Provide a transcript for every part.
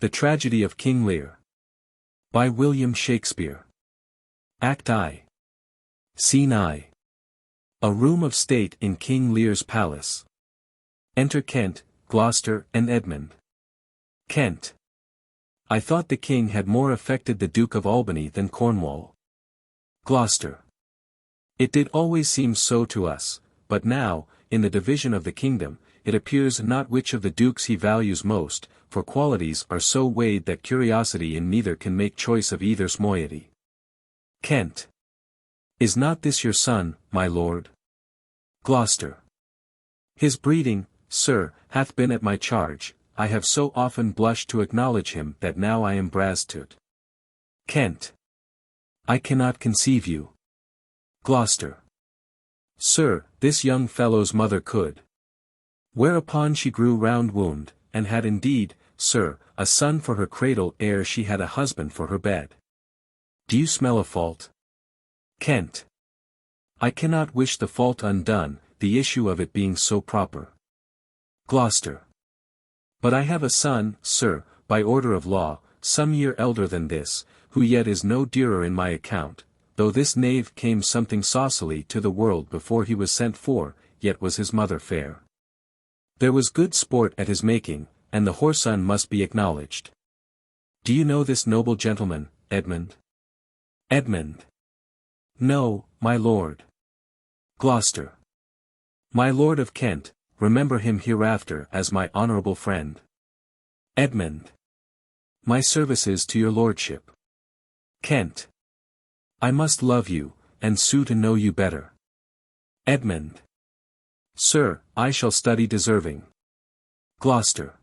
The Tragedy of King Lear. By William Shakespeare. Act I. Scene I. A room of state in King Lear's palace. Enter Kent, Gloucester and Edmund. Kent. I thought the king had more affected the Duke of Albany than Cornwall. Gloucester. It did always seem so to us, but now, in the division of the kingdom, it appears not which of the dukes he values most, for qualities are so weighed that curiosity in neither can make choice of either's moiety. Kent. Is not this your son, my lord? Gloucester. His breeding, sir, hath been at my charge, I have so often blushed to acknowledge him that now I am brass to't. Kent. I cannot conceive you. Gloucester. Sir, this young fellow's mother could. Whereupon she grew round wound, and had indeed, sir, a son for her cradle ere she had a husband for her bed. Do you smell a fault? Kent. I cannot wish the fault undone, the issue of it being so proper. Gloucester. But I have a son, sir, by order of law, some year elder than this, who yet is no dearer in my account, though this knave came something saucily to the world before he was sent for, yet was his mother fair. There was good sport at his making, and the whoreson must be acknowledged. Do you know this noble gentleman, Edmund? Edmund. No, my lord. Gloucester. My lord of Kent, remember him hereafter as my honourable friend. Edmund. My services to your lordship. Kent. I must love you, and sue to know you better. Edmund. Sir, I shall study deserving. Gloucester.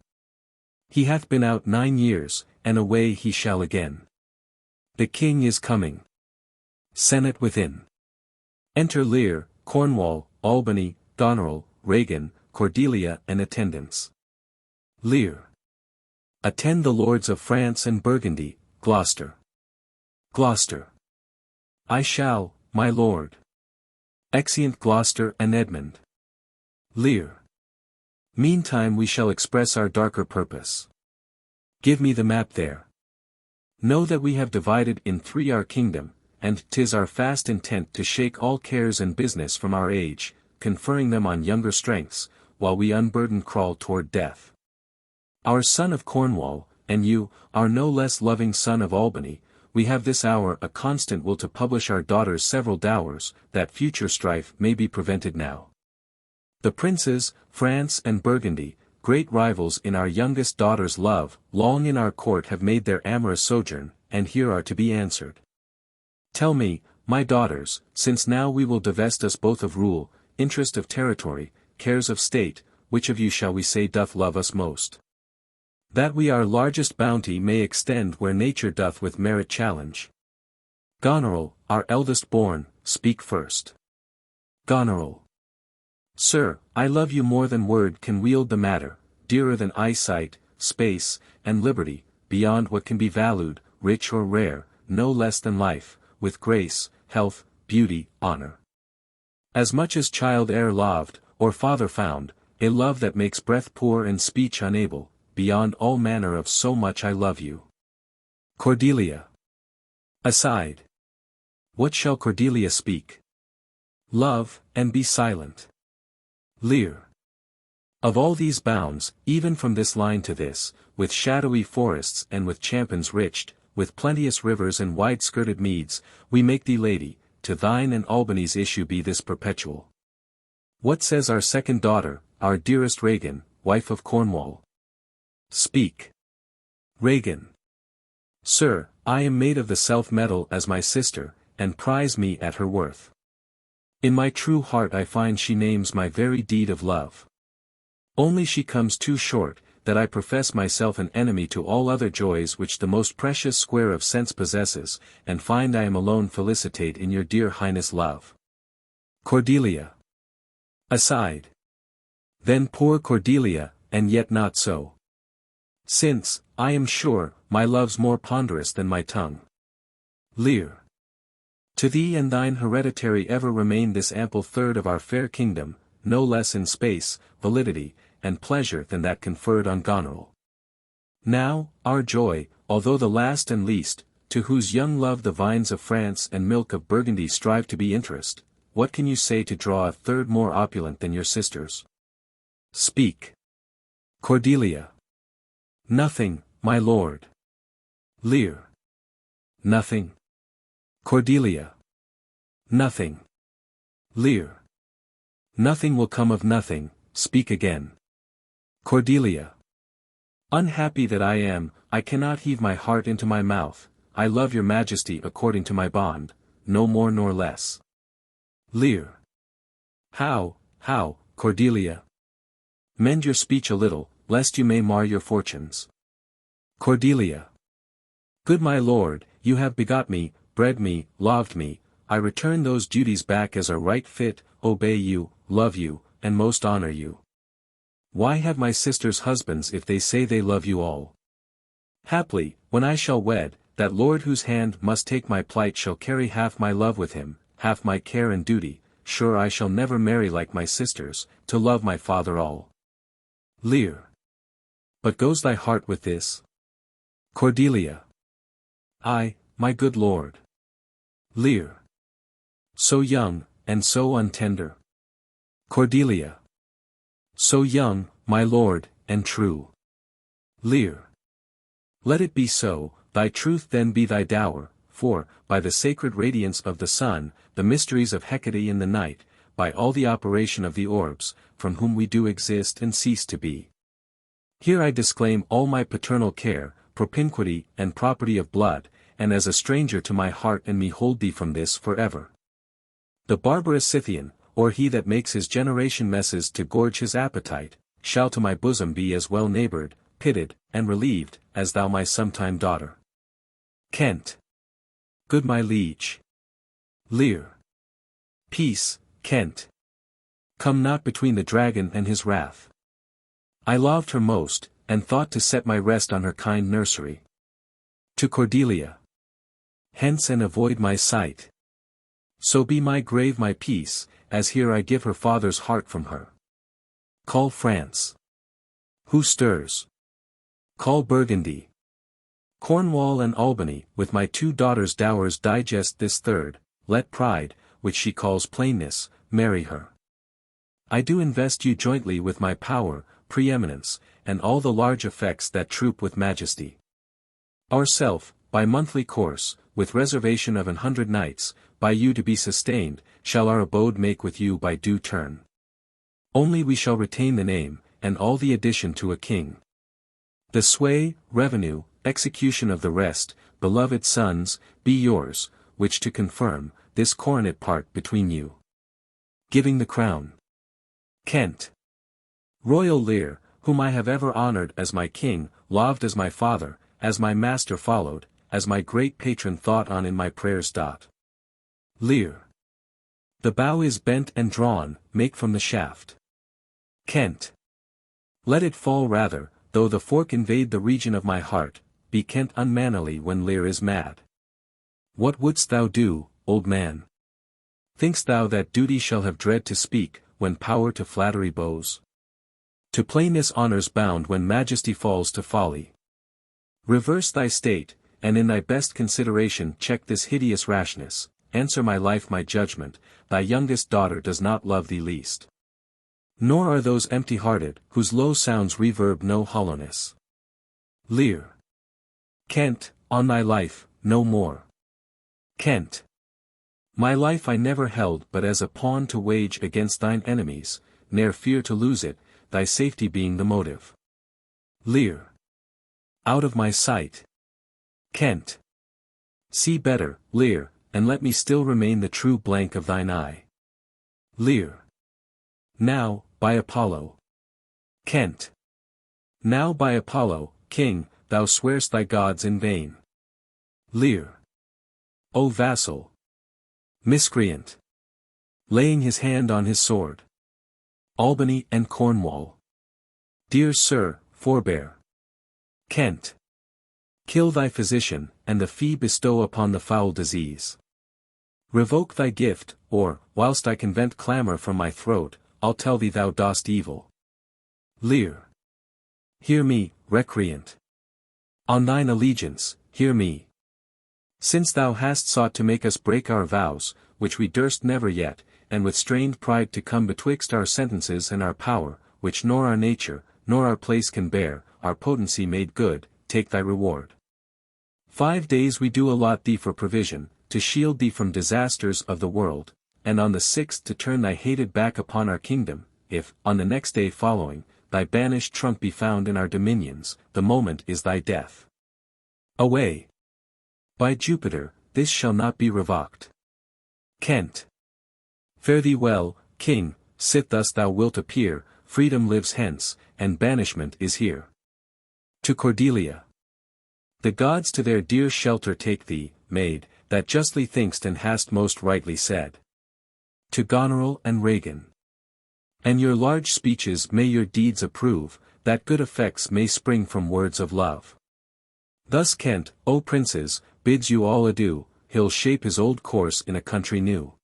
He hath been out 9 years, and away he shall again. The king is coming. Senate within. Enter Lear, Cornwall, Albany, Goneril, Regan, Cordelia and attendants. Lear. Attend the lords of France and Burgundy, Gloucester. Gloucester. I shall, my lord. Exeunt Gloucester and Edmund. Lear. Meantime we shall express our darker purpose. Give me the map there. Know that we have divided in 3 our kingdom, and 'tis our fast intent to shake all cares and business from our age, conferring them on younger strengths, while we unburdened crawl toward death. Our son of Cornwall, and you, our no less loving son of Albany, we have this hour a constant will to publish our daughter's several dowers, that future strife may be prevented now. The princes, France and Burgundy, great rivals in our youngest daughter's love, long in our court have made their amorous sojourn, and here are to be answered. Tell me, my daughters, since now we will divest us both of rule, interest of territory, cares of state, which of you shall we say doth love us most? That we our largest bounty may extend where nature doth with merit challenge. Goneril, our eldest born, speak first. Goneril. Sir, I love you more than word can wield the matter, dearer than eyesight, space, and liberty, beyond what can be valued, rich or rare, no less than life, with grace, health, beauty, honor. As much as child e'er loved, or father found, a love that makes breath poor and speech unable, beyond all manner of so much I love you. Cordelia. Aside. What shall Cordelia speak? Love, and be silent. Lear. Of all these bounds, even from this line to this, with shadowy forests and with champins riched, with plenteous rivers and wide-skirted meads, we make thee lady, to thine and Albany's issue be this perpetual. What says our second daughter, our dearest Regan, wife of Cornwall? Speak. Regan. Sir, I am made of the self-metal as my sister, and prize me at her worth. In my true heart I find she names my very deed of love. Only she comes too short, that I profess myself an enemy to all other joys which the most precious square of sense possesses, and find I am alone felicitate in your dear highness love. Cordelia. Aside. Then poor Cordelia, and yet not so. Since, I am sure, my love's more ponderous than my tongue. Lear. To thee and thine hereditary ever remain this ample third of our fair kingdom, no less in space, validity, and pleasure than that conferred on Goneril. Now, our joy, although the last and least, to whose young love the vines of France and milk of Burgundy strive to be interest, what can you say to draw a third more opulent than your sisters? Speak. Cordelia. Nothing, my lord. Lear. Nothing. Cordelia. Nothing. Lear. Nothing will come of nothing, speak again. Cordelia. Unhappy that I am, I cannot heave my heart into my mouth, I love your majesty according to my bond, no more nor less. Lear. How, Cordelia? Mend your speech a little, lest you may mar your fortunes. Cordelia. Good my lord, you have begot me, bred me, loved me, I return those duties back as are right fit, obey you, love you, and most honor you. Why have my sisters husbands if they say they love you all? Haply, when I shall wed, that lord whose hand must take my plight shall carry half my love with him, half my care and duty, sure I shall never marry like my sisters, to love my father all. Lear. But goes thy heart with this? Cordelia. Ay, my good lord. Lear. So young, and so untender. Cordelia. So young, my lord, and true. Lear. Let it be so, thy truth then be thy dower, for, by the sacred radiance of the sun, the mysteries of Hecate in the night, by all the operation of the orbs, from whom we do exist and cease to be. Here I disclaim all my paternal care, propinquity and property of blood, and as a stranger to my heart and me hold thee from this for ever. The barbarous Scythian, or he that makes his generation messes to gorge his appetite, shall to my bosom be as well neighboured, pitied, and relieved, as thou my sometime daughter. Kent. Good my liege. Lear. Peace, Kent. Come not between the dragon and his wrath. I loved her most, and thought to set my rest on her kind nursery. To Cordelia. Hence and avoid my sight. So be my grave my peace, as here I give her father's heart from her. Call France. Who stirs? Call Burgundy. Cornwall and Albany, with my 2 daughters' dowers digest this third, let pride, which she calls plainness, marry her. I do invest you jointly with my power, preeminence, and all the large effects that troop with majesty. Ourself, by monthly course, with reservation of 100 nights, by you to be sustained, shall our abode make with you by due turn. Only we shall retain the name, and all the addition to a king. The sway, revenue, execution of the rest, beloved sons, be yours, which to confirm, this coronet part between you. Giving the crown. Kent. Royal Lear, whom I have ever honoured as my king, loved as my father, as my master followed, as my great patron thought on in my prayers. Lear. The bow is bent and drawn, make from the shaft. Kent. Let it fall rather, though the fork invade the region of my heart, be Kent unmannerly when Lear is mad. What wouldst thou do, old man? Think'st thou that duty shall have dread to speak, when power to flattery bows? To plainness honour's bound when majesty falls to folly. Reverse thy state, and in thy best consideration check this hideous rashness, answer my life my judgment, thy youngest daughter does not love thee least. Nor are those empty-hearted, whose low sounds reverb no hollowness. Lear. Kent, on thy life, no more. Kent. My life I never held but as a pawn to wage against thine enemies, ne'er fear to lose it, thy safety being the motive. Lear. Out of my sight. Kent. See better, Lear, and let me still remain the true blank of thine eye. Lear. Now, by Apollo. Kent. Now by Apollo, king, thou swear'st thy gods in vain. Lear. O vassal. Miscreant. Laying his hand on his sword. Albany and Cornwall. Dear sir, forbear. Kent. Kill thy physician, and the fee bestow upon the foul disease. Revoke thy gift, or, whilst I can vent clamour from my throat, I'll tell thee thou dost evil. Lear. Hear me, recreant. On thine allegiance, hear me. Since thou hast sought to make us break our vows, which we durst never yet, and with strained pride to come betwixt our sentences and our power, which nor our nature, nor our place can bear, our potency made good, take thy reward. 5 days we do allot thee for provision, to shield thee from disasters of the world, and on the 6th to turn thy hated back upon our kingdom, if, on the next day following, thy banished trunk be found in our dominions, the moment is thy death. Away! By Jupiter, this shall not be revoked. Kent. Fare thee well, king, sit thus thou wilt appear, freedom lives hence, and banishment is here. To Cordelia. The gods to their dear shelter take thee, maid, that justly think'st and hast most rightly said. To Goneril and Regan. And your large speeches may your deeds approve, that good effects may spring from words of love. Thus Kent, O princes, bids you all adieu, he'll shape his old course in a country new.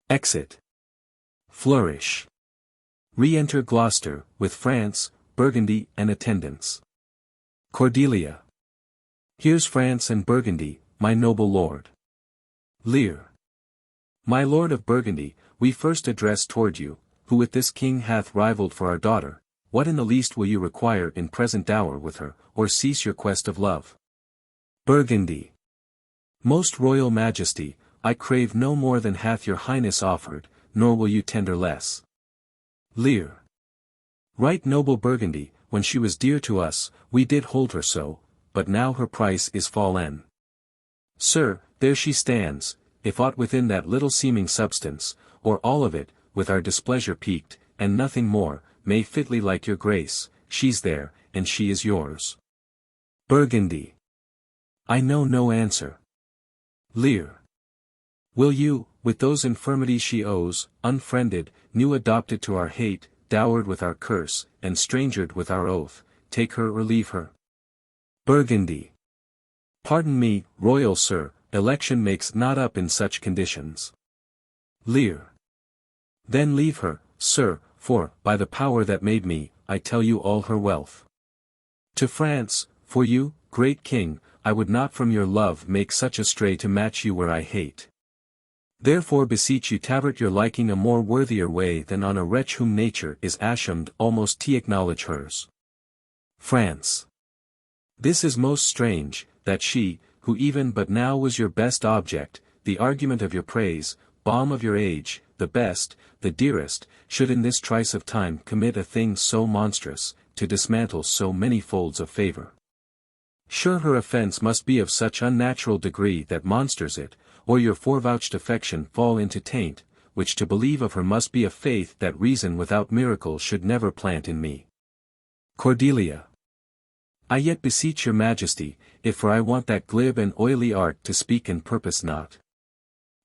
Exit. Flourish. Re-enter Gloucester, with France, Burgundy and attendants. Cordelia. Here's France and Burgundy, my noble lord. Lear. My lord of Burgundy, we first address toward you, who with this king hath rivalled for our daughter, what in the least will you require in present dower with her, or cease your quest of love? Burgundy. Most royal majesty, I crave no more than hath your highness offered, nor will you tender less. Lear. Right noble Burgundy, when she was dear to us, we did hold her so, but now her price is fallen. Sir, there she stands, if aught within that little seeming substance, or all of it, with our displeasure piqued, and nothing more, may fitly like your grace, she's there, and she is yours. Burgundy. I know no answer. Lear. Will you, with those infirmities she owes, unfriended, new adopted to our hate, dowered with our curse, and strangered with our oath, take her or leave her? Burgundy. Pardon me, royal sir, election makes not up in such conditions. Lear. Then leave her, sir, for, by the power that made me, I tell you all her wealth. To France, for you, great king, I would not from your love make such a stray to match you where I hate. Therefore beseech you tavert your liking a more worthier way than on a wretch whom nature is ashamed almost to acknowledge hers. France. This is most strange, that she, who even but now was your best object, the argument of your praise, balm of your age, the best, the dearest, should in this trice of time commit a thing so monstrous, to dismantle so many folds of favor. Sure her offense must be of such unnatural degree that monsters it, or your forevouched affection fall into taint, which to believe of her must be a faith that reason without miracle should never plant in me. Cordelia. I yet beseech your majesty, if for I want that glib and oily art to speak and purpose not.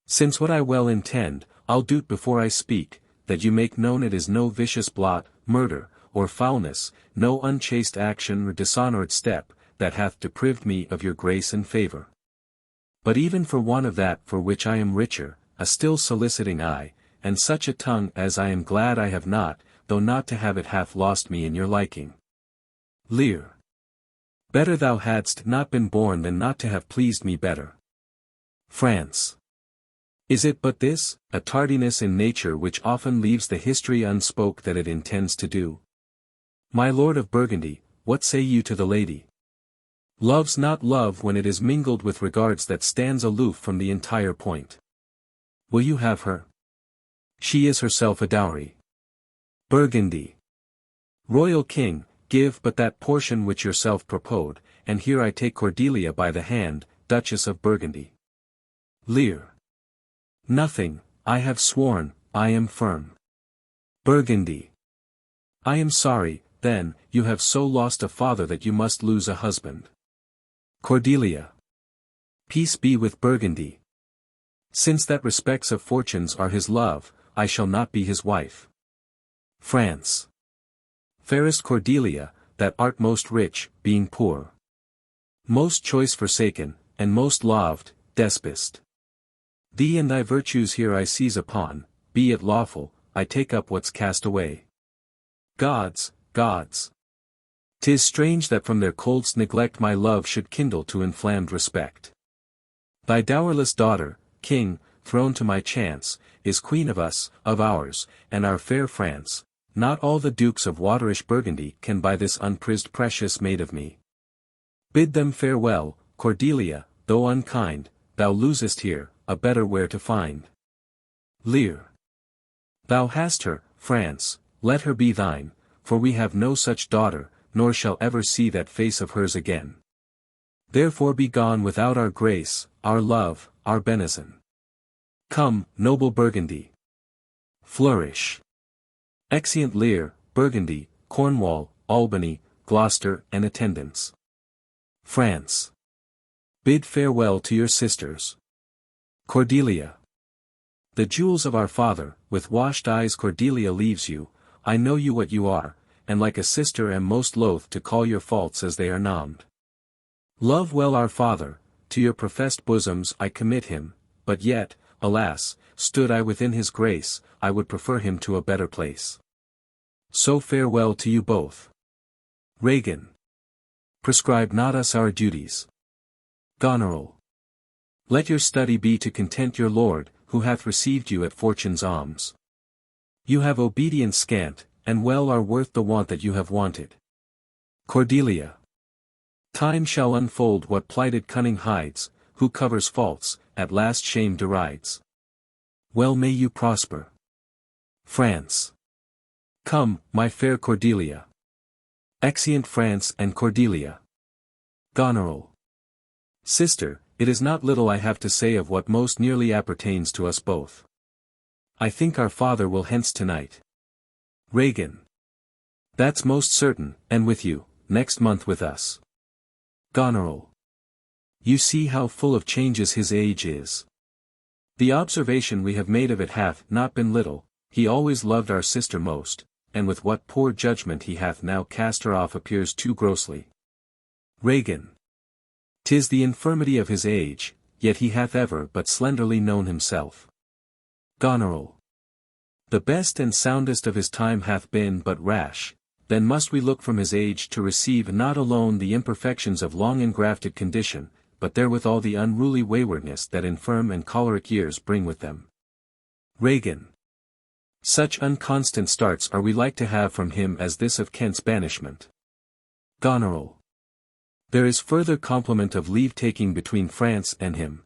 Since what I well intend, I'll do't before I speak, that you make known it is no vicious blot, murder, or foulness, no unchaste action or dishonoured step, that hath deprived me of your grace and favour. But even for one of that for which I am richer, a still soliciting eye, and such a tongue as I am glad I have not, though not to have it hath lost me in your liking. Lear. Better thou hadst not been born than not to have pleased me better. France. Is it but this, a tardiness in nature which often leaves the history unspoke that it intends to do? My lord of Burgundy, what say you to the lady? Love's not love when it is mingled with regards that stands aloof from the entire point. Will you have her? She is herself a dowry. Burgundy. Royal king, give but that portion which yourself proposed, and here I take Cordelia by the hand, Duchess of Burgundy. Lear. Nothing, I have sworn, I am firm. Burgundy. I am sorry, then, you have so lost a father that you must lose a husband. Cordelia. Peace be with Burgundy. Since that respects of fortunes are his love, I shall not be his wife. France. Fairest Cordelia, that art most rich, being poor. Most choice forsaken, and most loved, despist. Thee and thy virtues here I seize upon, be it lawful, I take up what's cast away. Gods, gods. 'Tis strange that from their coldest neglect my love should kindle to inflamed respect. Thy dowerless daughter, king, thrown to my chance, is queen of us, of ours, and our fair France. Not all the dukes of waterish Burgundy can buy this unprized precious maid of me. Bid them farewell, Cordelia, though unkind, thou losest here, a better where to find. Lear. Thou hast her, France, let her be thine, for we have no such daughter, nor shall ever see that face of hers again. Therefore be gone without our grace, our love, our benison. Come, noble Burgundy. Flourish. Exeunt Lear, Burgundy, Cornwall, Albany, Gloucester and attendants. France. Bid farewell to your sisters. Cordelia. The jewels of our father, with washed eyes Cordelia leaves you, I know you what you are, and like a sister am most loath to call your faults as they are named. Love well our father, to your professed bosoms I commit him, but yet, alas, stood I within his grace, I would prefer him to a better place. So farewell to you both. Regan. Prescribe not us our duties. Goneril. Let your study be to content your lord, who hath received you at fortune's alms. You have obedience scant, and well are worth the want that you have wanted. Cordelia. Time shall unfold what plighted cunning hides, who covers faults, at last shame derides. Well may you prosper. France. Come, my fair Cordelia. Exeunt France and Cordelia. Goneril. Sister, it is not little I have to say of what most nearly appertains to us both. I think our father will hence tonight. Regan. That's most certain, and with you, next month with us. Goneril. You see how full of changes his age is. The observation we have made of it hath not been little, he always loved our sister most, and with what poor judgment he hath now cast her off appears too grossly. Regan. 'Tis the infirmity of his age, yet he hath ever but slenderly known himself. Goneril. The best and soundest of his time hath been but rash, then must we look from his age to receive not alone the imperfections of long engrafted condition, but therewithal the unruly waywardness that infirm and choleric years bring with them. Regan. Such unconstant starts are we like to have from him as this of Kent's banishment. Goneril. There is further compliment of leave-taking between France and him.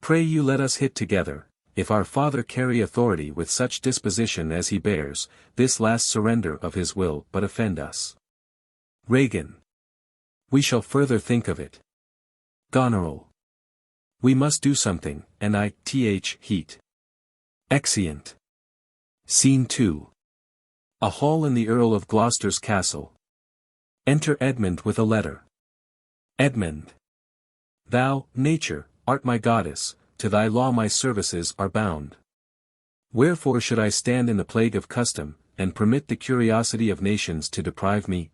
Pray you let us hit together, if our father carry authority with such disposition as he bears, this last surrender of his will but offend us. Regan. We shall further think of it. Goneril. We must do something, and heat. Exeunt. Scene 2. A hall in the Earl of Gloucester's castle. Enter Edmund with a letter. Edmund. Thou, nature, art my goddess, to thy law my services are bound. Wherefore should I stand in the plague of custom, and permit the curiosity of nations to deprive me?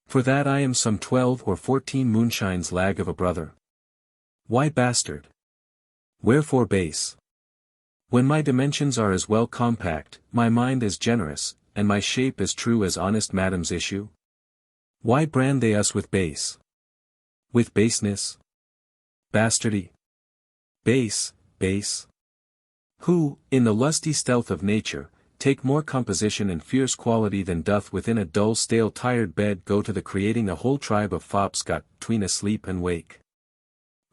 For that I am some 12 or 14 moonshines lag of a brother. Why bastard? Wherefore base? When my dimensions are as well compact, my mind as generous, and my shape as true as honest madam's issue? Why brand they us with base? With baseness? Bastardy? Base, base? Who, in the lusty stealth of nature, take more composition and fierce quality than doth within a dull stale tired bed go to the creating a whole tribe of fops got tween asleep and wake.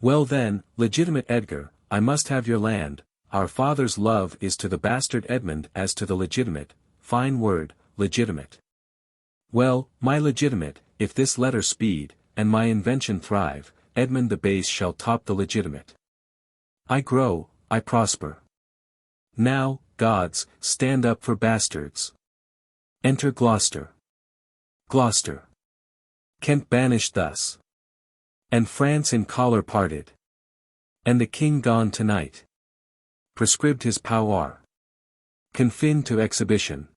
Well then, legitimate Edgar, I must have your land, our father's love is to the bastard Edmund as to the legitimate, fine word, legitimate. Well, my legitimate, if this letter speed, and my invention thrive, Edmund the base shall top the legitimate. I grow, I prosper. Now, gods, stand up for bastards. Enter Gloucester. Gloucester. Kent banished thus. And France in choler parted. And the king gone tonight. Prescribed his power. Confined to exhibition.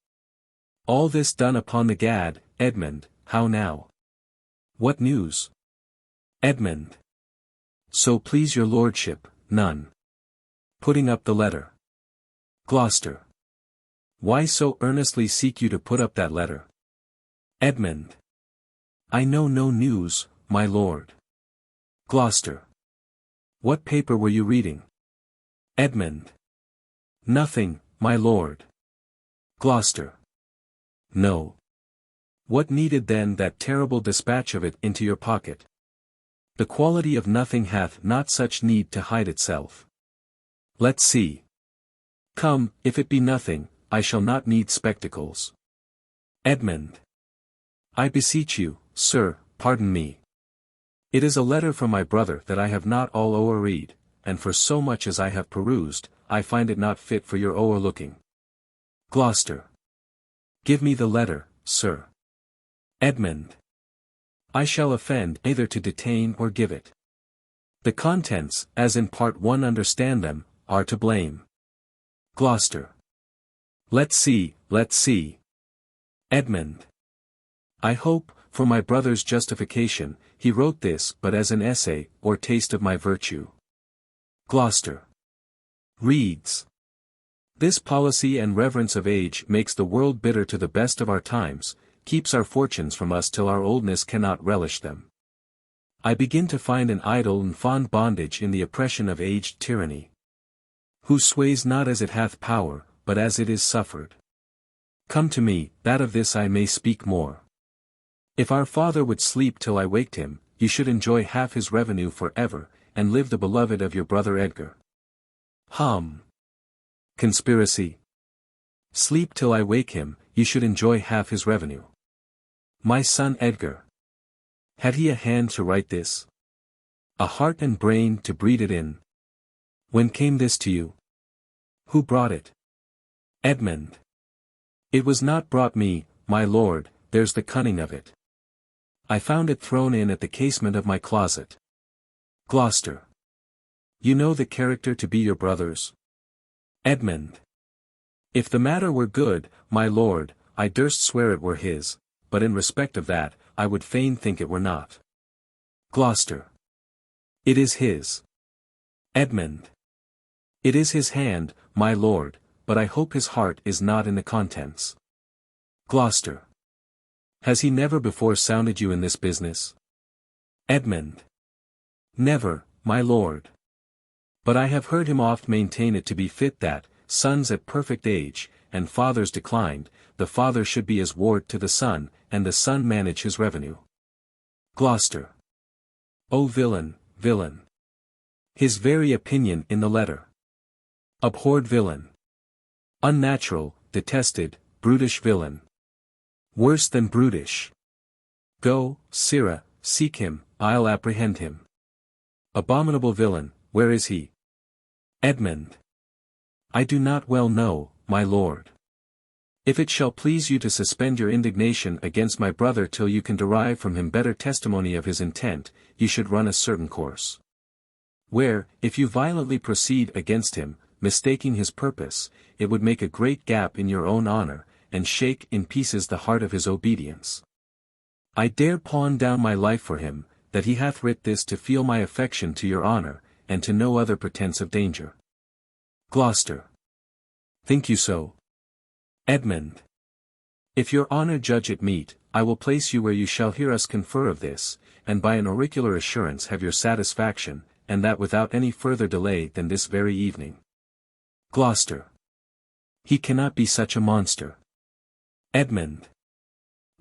All this done upon the gad, Edmund, how now? What news? Edmund. So please your lordship, none. Putting up the letter. Gloucester. Why so earnestly seek you to put up that letter? Edmund. I know no news, my lord. Gloucester. What paper were you reading? Edmund. Nothing, my lord. Gloucester. No. What needed then that terrible dispatch of it into your pocket? The quality of nothing hath not such need to hide itself. Let's see. Come, if it be nothing, I shall not need spectacles. Edmund. I beseech you, sir, pardon me. It is a letter from my brother that I have not all o'er read, and for so much as I have perused, I find it not fit for your o'erlooking. Gloucester. Give me the letter, sir. Edmund. I shall offend either to detain or give it. The contents, as in part 1 understand them, are to blame. Gloucester. Let's see, let's see. Edmund. I hope, for my brother's justification, he wrote this but as an essay, or taste of my virtue. Gloucester. Reads. This policy and reverence of age makes the world bitter to the best of our times, keeps our fortunes from us till our oldness cannot relish them. I begin to find an idle and fond bondage in the oppression of aged tyranny, who sways not as it hath power, but as it is suffered. Come to me, that of this I may speak more. If our father would sleep till I waked him, you should enjoy half his revenue for ever, and live the beloved of your brother Edgar. Hum. Conspiracy. Sleep till I wake him, you should enjoy half his revenue. My son Edgar. Had he a hand to write this? A heart and brain to breed it in? When came this to you? Who brought it? Edmund. It was not brought me, my lord, there's the cunning of it. I found it thrown in at the casement of my closet. Gloucester. You know the character to be your brother's? Edmund. If the matter were good, my lord, I durst swear it were his, but in respect of that, I would fain think it were not. Gloucester. It is his. Edmund. It is his hand, my lord, but I hope his heart is not in the contents. Gloucester. Has he never before sounded you in this business? Edmund. Never, my lord. But I have heard him oft maintain it to be fit that, sons at perfect age, and fathers declined, the father should be as ward to the son, and the son manage his revenue. Gloucester. O villain, villain. His very opinion in the letter. Abhorred villain. Unnatural, detested, brutish villain. Worse than brutish. Go, sirrah, seek him, I'll apprehend him. Abominable villain, where is he? Edmund. I do not well know, my lord. If it shall please you to suspend your indignation against my brother till you can derive from him better testimony of his intent, you should run a certain course. Where, if you violently proceed against him, mistaking his purpose, it would make a great gap in your own honor, and shake in pieces the heart of his obedience. I dare pawn down my life for him, that he hath writ this to feel my affection to your honor, and to no other pretence of danger. Gloucester. Think you so? Edmund. If your honor judge it meet, I will place you where you shall hear us confer of this, and by an auricular assurance have your satisfaction, and that without any further delay than this very evening. Gloucester. He cannot be such a monster. Edmund.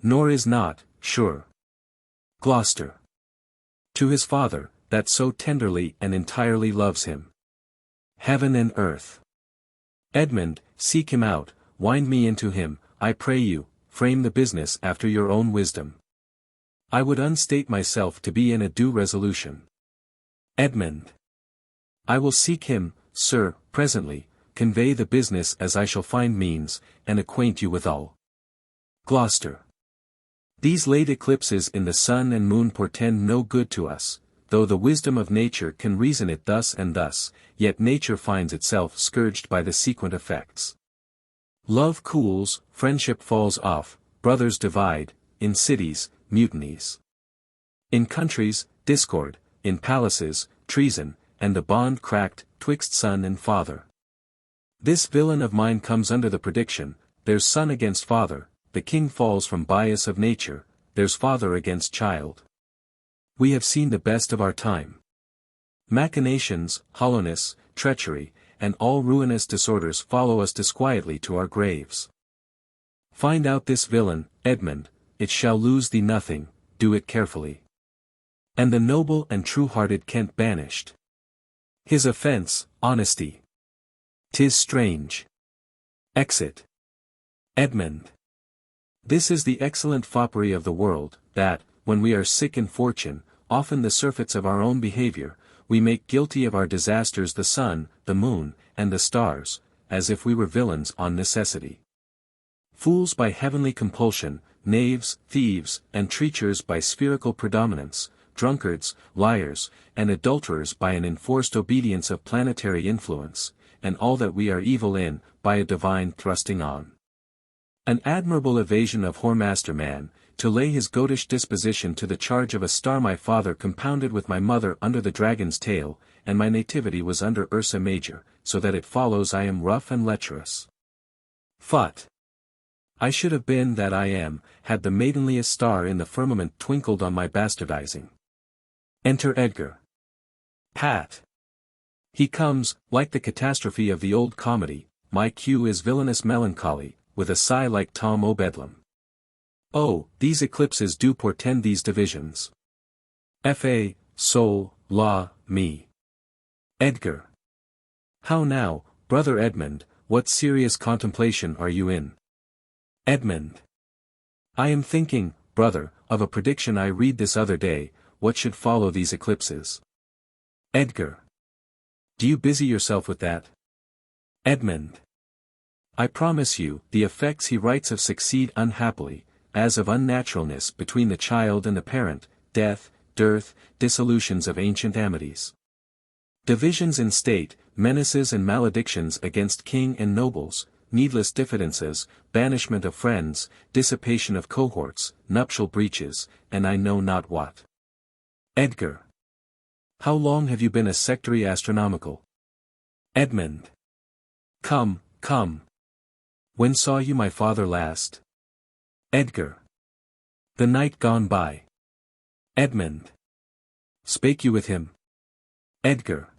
Nor is not, sure. Gloucester. To his father, that so tenderly and entirely loves him. Heaven and earth. Edmund, seek him out, wind me into him, I pray you, frame the business after your own wisdom. I would unstate myself to be in a due resolution. Edmund. I will seek him, sir, presently, convey the business as I shall find means, and acquaint you withal. Gloucester. These late eclipses in the sun and moon portend no good to us, though the wisdom of nature can reason it thus and thus, yet nature finds itself scourged by the sequent effects. Love cools, friendship falls off, brothers divide, in cities, mutinies. In countries, discord, in palaces, treason, and the bond cracked, twixt son and father. This villain of mine comes under the prediction, there's son against father, the king falls from bias of nature, there's father against child. We have seen the best of our time. Machinations, hollowness, treachery, and all ruinous disorders follow us disquietly to our graves. Find out this villain, Edmund, it shall lose thee nothing, do it carefully. And the noble and true-hearted Kent banished. His offence, honesty. 'Tis strange. Exit. Edmund. This is the excellent foppery of the world, that, when we are sick in fortune, often the surfeits of our own behavior, we make guilty of our disasters the sun, the moon, and the stars, as if we were villains on necessity. Fools by heavenly compulsion, knaves, thieves, and treachers by spherical predominance, drunkards, liars, and adulterers by an enforced obedience of planetary influence, and all that we are evil in, by a divine thrusting on. An admirable evasion of whoremaster man, to lay his goatish disposition to the charge of a star. My father compounded with my mother under the dragon's tail, and my nativity was under Ursa Major, so that it follows I am rough and lecherous. Phut! I should have been that I am, had the maidenliest star in the firmament twinkled on my bastardizing. Enter Edgar. Pat! He comes, like the catastrophe of the old comedy, my cue is villainous melancholy, with a sigh like Tom o' Bedlam. Oh, these eclipses do portend these divisions. Fa, soul, la, me. Edgar. How now, brother Edmund, what serious contemplation are you in? Edmund. I am thinking, brother, of a prediction I read this other day, what should follow these eclipses. Edgar. Do you busy yourself with that? Edmund. I promise you, the effects he writes of succeed unhappily, as of unnaturalness between the child and the parent, death, dearth, dissolutions of ancient amities. Divisions in state, menaces and maledictions against king and nobles, needless diffidences, banishment of friends, dissipation of cohorts, nuptial breaches, and I know not what. Edgar. How long have you been a sectary astronomical? Edmund. Come, come. When saw you my father last? Edgar. The night gone by. Edmund. Spake you with him? Edgar.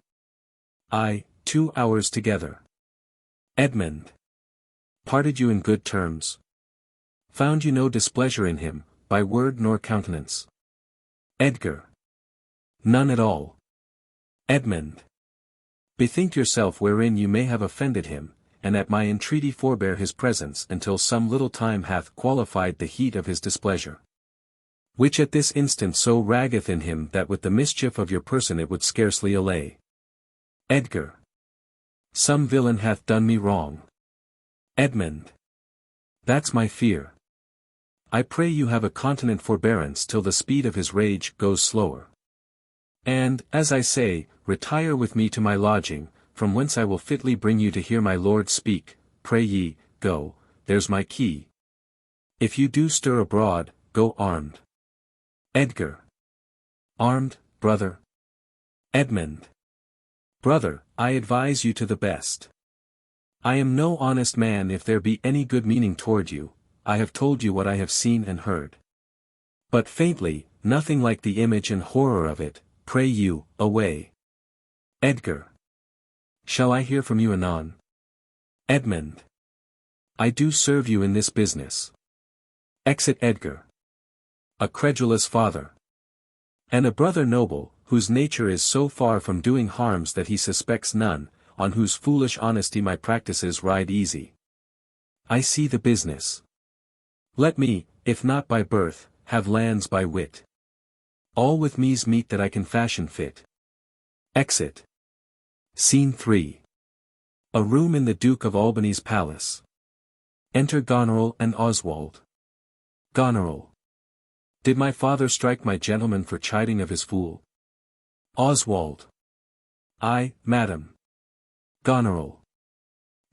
Aye, 2 hours together. Edmund. Parted you in good terms? Found you no displeasure in him, by word nor countenance? Edgar. None at all. Edmund. Bethink yourself wherein you may have offended him, and at my entreaty forbear his presence until some little time hath qualified the heat of his displeasure. Which at this instant so raggeth in him that with the mischief of your person it would scarcely allay. Edgar. Some villain hath done me wrong. Edmund. That's my fear. I pray you have a continent forbearance till the speed of his rage goes slower. And, as I say, retire with me to my lodging, from whence I will fitly bring you to hear my lord speak. Pray ye, go, there's my key. If you do stir abroad, go armed. Edgar. Armed, brother? Edmund. Brother, I advise you to the best. I am no honest man if there be any good meaning toward you, I have told you what I have seen and heard. But faintly, nothing like the image and horror of it, pray you, away. Edgar. Shall I hear from you anon? Edmund. I do serve you in this business. Exit Edgar. A credulous father. And a brother noble, whose nature is so far from doing harms that he suspects none, on whose foolish honesty my practices ride easy. I see the business. Let me, if not by birth, have lands by wit. All with me's meet that I can fashion fit. Exit. Scene 3. A room in the Duke of Albany's palace. Enter Goneril and Oswald. Goneril. Did my father strike my gentleman for chiding of his fool? Oswald. Aye, madam. Goneril.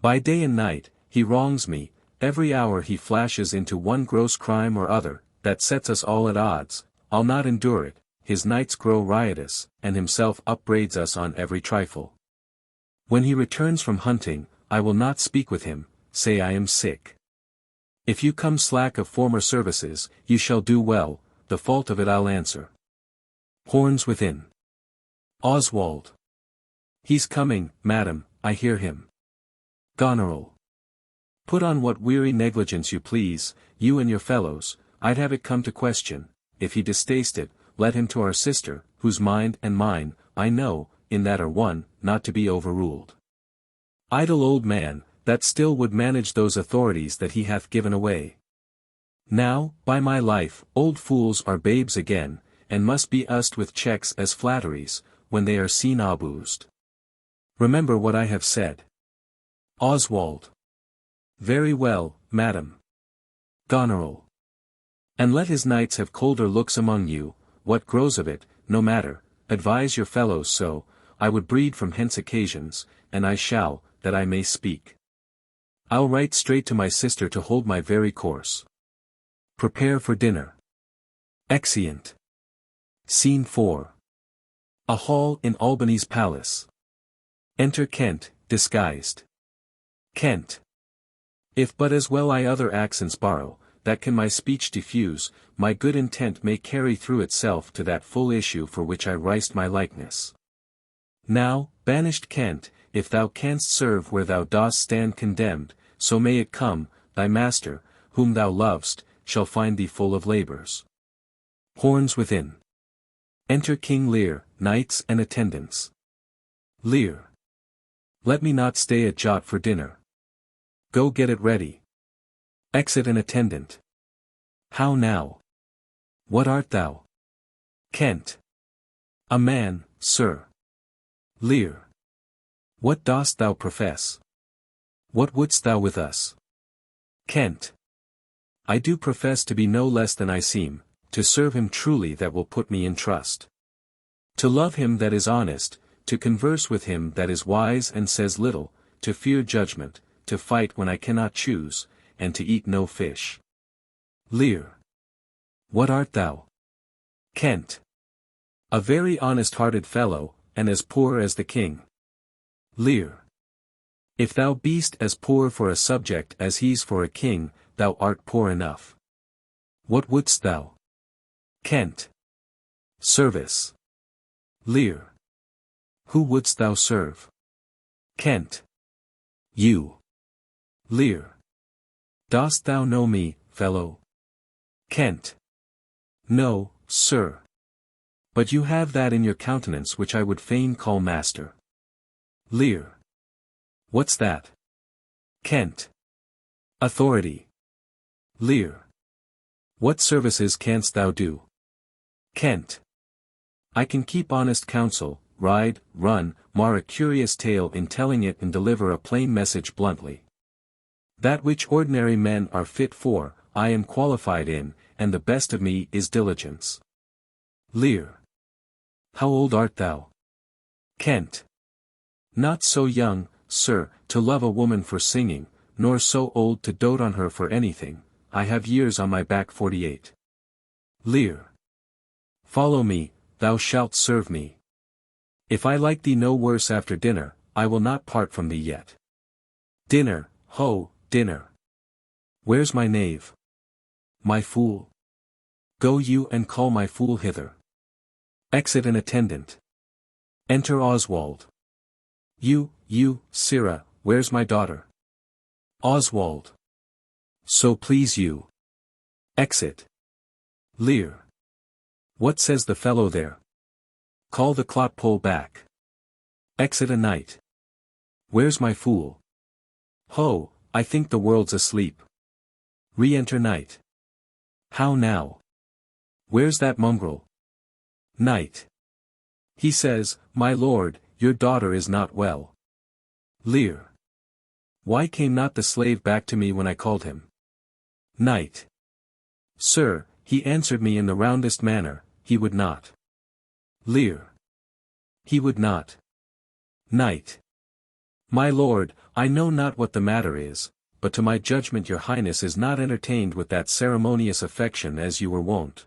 By day and night, he wrongs me, every hour he flashes into one gross crime or other, that sets us all at odds. I'll not endure it, his nights grow riotous, and himself upbraids us on every trifle. When he returns from hunting, I will not speak with him, say I am sick. If you come slack of former services, you shall do well, the fault of it I'll answer. Horns within. Oswald. He's coming, madam, I hear him. Goneril. Put on what weary negligence you please, you and your fellows, I'd have it come to question, if he distaste it, let him to our sister, whose mind and mine, I know, in that are one, not to be overruled. Idle old man, that still would manage those authorities that he hath given away. Now, by my life, old fools are babes again, and must be used with checks as flatteries, when they are seen abused. Remember what I have said. Oswald. Very well, madam. Goneril. And let his knights have colder looks among you, what grows of it, no matter, advise your fellows so, I would breed from hence occasions, and I shall, that I may speak. I'll write straight to my sister to hold my very course. Prepare for dinner. Exeunt. Scene 4. A hall in Albany's palace. Enter Kent, disguised. Kent. If but as well I other accents borrow, that can my speech diffuse, my good intent may carry through itself to that full issue for which I wriced my likeness. Now, banished Kent, if thou canst serve where thou dost stand condemned, so may it come, thy master, whom thou lovest, shall find thee full of labours. Horns within. Enter King Lear, knights and attendants. Lear. Let me not stay a jot for dinner. Go get it ready. Exit an attendant. How now? What art thou? Kent. A man, sir. Lear. What dost thou profess? What wouldst thou with us? Kent. I do profess to be no less than I seem, to serve him truly that will put me in trust. To love him that is honest, to converse with him that is wise and says little, to fear judgment, to fight when I cannot choose, and to eat no fish. Lear. What art thou? Kent. A very honest-hearted fellow, and as poor as the king. Lear. If thou be'st as poor for a subject as he's for a king, thou art poor enough. What wouldst thou? Kent. Service. Lear. Who wouldst thou serve? Kent. You. Lear. Dost thou know me, fellow? Kent. No, sir. But you have that in your countenance which I would fain call master. Lear. What's that? Kent. Authority. Lear. What services canst thou do? Kent. I can keep honest counsel, ride, run, mar a curious tale in telling it and deliver a plain message bluntly. That which ordinary men are fit for, I am qualified in, and the best of me is diligence. Lear. How old art thou? Kent. Not so young, sir, to love a woman for singing, nor so old to dote on her for anything, I have years on my back 48. Lear. Follow me, thou shalt serve me. If I like thee no worse after dinner, I will not part from thee yet. Dinner, ho, dinner. Where's my knave? My fool. Go you and call my fool hither. Exit an attendant. Enter Oswald. You, sirrah, where's my daughter? Oswald. So please you. Exit. Lear. What says the fellow there? Call the clotpole back. Exit a knight. Where's my fool? Ho, I think the world's asleep. Re-enter knight. How now? Where's that mongrel? Knight. He says, my lord, your daughter is not well. Lear. Why came not the slave back to me when I called him? Knight. Sir, he answered me in the roundest manner, he would not. Lear. He would not. Knight. My lord, I know not what the matter is, but to my judgment your highness is not entertained with that ceremonious affection as you were wont.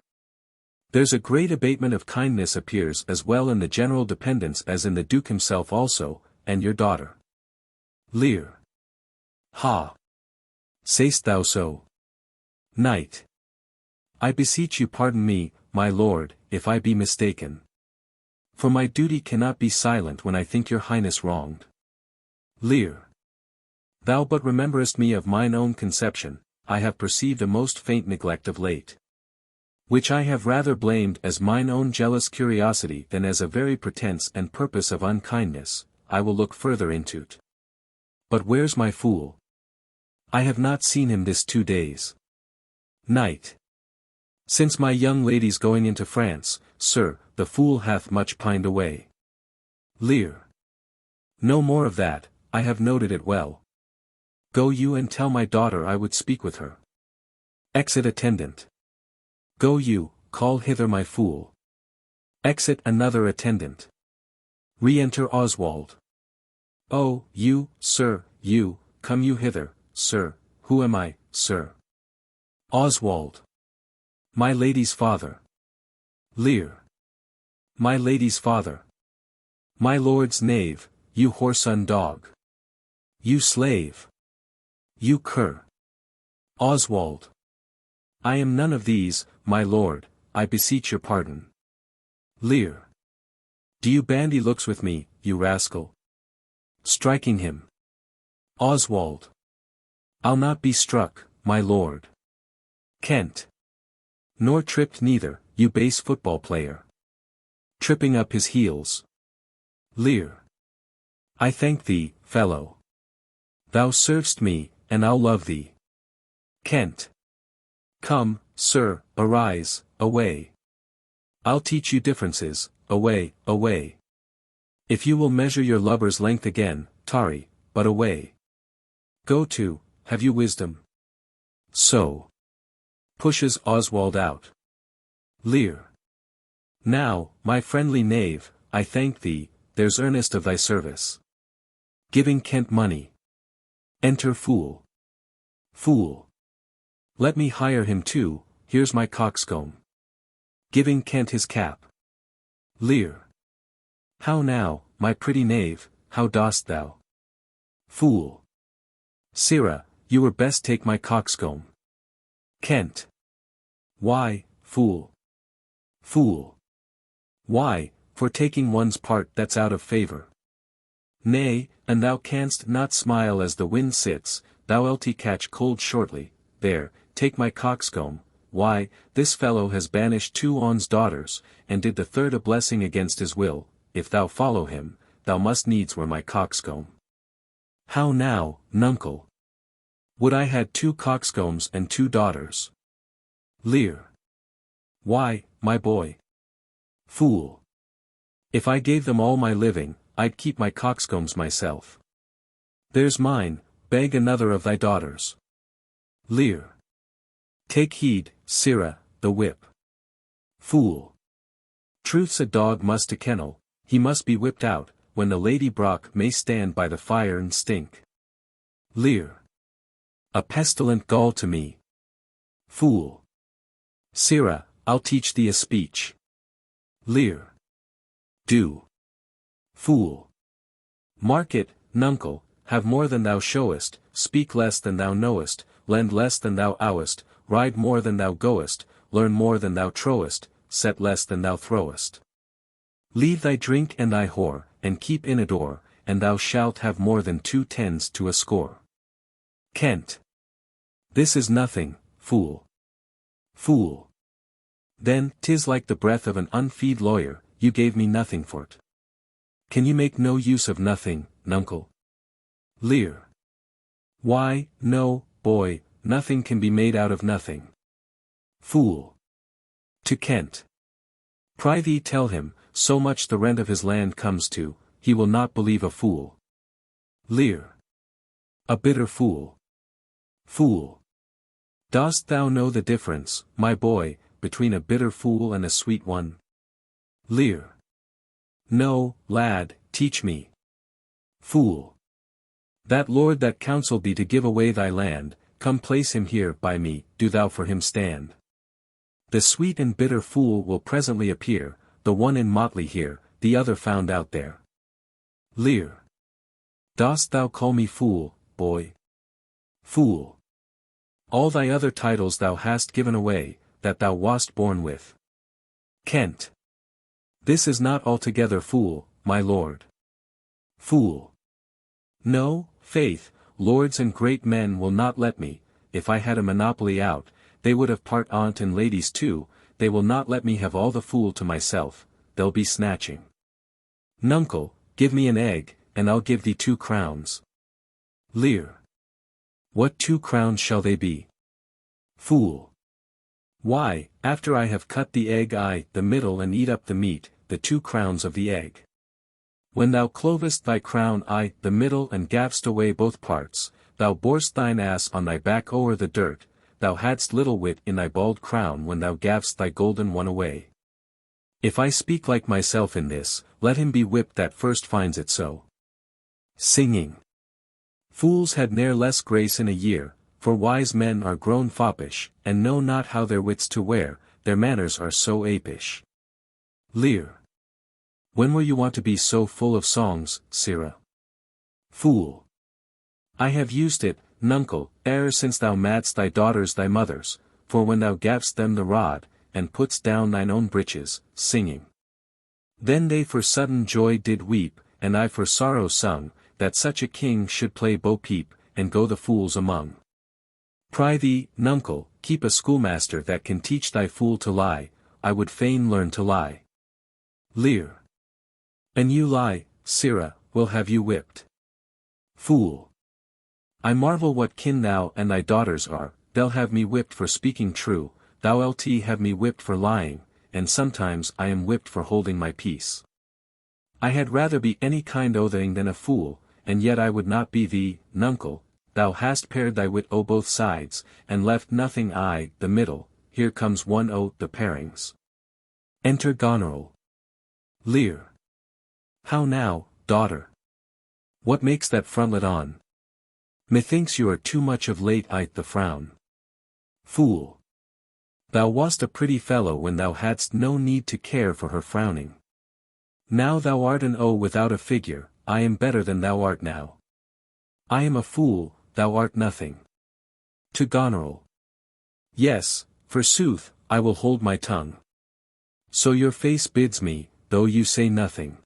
There's a great abatement of kindness appears as well in the general dependence as in the duke himself also, and your daughter. Lear. Ha! Say'st thou so? Knight. I beseech you pardon me, my lord, if I be mistaken. For my duty cannot be silent when I think your highness wronged. Lear. Thou but rememberest me of mine own conception, I have perceived a most faint neglect of late. Which I have rather blamed as mine own jealous curiosity than as a very pretence and purpose of unkindness, I will look further into't. But where's my fool? I have not seen him this 2 days. Knight. Since my young lady's going into France, sir, the fool hath much pined away. Lear. No more of that, I have noted it well. Go you and tell my daughter I would speak with her. Exit attendant. Go you, call hither my fool. Exit another attendant. Re-enter Oswald. Oh, you, sir, you, come you hither, sir, who am I, sir? Oswald. My lady's father. Lear. My lady's father. My lord's knave, you whoreson dog. You slave. You cur. Oswald. I am none of these, my lord, I beseech your pardon. Lear. Do you bandy looks with me, you rascal? Striking him. Oswald. I'll not be struck, my lord. Kent. Nor tripped neither, you base football player. Tripping up his heels. Lear. I thank thee, fellow. Thou serv'st me, and I'll love thee. Kent. Come, sir, arise, away. I'll teach you differences, away, away. If you will measure your lubber's length again, tarry, but away. Go to, have you wisdom? So. Pushes Oswald out. Lear. Now, my friendly knave, I thank thee, there's earnest of thy service. Giving Kent money. Enter fool. Fool. Let me hire him too, here's my coxcomb. Giving Kent his cap. Lear. How now, my pretty knave, how dost thou? Fool. Sirrah, you were best take my coxcomb. Kent. Why, fool? Fool. Why, for taking one's part that's out of favour. Nay, and thou canst not smile as the wind sits, thou'lt catch cold shortly, there, take my coxcomb. Why, this fellow has banished 2 on's daughters, and did the 3rd a blessing against his will, if thou follow him, thou must needs wear my coxcomb. How now, nuncle? Would I had 2 coxcombs and 2 daughters. Lear. Why, my boy. Fool. If I gave them all my living, I'd keep my coxcombs myself. There's mine, beg another of thy daughters. Lear. Take heed, sirrah, the whip. Fool. Truth's a dog must to kennel, he must be whipped out, when the Lady Brock may stand by the fire and stink. Lear. A pestilent gall to me. Fool. Sirrah, I'll teach thee a speech. Lear. Do. Fool. Mark it, nuncle, have more than thou showest, speak less than thou knowest, lend less than thou owest, ride more than thou goest, learn more than thou trowest, set less than thou throwest. Leave thy drink and thy whore, and keep in a door, and thou shalt have more than 2 tens to a score. Kent. This is nothing, fool. Fool. Then, 'tis like the breath of an unfeed lawyer, you gave me nothing for't. Can you make no use of nothing, nuncle? Lear. Why, no, boy, nothing can be made out of nothing. Fool. To Kent. Prithee tell him, so much the rent of his land comes to, he will not believe a fool. Lear. A bitter fool. Fool. Dost thou know the difference, my boy, between a bitter fool and a sweet one? Lear. No, lad, teach me. Fool. That lord that counselled thee to give away thy land, come place him here by me, do thou for him stand. The sweet and bitter fool will presently appear, the one in motley here, the other found out there. Lear. Dost thou call me fool, boy? Fool. All thy other titles thou hast given away, that thou wast born with. Kent. This is not altogether fool, my lord. Fool. No, faith, lords and great men will not let me. If I had a monopoly out, they would have part on't and ladies too. They will not let me have all the fool to myself, they'll be snatching. Nuncle, give me an egg, and I'll give thee 2 crowns. Lear. What 2 crowns shall they be? Fool. Why, after I have cut the egg the middle and eat up the meat, the 2 crowns of the egg. When thou clovest thy crown the middle and gav'st away both parts, thou borest thine ass on thy back o'er the dirt, thou hadst little wit in thy bald crown when thou gav'st thy golden one away. If I speak like myself in this, let him be whipped that first finds it so. Singing. Fools had ne'er less grace in a year, for wise men are grown foppish, and know not how their wits to wear, their manners are so apish. Lear. When will you want to be so full of songs, sirrah? Fool. I have used it, nuncle, e'er since thou madst thy daughters thy mothers, for when thou gav'st them the rod, and putst down thine own breeches, singing. Then they for sudden joy did weep, and I for sorrow sung, that such a king should play bo peep, and go the fools among. Prithee, nuncle, keep a schoolmaster that can teach thy fool to lie, I would fain learn to lie. Lear. An you lie, sirrah, we'll have you whipped. Fool. I marvel what kin thou and thy daughters are, they'll have me whipped for speaking true, thou lt have me whipped for lying, and sometimes I am whipped for holding my peace. I had rather be any kind o' thing than a fool, and yet I would not be thee, nuncle, thou hast pared thy wit o' both sides, and left nothing the middle, here comes one o' the parings. Enter Goneril. Lear. How now, daughter? What makes that frontlet on? Methinks you are too much of late the frown. Fool. Thou wast a pretty fellow when thou hadst no need to care for her frowning. Now thou art an O without a figure, I am better than thou art now. I am a fool, thou art nothing. To Goneril. Yes, forsooth, I will hold my tongue. So your face bids me, though you say nothing.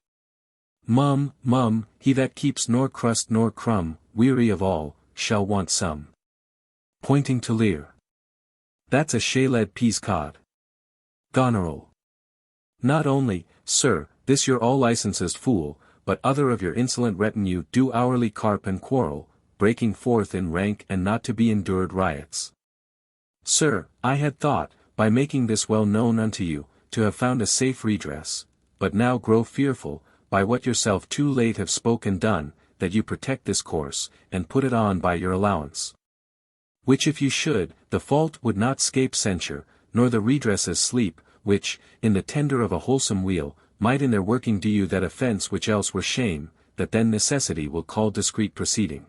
Mum, he that keeps nor crust nor crumb, weary of all, shall want some. Pointing to Lear. That's a shaled peas cod. Goneril. Not only, sir, this your all licensed fool, but other of your insolent retinue do hourly carp and quarrel, breaking forth in rank and not to be endured riots. Sir, I had thought, by making this well known unto you, to have found a safe redress, but now grow fearful, by what yourself too late have spoke and done, that you protect this course, and put it on by your allowance. Which if you should, the fault would not scape censure, nor the redresses sleep, which, in the tender of a wholesome weal, might in their working do you that offence which else were shame, that then necessity will call discreet proceeding.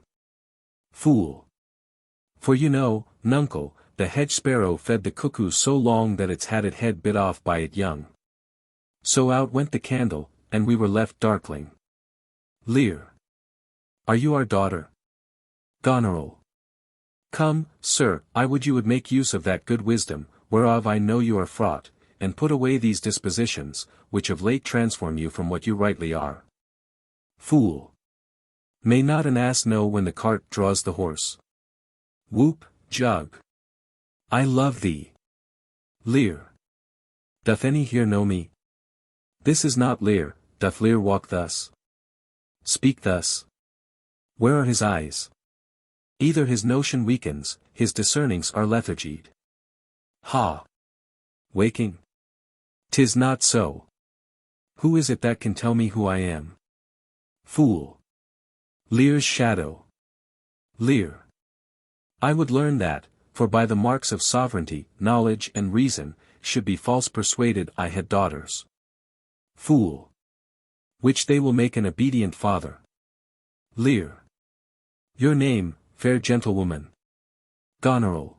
Fool. For you know, nuncle, the hedge sparrow fed the cuckoo so long that its had head bit off by it young. So out went the candle, and we were left darkling. Lear. Are you our daughter? Goneril. Come, sir, I would you would make use of that good wisdom, whereof I know you are fraught, and put away these dispositions, which of late transform you from what you rightly are. Fool. May not an ass know when the cart draws the horse? Whoop, jug. I love thee. Lear. Doth any here know me? This is not Lear, doth Lear walk thus? Speak thus? Where are his eyes? Either his notion weakens, his discernings are lethargied. Ha! Waking? 'Tis not so. Who is it that can tell me who I am? Fool. Lear's shadow. Lear. I would learn that, for by the marks of sovereignty, knowledge and reason, should be false persuaded I had daughters. Fool. Which they will make an obedient father. Lear. Your name, fair gentlewoman? Goneril.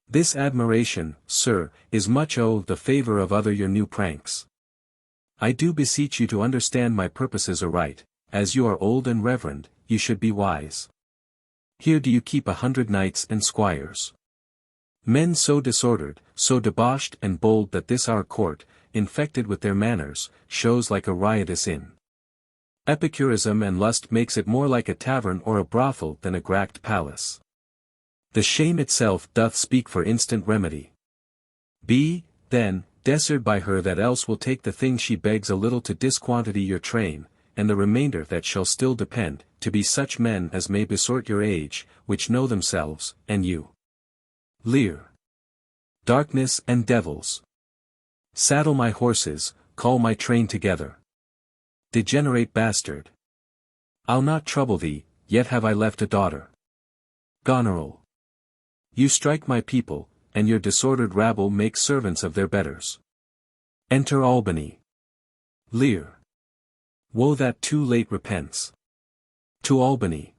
This admiration, sir, is much the favour of other your new pranks. I do beseech you to understand my purposes aright, as you are old and reverend, you should be wise. Here do you keep 100 knights and squires. Men so disordered, so debauched and bold that this our court, infected with their manners, shows like a riotous inn. Epicurism and lust makes it more like a tavern or a brothel than a gracked palace. The shame itself doth speak for instant remedy. Be, then, desired by her that else will take the thing she begs a little to disquantity your train, and the remainder that shall still depend, to be such men as may besort your age, which know themselves, and you. Lear. Darkness and devils. Saddle my horses, call my train together. Degenerate bastard. I'll not trouble thee, yet have I left a daughter. Goneril. You strike my people, and your disordered rabble make servants of their betters. Enter Albany. Lear. Woe that too late repents. To Albany.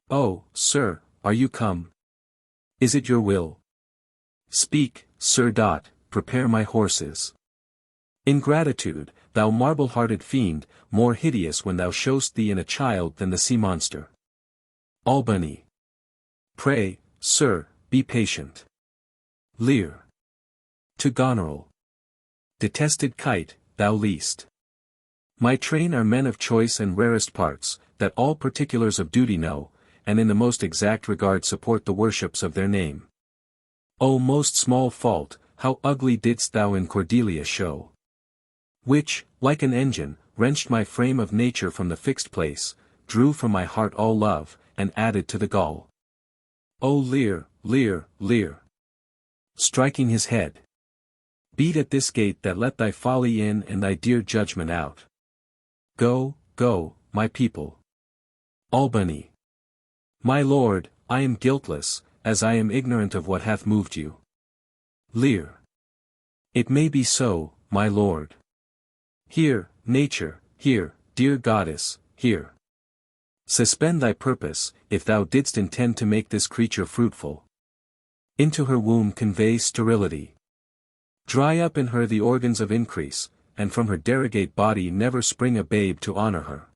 Oh, sir, are you come? Is it your will? Speak, Sir. Prepare my horses. Ingratitude, thou marble-hearted fiend, more hideous when thou show'st thee in a child than the sea monster. Albany. Pray, sir, be patient. Lear. To Goneril. Detested kite, thou least. My train are men of choice and rarest parts, that all particulars of duty know, and in the most exact regard support the worships of their name. O most small fault, how ugly didst thou in Cordelia show! Which, like an engine, wrenched my frame of nature from the fixed place, drew from my heart all love, and added to the gall. O Lear, Lear, Lear! Striking his head. Beat at this gate that let thy folly in and thy dear judgment out. Go, go, my people. Albany. My lord, I am guiltless, as I am ignorant of what hath moved you. Lear. It may be so, my lord. Here, nature, here, dear goddess, here. Suspend thy purpose, if thou didst intend to make this creature fruitful. Into her womb convey sterility. Dry up in her the organs of increase, and from her derogate body never spring a babe to honor her.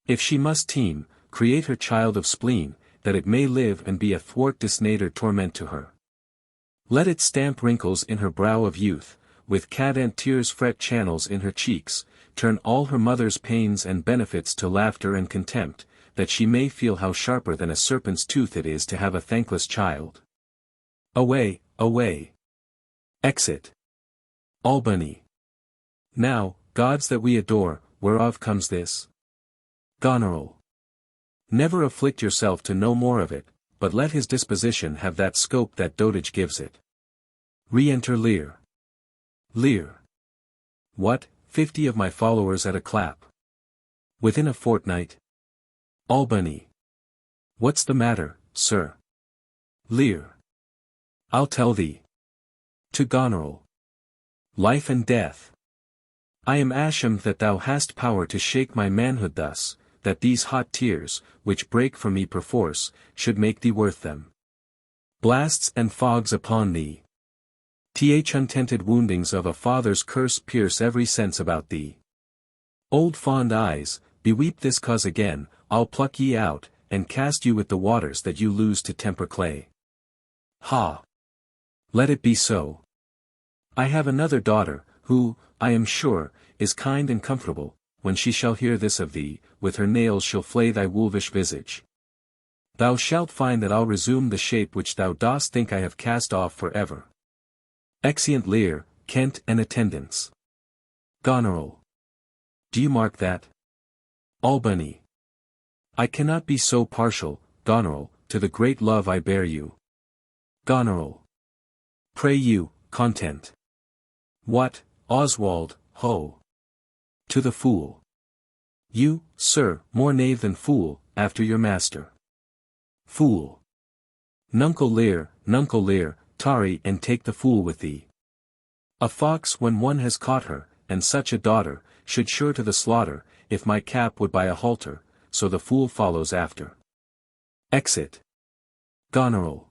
If she must teem, create her child of spleen, that it may live and be a thwart disnater torment to her. Let it stamp wrinkles in her brow of youth, with cadent tears fret channels in her cheeks, turn all her mother's pains and benefits to laughter and contempt, that she may feel how sharper than a serpent's tooth it is to have a thankless child. Away, away. Exit. Albany. Now, gods that we adore, whereof comes this? Goneril. Never afflict yourself to know more of it, but let his disposition have that scope that dotage gives it. Re-enter Lear. Lear. What, 50 of my followers at a clap? Within a fortnight? Albany. What's the matter, sir? Lear. I'll tell thee. To Goneril. Life and death. I am ashamed that thou hast power to shake my manhood thus, that these hot tears, which break from me perforce, should make thee worth them. Blasts and fogs upon thee. Untented woundings of a father's curse pierce every sense about thee. Old fond eyes, beweep this cause again, I'll pluck ye out, and cast you with the waters that you lose to temper clay. Ha! Let it be so. I have another daughter, who, I am sure, is kind and comfortable. When she shall hear this of thee, with her nails she'll flay thy wolvish visage. Thou shalt find that I'll resume the shape which thou dost think I have cast off for ever. Exeunt Lear, Kent and attendants. Goneril. Do you mark that? Albany. I cannot be so partial, Goneril, to the great love I bear you. Goneril. Pray you, content. What, Oswald, ho! To the fool. You, sir, more knave than fool, after your master. Fool. Nuncle Lear, tarry and take the fool with thee. A fox when one has caught her, and such a daughter, should sure to the slaughter, if my cap would buy a halter, so the fool follows after. Exit. Goneril.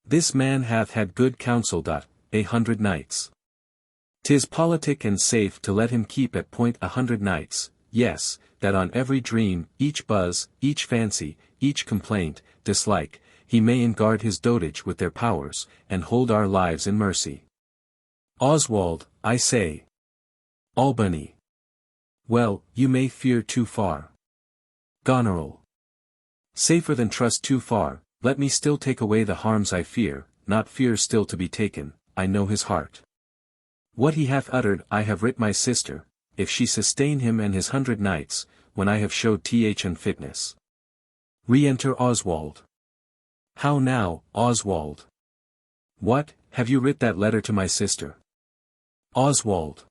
This man hath had good counsel. 100 knights. 'Tis politic and safe to let him keep at point 100 knights, yes, that on every dream, each buzz, each fancy, each complaint, dislike, he may enguard his dotage with their powers, and hold our lives in mercy. Oswald, I say. Albany. Well, you may fear too far. Goneril. Safer than trust too far, let me still take away the harms I fear, not fear still to be taken, I know his heart. What he hath uttered I have writ my sister, if she sustain him and his 100 knights, when I have showed th unfitness. Re-enter Oswald. How now, Oswald? What, have you writ that letter to my sister? Oswald.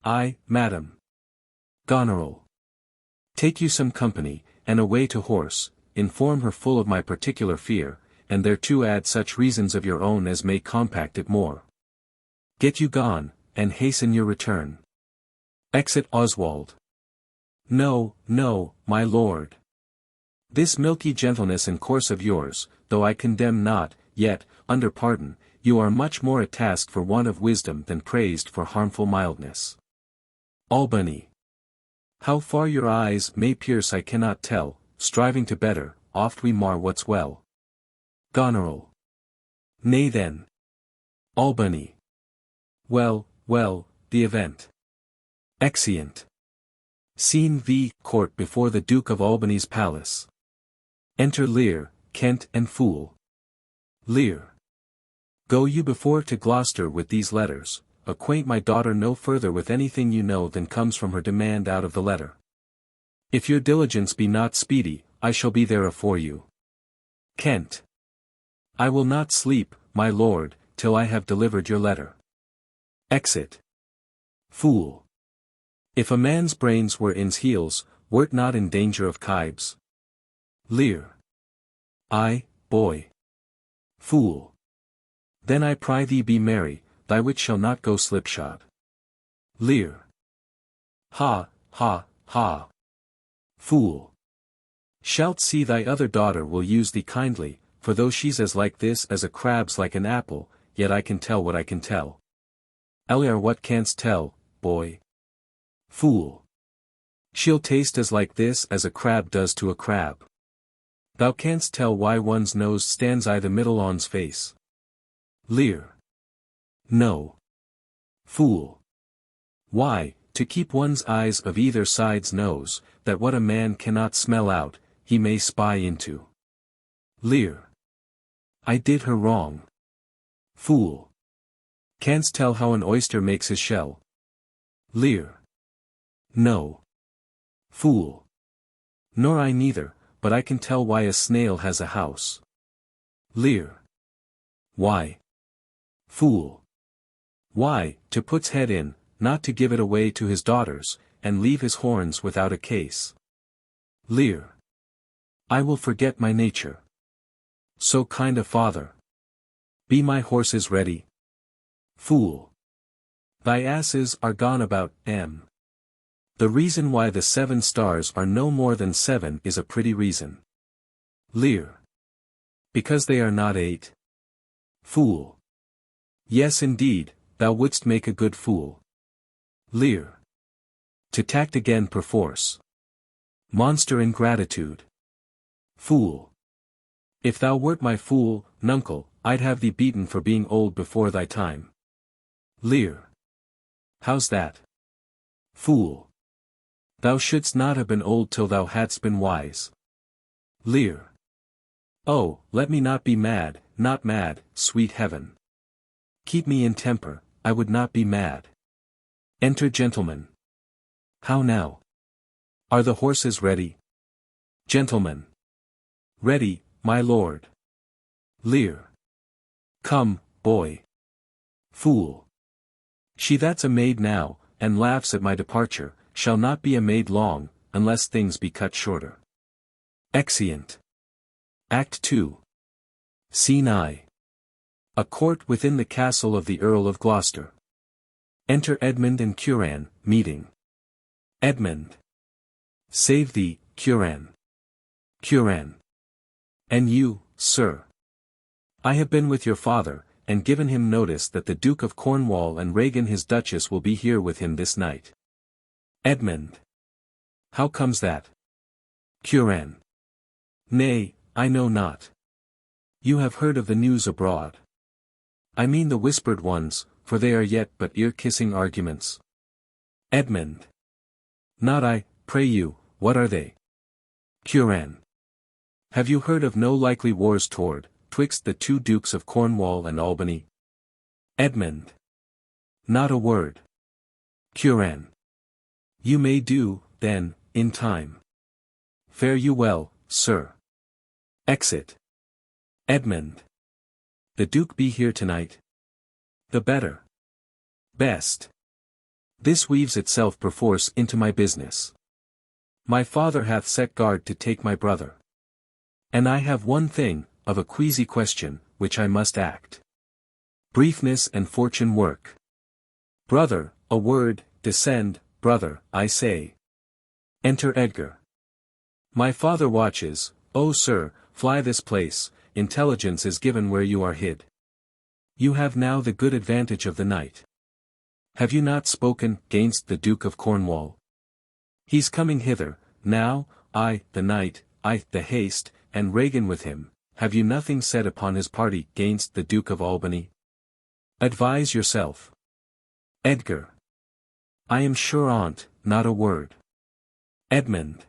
Ay, madam. Goneril. Take you some company, and away to horse, inform her full of my particular fear, and thereto add such reasons of your own as may compact it more. Get you gone, and hasten your return. Exit Oswald. No, no, my lord. This milky gentleness and course of yours, though I condemn not, yet, under pardon, you are much more a task for want of wisdom than praised for harmful mildness. Albany. How far your eyes may pierce I cannot tell, striving to better, oft we mar what's well. Goneril. Nay then. Albany. Well, well, the event. Exeunt. Scene V. Court before the Duke of Albany's palace. Enter Lear, Kent and Fool. Lear. Go you before to Gloucester with these letters, acquaint my daughter no further with anything you know than comes from her demand out of the letter. If your diligence be not speedy, I shall be there afore you. Kent. I will not sleep, my lord, till I have delivered your letter. Exit. Fool. If a man's brains were in's heels, were't not in danger of kibes. Lear. Ay, boy. Fool. Then I pry thee be merry, thy wit shall not go slipshod. Lear. Ha, ha, ha. Fool. Shalt see thy other daughter will use thee kindly, for though she's as like this as a crab's like an apple, yet I can tell what I can tell. Eliar, what canst tell, boy? Fool. She'll taste as like this as a crab does to a crab. Thou canst tell why one's nose stands i' the middle on's face. Lear. No. Fool. Why, to keep one's eyes of either side's nose, that what a man cannot smell out, he may spy into. Lear. I did her wrong. Fool. Canst tell how an oyster makes his shell? Lear. No. Fool. Nor I neither, but I can tell why a snail has a house. Lear. Why? Fool. Why, to put's head in, not to give it away to his daughters, and leave his horns without a case. Lear. I will forget my nature. So kind a father. Be my horses ready? Fool. Thy asses are gone about, M. The reason why the 7 stars are no more than 7 is a pretty reason. Lear. Because they are not 8. Fool. Yes indeed, thou wouldst make a good fool. Lear. To tact again perforce. Monster ingratitude. Fool. If thou wert my fool, nuncle, I'd have thee beaten for being old before thy time. Lear. How's that? Fool. Thou shouldst not have been old till thou hadst been wise. Lear. Oh, let me not be mad, not mad, sweet heaven. Keep me in temper, I would not be mad. Enter gentlemen. How now? Are the horses ready? Gentlemen. Ready, my lord. Lear. Come, boy. Fool. She that's a maid now, and laughs at my departure, shall not be a maid long, unless things be cut shorter. Exeunt. Act 2. Scene I. A court within the castle of the Earl of Gloucester. Enter Edmund and Curan, meeting. Edmund. Save thee, Curan. Curan. And you, sir. I have been with your father, and given him notice that the Duke of Cornwall and Regan his Duchess will be here with him this night. Edmund. How comes that? Curan. Nay, I know not. You have heard of the news abroad. I mean the whispered ones, for they are yet but ear-kissing arguments. Edmund. Not I, pray you, what are they? Curan. Have you heard of no likely wars twixt the two Dukes of Cornwall and Albany? Edmund. Not a word. Curan. You may do, then, in time. Fare you well, sir. Exit. Edmund. The Duke be here tonight? The better. Best. This weaves itself perforce into my business. My father hath set guard to take my brother. And I have one thing, of a queasy question, which I must act. Briefness and fortune work. Brother, a word, descend, brother, I say. Enter Edgar. My father watches, O sir, fly this place, intelligence is given where you are hid. You have now the good advantage of the night. Have you not spoken gainst the Duke of Cornwall? He's coming hither, now, I, the knight, I, the haste, and Regan with him, have you nothing said upon his party gainst the Duke of Albany? Advise yourself. Edgar. I am sure on't, not a word. Edmund.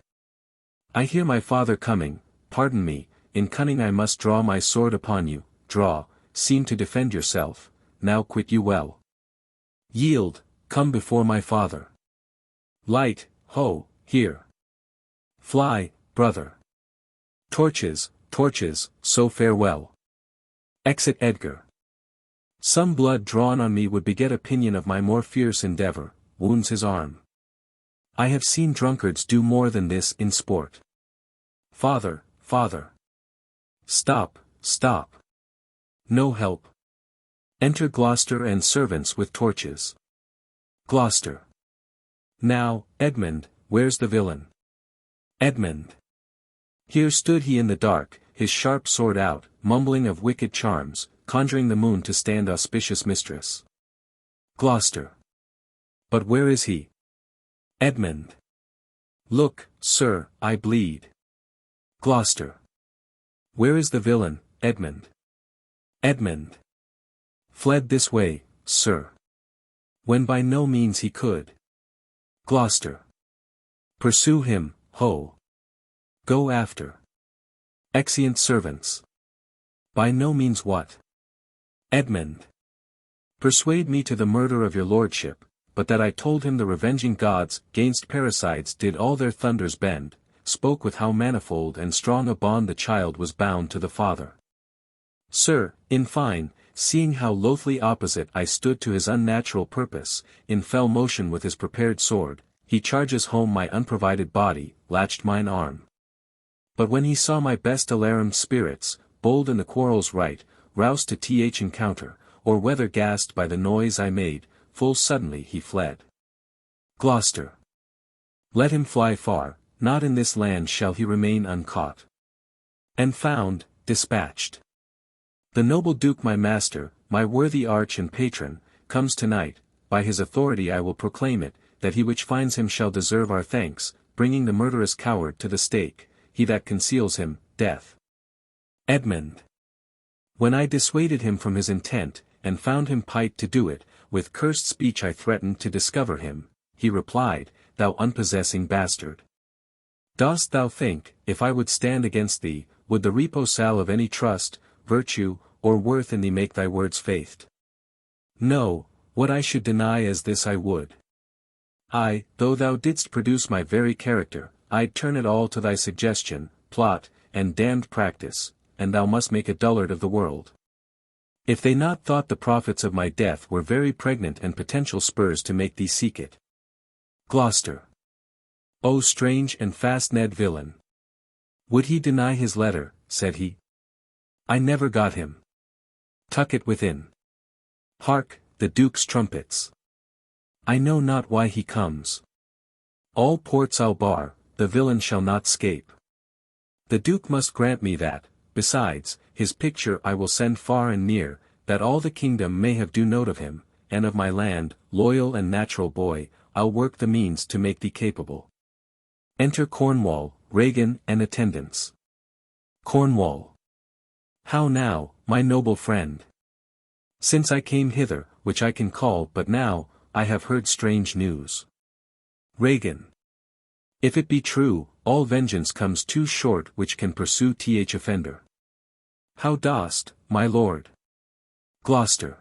I hear my father coming, pardon me, in cunning I must draw my sword upon you, draw, seem to defend yourself, now quit you well. Yield, come before my father. Light, ho, here. Fly, brother. Torches, torches, so farewell. Exit Edgar. Some blood drawn on me would beget opinion of my more fierce endeavor, wounds his arm. I have seen drunkards do more than this in sport. Father, father. Stop, stop. No help. Enter Gloucester and servants with torches. Gloucester. Now, Edmund, where's the villain? Edmund. Here stood he in the dark, his sharp sword out, mumbling of wicked charms, conjuring the moon to stand auspicious mistress. Gloucester. But where is he? Edmund. Look, sir, I bleed. Gloucester. Where is the villain, Edmund? Edmund. Fled this way, sir. When by no means he could. Gloucester. Pursue him, ho. Go after. Exeunt servants. By no means what? Edmund. Persuade me to the murder of your lordship, but that I told him the revenging gods gainst parricides did all their thunders bend, spoke with how manifold and strong a bond the child was bound to the father. Sir, in fine, seeing how loathly opposite I stood to his unnatural purpose, in fell motion with his prepared sword, he charges home my unprovided body, latched mine arm. But when he saw my best alarum spirits, bold in the quarrel's right, roused to th encounter, or whether gassed by the noise I made, full suddenly he fled. Gloucester. Let him fly far, not in this land shall he remain uncaught. And found, dispatched. The noble Duke my master, my worthy arch and patron, comes tonight, by his authority I will proclaim it, that he which finds him shall deserve our thanks, bringing the murderous coward to the stake, he that conceals him, death. Edmund. When I dissuaded him from his intent, and found him pight to do it, with cursed speech I threatened to discover him, he replied, Thou unpossessing bastard. Dost thou think, if I would stand against thee, would the reposal of any trust, virtue, or worth in thee make thy words faithed? No, what I should deny as this I would. I, though thou didst produce my very character, I'd turn it all to thy suggestion, plot, and damned practice, and thou must make a dullard of the world. If they not thought the profits of my death were very pregnant and potential spurs to make thee seek it. Gloucester. O strange and fast-ned villain! Would he deny his letter, said he. I never got him. Tuck it within. Hark, the Duke's trumpets. I know not why he comes. All ports I'll bar, the villain shall not scape. The Duke must grant me that, besides, his picture I will send far and near, that all the kingdom may have due note of him, and of my land, loyal and natural boy, I'll work the means to make thee capable. Enter Cornwall, Regan and attendants. Cornwall. How now, my noble friend? Since I came hither, which I can call but now, I have heard strange news. Regan. If it be true, all vengeance comes too short which can pursue th offender. How dost, my lord? Gloucester.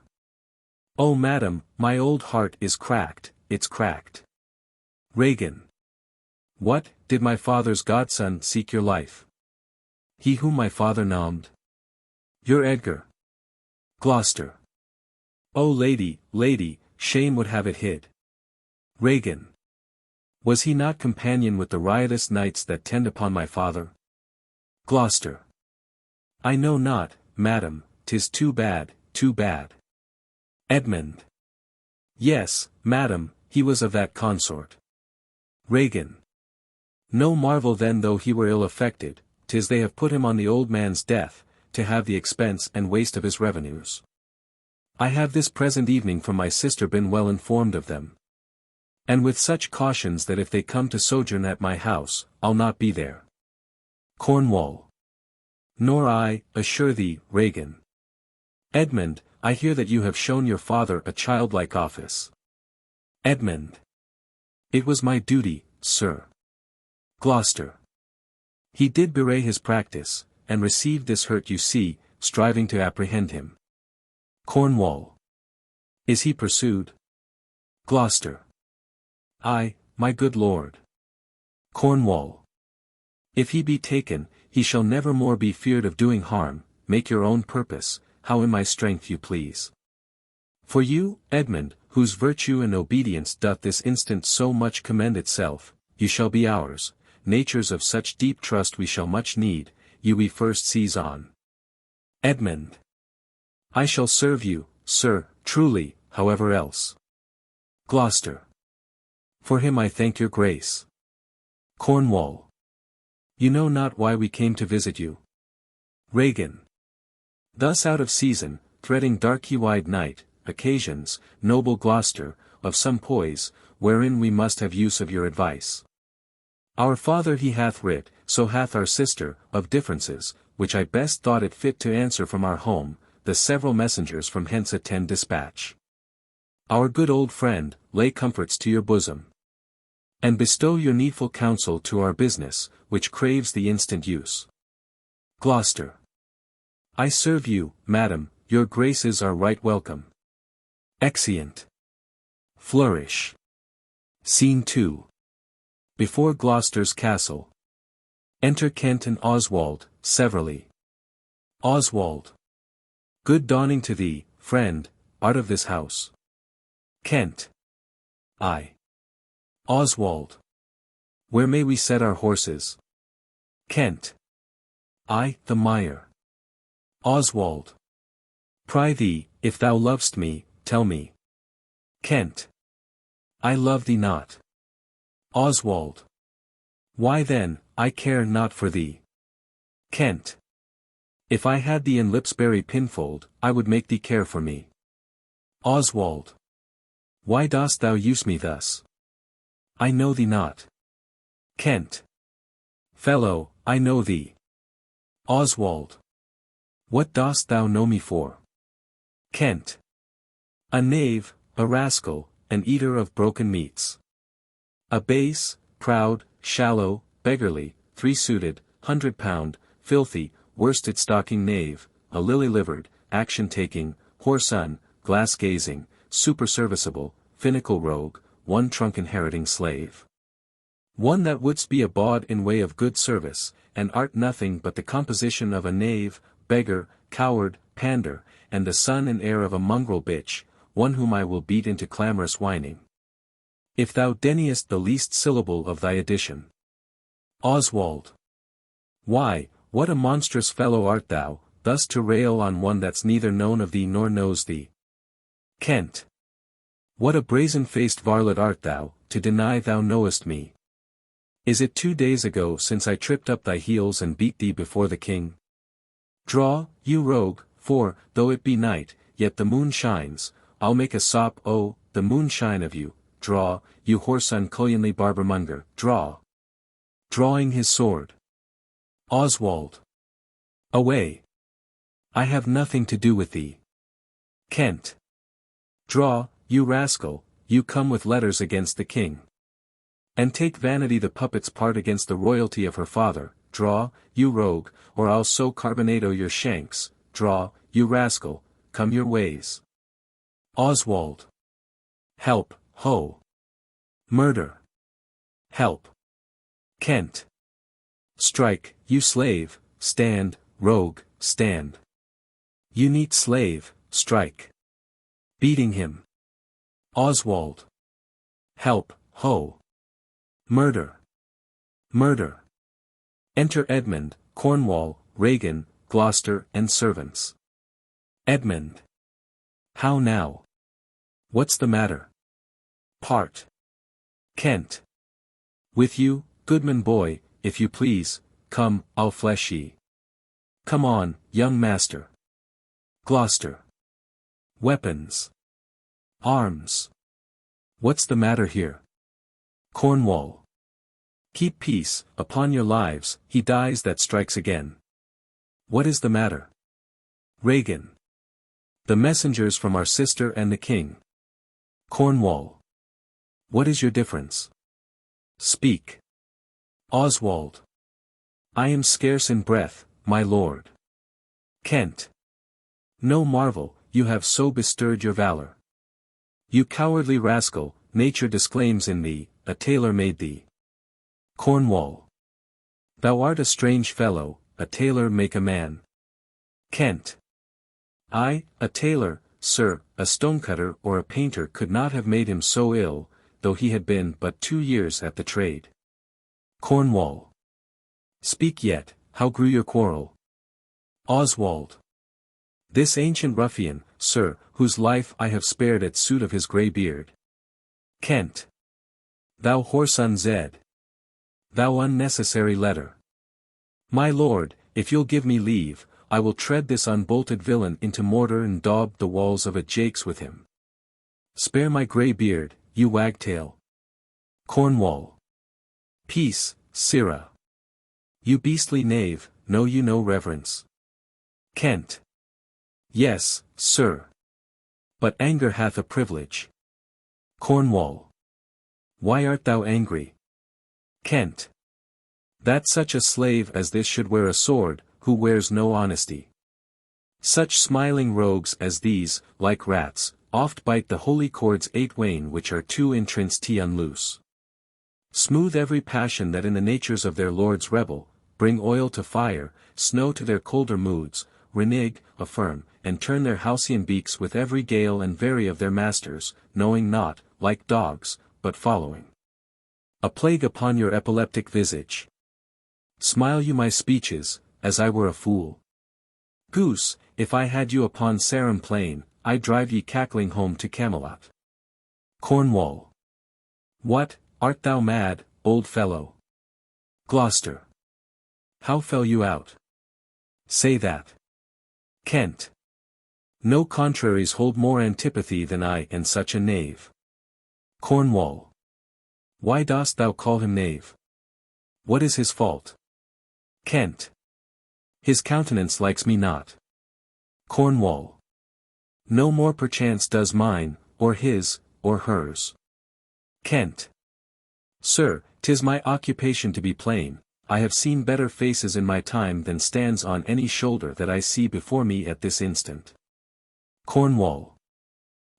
Oh madam, my old heart is cracked, it's cracked. Regan. What, did my father's godson seek your life? He whom my father nommed? Your Edgar. Gloucester. O lady, lady, shame would have it hid. Regan. Was he not companion with the riotous knights that tend upon my father? Gloucester. I know not, madam, 'tis too bad, too bad. Edmund. Yes, madam, he was of that consort. Regan. No marvel then though he were ill affected, 'tis they have put him on the old man's death, to have the expense and waste of his revenues. I have this present evening from my sister been well informed of them. And with such cautions that if they come to sojourn at my house, I'll not be there. Cornwall. Nor I, assure thee, Regan. Edmund, I hear that you have shown your father a childlike office. Edmund. It was my duty, sir. Gloucester. He did bewray his practice, and received this hurt you see, striving to apprehend him. Cornwall. Is he pursued? Gloucester. Ay, my good lord. Cornwall. If he be taken, he shall never more be feared of doing harm, make your own purpose, how in my strength you please. For you, Edmund, whose virtue and obedience doth this instant so much commend itself, you shall be ours, natures of such deep trust we shall much need, you we first seize on. Edmund. I shall serve you, sir, truly, however else. Gloucester. For him I thank your grace. Cornwall. You know not why we came to visit you. Regan. Thus out of season, threading darky-wide night, occasions, noble Gloucester, of some poise, wherein we must have use of your advice. Our father he hath writ, so hath our sister, of differences, which I best thought it fit to answer from our home, the several messengers from hence attend dispatch. Our good old friend, lay comforts to your bosom. And bestow your needful counsel to our business, which craves the instant use. Gloucester. I serve you, madam, your graces are right welcome. Exeunt. Flourish. Scene 2. Before Gloucester's castle. Enter Kent and Oswald, severally. Oswald. Good dawning to thee, friend, art of this house. Kent. I. Oswald. Where may we set our horses? Kent. I, the mire. Oswald. Prithee, if thou lov'st me, tell me. Kent. I love thee not. Oswald. Why then, I care not for thee. Kent. If I had thee in Lipsbury pinfold, I would make thee care for me. Oswald. Why dost thou use me thus? I know thee not. Kent. Fellow, I know thee. Oswald. What dost thou know me for? Kent. A knave, a rascal, an eater of broken meats. A base, proud, shallow, beggarly, three-suited, 100-pound, filthy, worsted-stocking knave, a lily-livered, action-taking, whoreson, glass-gazing, superserviceable, finical rogue, one trunk-inheriting slave. One that wouldst be a bawd in way of good service, and art nothing but the composition of a knave, beggar, coward, pander, and the son and heir of a mongrel bitch, one whom I will beat into clamorous whining. If thou deniest the least syllable of thy addition. Oswald. Why, what a monstrous fellow art thou, thus to rail on one that's neither known of thee nor knows thee. Kent. What a brazen-faced varlet art thou, to deny thou knowest me. Is it 2 days ago since I tripped up thy heels and beat thee before the king? Draw, you rogue, for, though it be night, yet the moon shines, I'll make a sop the moonshine of you, draw, you whoreson cullionly barbermonger, draw. Drawing his sword. Oswald. Away. I have nothing to do with thee. Kent. Draw, you rascal, you come with letters against the king. And take Vanity the puppet's part against the royalty of her father. Draw, you rogue, or I'll so carbonado your shanks. Draw, you rascal, come your ways. Oswald. Help, ho. Murder. Help. Kent. Strike, you slave, stand, rogue, stand. You neat slave, strike. Beating him. Oswald. Help, ho. Murder. Murder. Enter Edmund, Cornwall, Regan, Gloucester and servants. Edmund. How now? What's the matter? Part. Kent. With you, goodman boy, if you please, come, I'll flesh ye. Come on, young master. Gloucester. Weapons. Arms. What's the matter here? Cornwall. Keep peace, upon your lives, he dies that strikes again. What is the matter? Regan. The messengers from our sister and the king. Cornwall. What is your difference? Speak. Oswald. I am scarce in breath, my lord. Kent. No marvel, you have so bestirred your valor. You cowardly rascal, nature disclaims in thee, a tailor made thee. Cornwall. Thou art a strange fellow, a tailor make a man. Kent. I, a tailor, sir, a stonecutter or a painter could not have made him so ill, though he had been but 2 years at the trade. Cornwall. Speak yet, how grew your quarrel? Oswald. This ancient ruffian, sir, whose life I have spared at suit of his grey beard. Kent. Thou whoreson Zed. Thou unnecessary letter. My lord, if you'll give me leave, I will tread this unbolted villain into mortar and daub the walls of a jakes with him. Spare my grey beard, you wagtail. Cornwall. Peace, sirrah. You beastly knave, know you no reverence? Kent. Yes, sir. But anger hath a privilege. Cornwall. Why art thou angry? Kent. That such a slave as this should wear a sword, who wears no honesty. Such smiling rogues as these, like rats, oft bite the holy cords 8 wane which are too entranced to unloose. Smooth every passion that in the natures of their lords rebel, bring oil to fire, snow to their colder moods, renege, affirm, and turn their halcyon beaks with every gale and vary of their masters, knowing not, like dogs, but following. A plague upon your epileptic visage. Smile you my speeches, as I were a fool. Goose, if I had you upon Sarum plain, I'd drive ye cackling home to Camelot. Cornwall. What, art thou mad, old fellow? Gloucester. How fell you out? Say that. Kent. No contraries hold more antipathy than I and such a knave. Cornwall. Why dost thou call him knave? What is his fault? Kent. His countenance likes me not. Cornwall. No more perchance does mine, or his, or hers. Kent. Sir, 'tis my occupation to be plain, I have seen better faces in my time than stands on any shoulder that I see before me at this instant. Cornwall.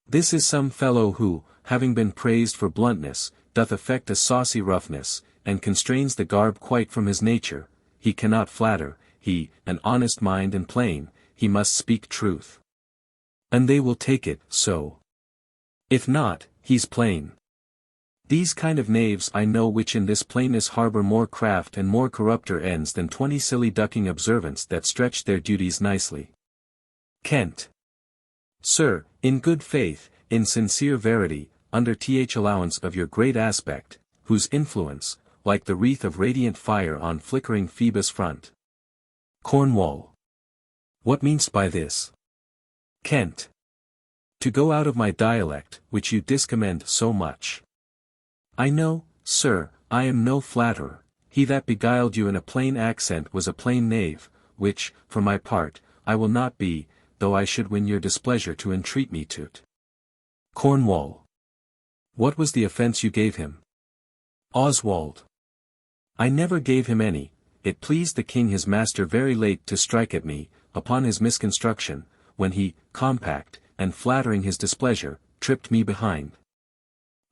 This is some fellow who, having been praised for bluntness, doth affect a saucy roughness, and constrains the garb quite from his nature. He cannot flatter, he, an honest mind and plain, he must speak truth. And they will take it, so. If not, he's plain. These kind of knaves I know which in this plainness harbour more craft and more corrupter ends than 20 silly ducking observants that stretch their duties nicely. Kent. Sir, in good faith, in sincere verity, under th allowance of your great aspect, whose influence, like the wreath of radiant fire on flickering Phoebus' front. Cornwall. What mean'st by this? Kent. To go out of my dialect, which you discommend so much. I know, sir, I am no flatterer, he that beguiled you in a plain accent was a plain knave, which, for my part, I will not be, though I should win your displeasure to entreat me to't. Cornwall. What was the offence you gave him? Oswald. I never gave him any. It pleased the king his master very late to strike at me, upon his misconstruction, when he, compact, and flattering his displeasure, tripped me behind.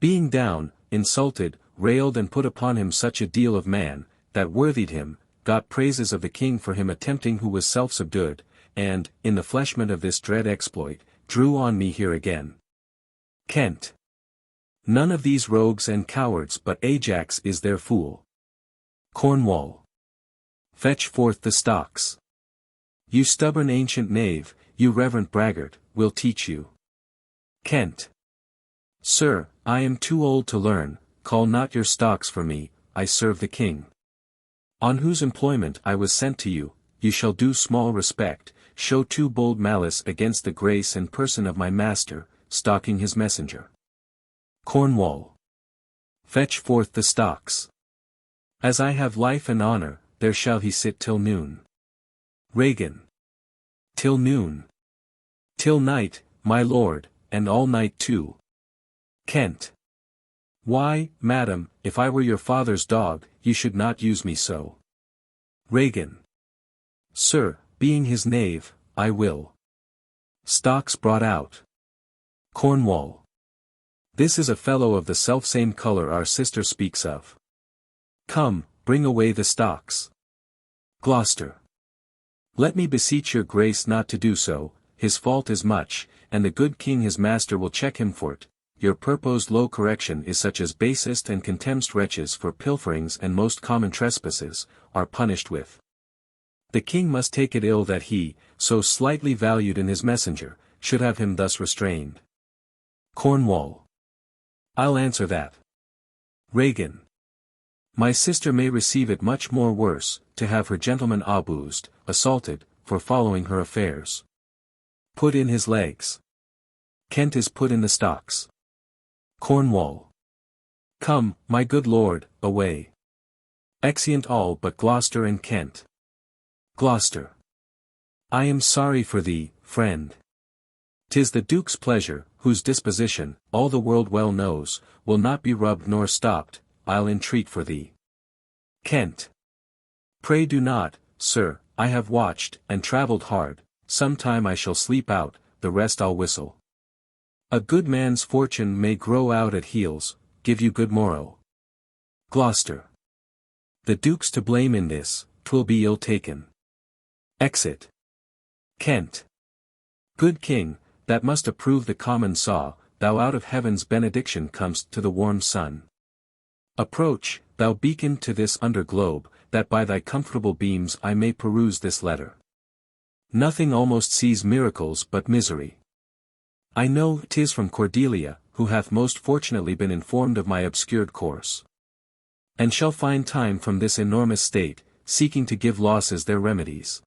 Being down, insulted, railed and put upon him such a deal of man, that worthied him, got praises of the king for him attempting who was self-subdued, and, in the fleshment of this dread exploit, drew on me here again. Kent. None of these rogues and cowards but Ajax is their fool. Cornwall. Fetch forth the stocks. You stubborn ancient knave, you reverent braggart, will teach you. Kent. Sir, I am too old to learn, call not your stocks for me, I serve the king. On whose employment I was sent to you, you shall do small respect, show too bold malice against the grace and person of my master, stalking his messenger. Cornwall. Fetch forth the stocks. As I have life and honor, there shall he sit till noon. Regan. Till noon. Till night, my lord, and all night too. Kent. Why, madam, if I were your father's dog, you should not use me so. Regan. Sir, being his knave, I will. Stocks brought out. Cornwall. This is a fellow of the selfsame color our sister speaks of. Come, bring away the stocks. Gloucester. Let me beseech your grace not to do so, his fault is much, and the good king his master will check him for't. Your purposed low correction is such as basest and contemned wretches for pilferings and most common trespasses, are punished with. The king must take it ill that he, so slightly valued in his messenger, should have him thus restrained. Cornwall. I'll answer that. Regan. My sister may receive it much more worse, to have her gentleman abused, assaulted, for following her affairs. Put in his legs. Kent is put in the stocks. Cornwall. Come, my good lord, away. Exeunt all but Gloucester and Kent. Gloucester. I am sorry for thee, friend. 'Tis the Duke's pleasure, whose disposition, all the world well knows, will not be rubbed nor stopped, I'll entreat for thee. Kent. Pray do not, sir, I have watched, and travelled hard, some time I shall sleep out, the rest I'll whistle. A good man's fortune may grow out at heels, give you good morrow. Gloucester. The Duke's to blame in this, 'twill be ill taken. Exit. Kent. Good king, that must approve the common saw, thou out of heaven's benediction comest to the warm sun. Approach, thou beacon to this under globe, that by thy comfortable beams I may peruse this letter. Nothing almost sees miracles but misery. I know 'tis from Cordelia, who hath most fortunately been informed of my obscured course. And shall find time from this enormous state, seeking to give losses their remedies.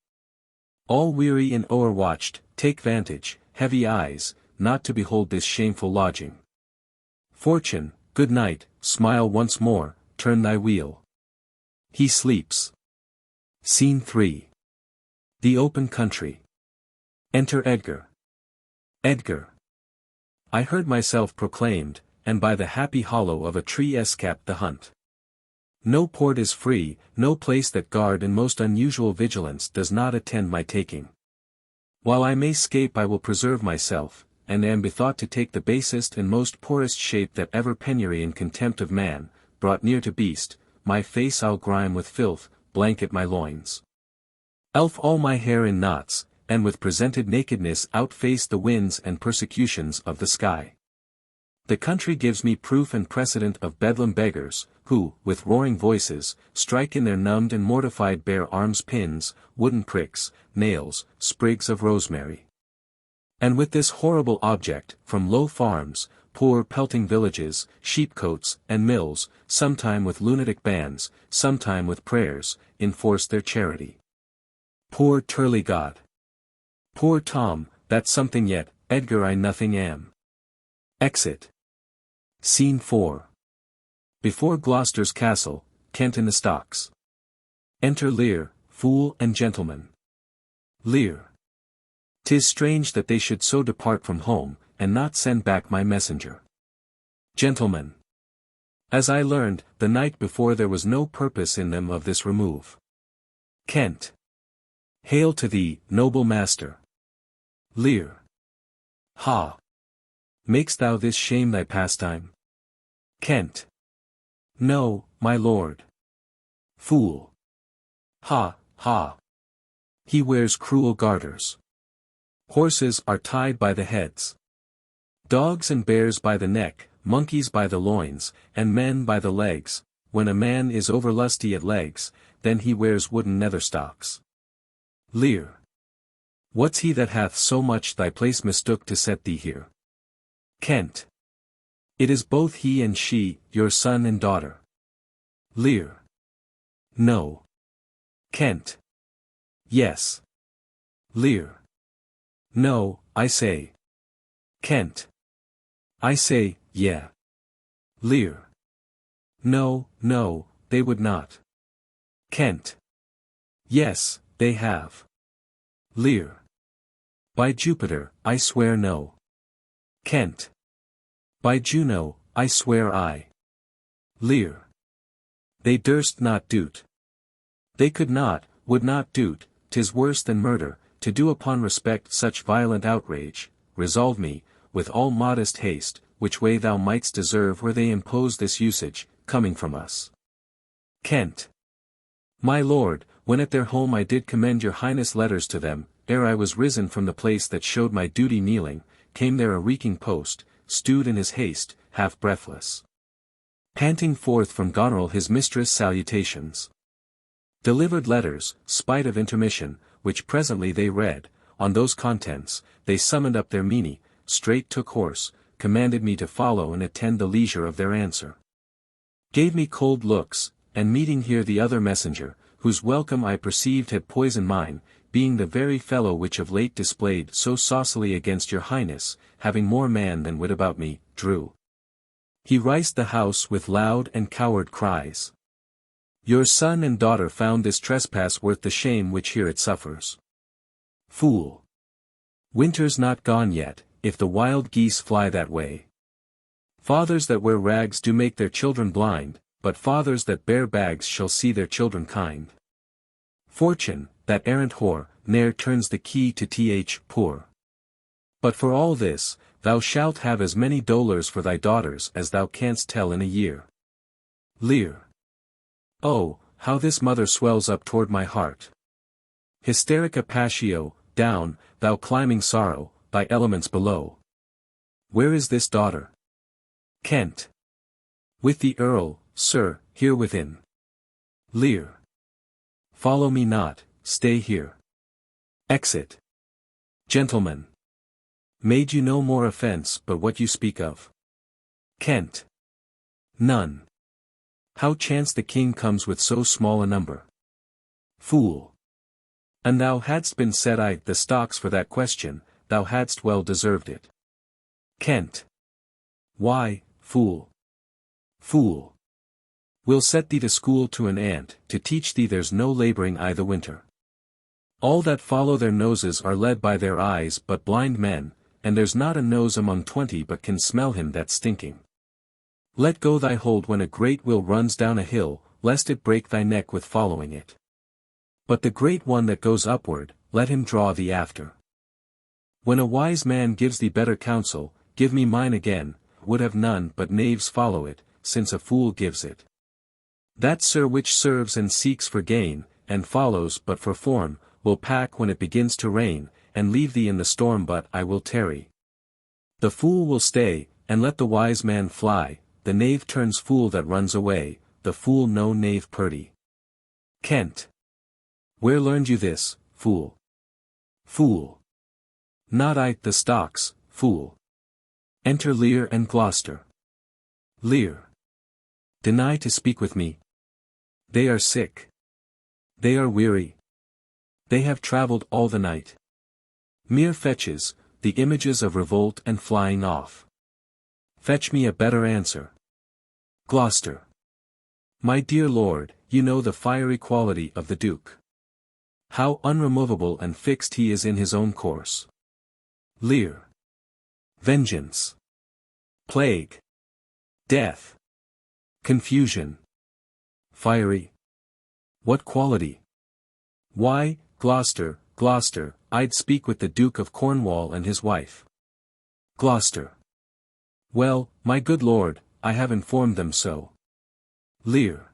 All weary and o'erwatched, take vantage, heavy eyes, not to behold this shameful lodging. Fortune, good night, smile once more, turn thy wheel. He sleeps. Scene 3. The open country. Enter Edgar. Edgar. I heard myself proclaimed, and by the happy hollow of a tree escaped the hunt. No port is free, no place that guard in most unusual vigilance does not attend my taking. While I may scape I will preserve myself, and am bethought to take the basest and most poorest shape that ever penury and contempt of man, brought near to beast, my face I'll grime with filth, blanket my loins. Elf all my hair in knots, and with presented nakedness outface the winds and persecutions of the sky. The country gives me proof and precedent of bedlam beggars, who, with roaring voices, strike in their numbed and mortified bare arms pins, wooden pricks, nails, sprigs of rosemary. And with this horrible object, from low farms, poor pelting villages, sheepcotes, and mills, sometime with lunatic bands, sometime with prayers, enforce their charity. Poor Turligod! Poor Tom, that's something yet, Edgar I nothing am. Exit. Scene 4. Before Gloucester's castle, Kent in the stocks. Enter Lear, fool and gentleman. Lear. 'Tis strange that they should so depart from home, and not send back my messenger. Gentlemen. As I learned, the night before, there was no purpose in them of this remove. Kent. Hail to thee, noble master. Lear. Ha! Makest thou this shame thy pastime? Kent. No, my lord. Fool. Ha, ha. He wears cruel garters. Horses are tied by the heads. Dogs and bears by the neck, monkeys by the loins, and men by the legs. When a man is overlusty at legs, then he wears wooden netherstocks. Lear. What's he that hath so much thy place mistook to set thee here? Kent. It is both he and she, your son and daughter. Lear. No. Kent. Yes. Lear. No, I say. Kent. I say, yeah. Lear. No, no, they would not. Kent. Yes, they have. Lear. By Jupiter, I swear no. Kent. By Juno, I swear I. Lear. They durst not do't. They could not, would not do't, 'tis worse than murder, to do upon respect such violent outrage. Resolve me, with all modest haste, which way thou mightst deserve where they impose this usage, coming from us. Kent. My lord, when at their home I did commend your highness letters to them, ere I was risen from the place that showed my duty kneeling, came there a reeking post, stewed in his haste, half breathless. Panting forth from Goneril his mistress' salutations. Delivered letters, spite of intermission, which presently they read. On those contents, they summoned up their meany, straight took horse, commanded me to follow and attend the leisure of their answer. Gave me cold looks, and meeting here the other messenger, whose welcome I perceived had poisoned mine, being the very fellow which of late displayed so saucily against your highness, having more man than wit about me, drew. He riced the house with loud and coward cries. Your son and daughter found this trespass worth the shame which here it suffers. Fool. Winter's not gone yet, if the wild geese fly that way. Fathers that wear rags do make their children blind, but fathers that bear bags shall see their children kind. Fortune, that errant whore, ne'er turns the key to poor. But for all this, thou shalt have as many dolours for thy daughters as thou canst tell in a year. Lear. Oh, how this mother swells up toward my heart. Hysterica passio, down, thou climbing sorrow, thy elements below. Where is this daughter? Kent. With the Earl, sir, here within. Lear. Follow me not, stay here. Exit. Gentlemen. Made you no more offence but what you speak of? Kent. None. How chance the king comes with so small a number? Fool. And thou hadst been set I the stocks for that question, thou hadst well deserved it. Kent. Why, fool. Fool. We'll set thee to school to an ant, to teach thee there's no labouring I the winter. All that follow their noses are led by their eyes but blind men, and there's not a nose among 20 but can smell him that's stinking. Let go thy hold when a great wheel runs down a hill, lest it break thy neck with following it. But the great one that goes upward, let him draw thee after. When a wise man gives thee better counsel, give me mine again, would have none but knaves follow it, since a fool gives it. That sir which serves and seeks for gain, and follows but for form, will pack when it begins to rain, and leave thee in the storm but I will tarry. The fool will stay, and let the wise man fly, the knave turns fool that runs away, the fool no knave purdy. Kent. Where learned you this, fool? Fool. Not I the stocks, fool. Enter Lear and Gloucester. Lear. Deny to speak with me. They are sick. They are weary. They have travelled all the night. Mere fetches, the images of revolt and flying off. Fetch me a better answer. Gloucester. My dear lord, you know the fiery quality of the Duke. How unremovable and fixed he is in his own course. Lear. Vengeance. Plague. Death. Confusion. Fiery. What quality? Why, Gloucester, Gloucester, I'd speak with the Duke of Cornwall and his wife. Gloucester. Well, my good lord, I have informed them so. Lear.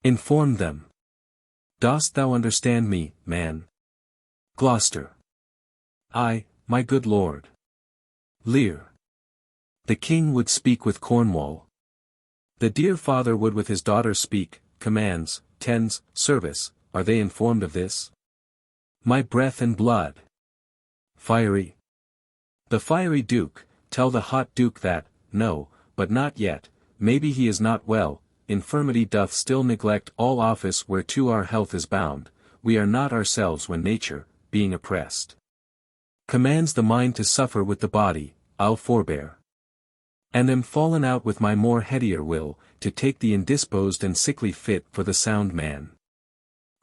Informed them. Dost thou understand me, man? Gloucester. Ay, my good lord. Lear. The king would speak with Cornwall. The dear father would with his daughter speak, commands, tends, service, are they informed of this? My breath and blood. Fiery. The fiery duke, tell the hot duke that, no, but not yet, maybe he is not well, infirmity doth still neglect all office whereto our health is bound, we are not ourselves when nature, being oppressed, commands the mind to suffer with the body, I'll forbear. And am fallen out with my more headier will, to take the indisposed and sickly fit for the sound man.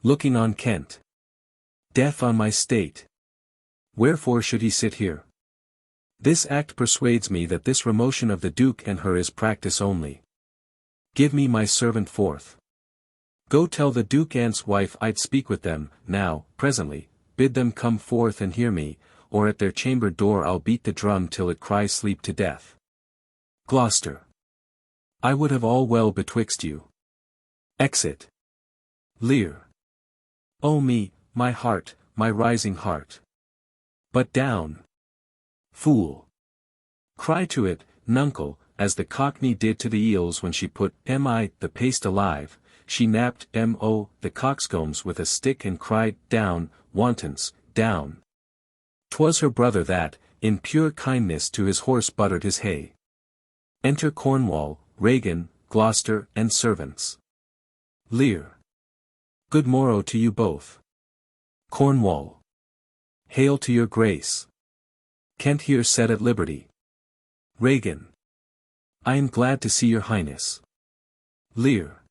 Looking on Kent. Death on my state. Wherefore should he sit here? This act persuades me that this remotion of the Duke and her is practice only. Give me my servant forth. Go tell the Duke aunt's wife I'd speak with them, now, presently, bid them come forth and hear me, or at their chamber door I'll beat the drum till it cry sleep to death. Gloucester. I would have all well betwixt you. Exit. Lear. O me, my heart, my rising heart. But down. Fool. Cry to it, nuncle, as the cockney did to the eels when she put mi the paste alive, she napped mo the coxcombs with a stick and cried, down, wantons, down. 'Twas her brother that, in pure kindness to his horse buttered his hay. Enter Cornwall, Regan, Gloucester and servants. Lear. Good morrow to you both. Cornwall. Hail to your grace. Kent here set at liberty. Regan. I am glad to see your highness. Lear.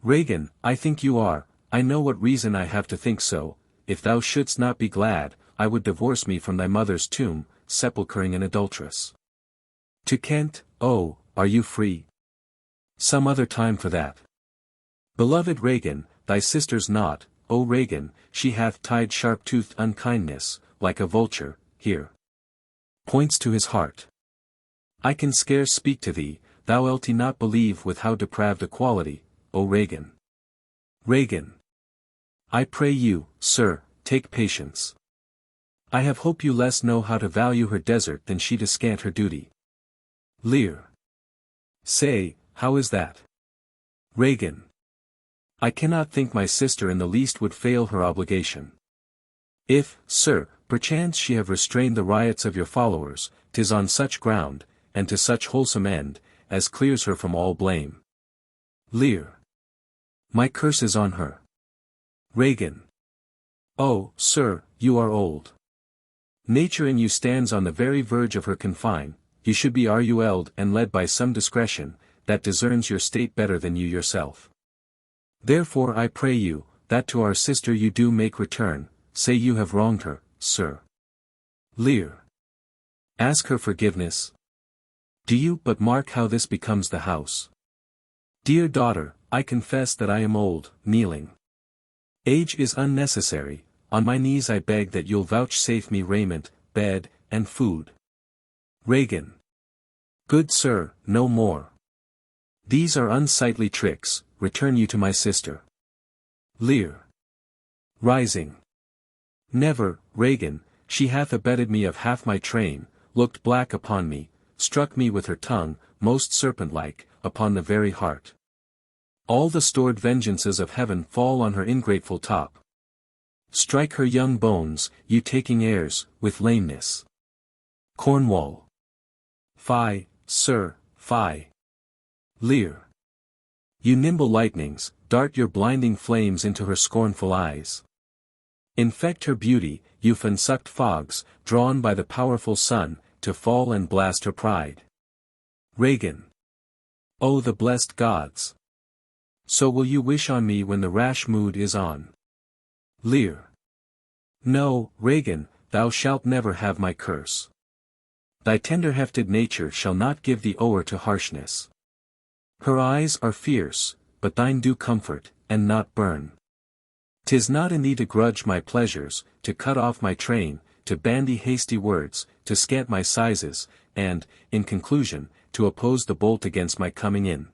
Regan, I think you are, I know what reason I have to think so, if thou shouldst not be glad, I would divorce me from thy mother's tomb, sepulchring an adulteress. To Kent, oh, are you free? Some other time for that. Beloved Regan, thy sister's not, O Regan, she hath tied sharp-toothed unkindness, like a vulture, here. Points to his heart. I can scarce speak to thee, thou wilt not believe with how depraved a quality, O Regan. Regan. I pray you, sir, take patience. I have hope you less know how to value her desert than she to scant her duty. Lear. Say, how is that? Regan. I cannot think my sister in the least would fail her obligation. If, sir, perchance she have restrained the riots of your followers, 'tis on such ground, and to such wholesome end, as clears her from all blame. Lear. My curse is on her. Regan. Oh, sir, you are old. Nature in you stands on the very verge of her confine, you should be arguelled and led by some discretion, that discerns your state better than you yourself. Therefore I pray you, that to our sister you do make return, say you have wronged her, sir. Lear. Ask her forgiveness. Do you but mark how this becomes the house? Dear daughter, I confess that I am old, kneeling. Age is unnecessary, on my knees I beg that you'll vouchsafe me raiment, bed, and food. Regan. Good sir, no more. These are unsightly tricks, return you to my sister. Lear. Rising. Never, Regan, she hath abetted me of half my train, looked black upon me, struck me with her tongue, most serpent-like, upon the very heart. All the stored vengeances of heaven fall on her ingrateful top. Strike her young bones, you taking airs, with lameness. Cornwall. Fie, sir, fie. Lear. You nimble lightnings, dart your blinding flames into her scornful eyes. Infect her beauty, you fan-sucked fogs, drawn by the powerful sun, to fall and blast her pride. Regan. O the blessed gods! So will you wish on me when the rash mood is on. Lear. No, Regan, thou shalt never have my curse. Thy tender-hefted nature shall not give thee o'er to harshness. Her eyes are fierce, but thine do comfort, and not burn. 'Tis not in thee to grudge my pleasures, to cut off my train, to bandy hasty words, to scant my sizes, and, in conclusion, to oppose the bolt against my coming in.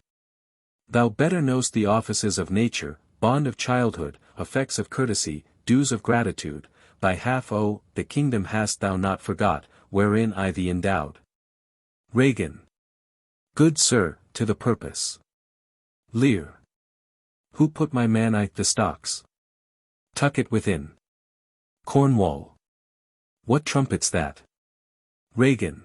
Thou better know'st the offices of nature, bond of childhood, effects of courtesy, dues of gratitude, thy half the kingdom hast thou not forgot, wherein I thee endowed. Regan. Good sir, to the purpose. Lear. Who put my man i' the stocks? Tuck it within. Cornwall. What trumpet's that? Regan.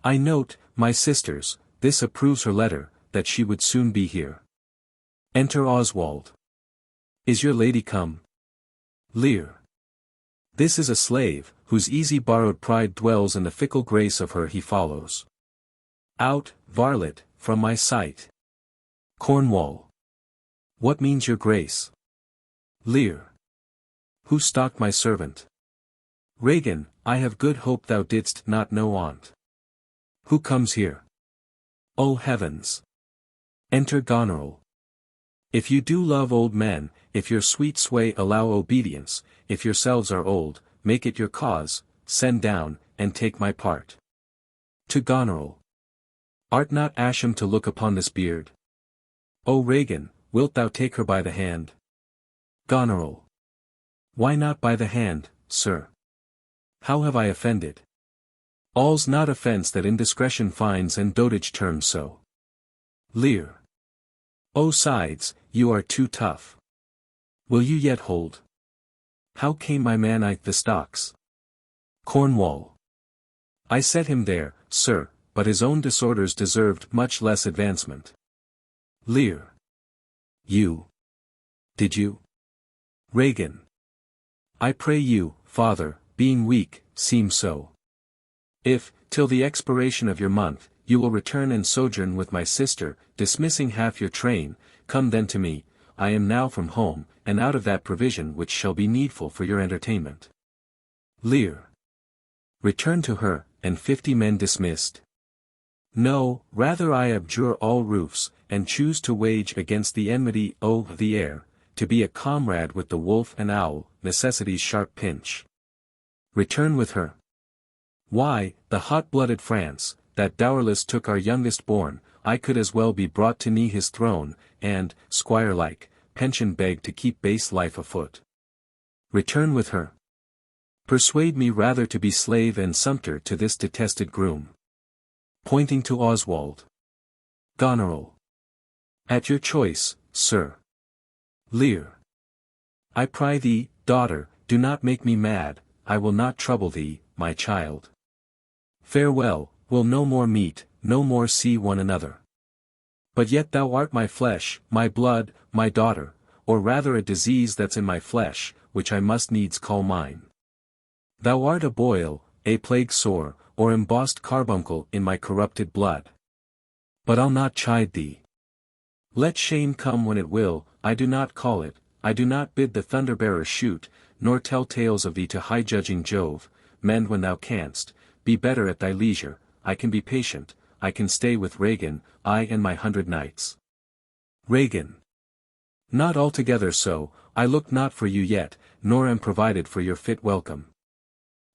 I note, my sisters, this approves her letter, that she would soon be here. Enter Oswald. Is your lady come? Lear. This is a slave, whose easy borrowed pride dwells in the fickle grace of her he follows. Out, varlet, from my sight. Cornwall. What means your grace? Lear. Who stalked my servant? Regan, I have good hope thou didst not know on't. Who comes here? O heavens! Enter Goneril. If you do love old men, if your sweet sway allow obedience, if yourselves are old, make it your cause, send down, and take my part. To Goneril. Art not ashamed to look upon this beard? O Regan, wilt thou take her by the hand? Goneril. Why not by the hand, sir? How have I offended? All's not offence that indiscretion finds and dotage terms so. Lear. O sides, you are too tough. Will you yet hold? How came my man i' the stocks? Cornwall. I set him there, sir, but his own disorders deserved much less advancement. Lear. You. Did you? Regan. I pray you, father, being weak, seem so. If, till the expiration of your month, you will return and sojourn with my sister, dismissing half your train, come then to me, I am now from home, and out of that provision which shall be needful for your entertainment. Lear. Return to her, and 50 men dismissed. No, rather I abjure all roofs, and choose to wage against the enmity of the air, to be a comrade with the wolf and owl, necessity's sharp pinch. Return with her. Why, the hot-blooded France, that dowerless took our youngest born, I could as well be brought to knee his throne, and, squire-like, pension beg to keep base life afoot. Return with her. Persuade me rather to be slave and sumpter to this detested groom. Pointing to Oswald. Goneril. At your choice, sir. Lear. I pry thee, daughter, do not make me mad, I will not trouble thee, my child. Farewell, we'll no more meet, no more see one another. But yet thou art my flesh, my blood, my daughter, or rather a disease that's in my flesh, which I must needs call mine. Thou art a boil, a plague sore, or embossed carbuncle in my corrupted blood. But I'll not chide thee. Let shame come when it will, I do not call it, I do not bid the thunder-bearer shoot, nor tell tales of thee to high-judging Jove, mend when thou canst, be better at thy leisure, I can be patient, I can stay with Regan, I and my 100 knights. Regan. Not altogether so, I look not for you yet, nor am provided for your fit welcome.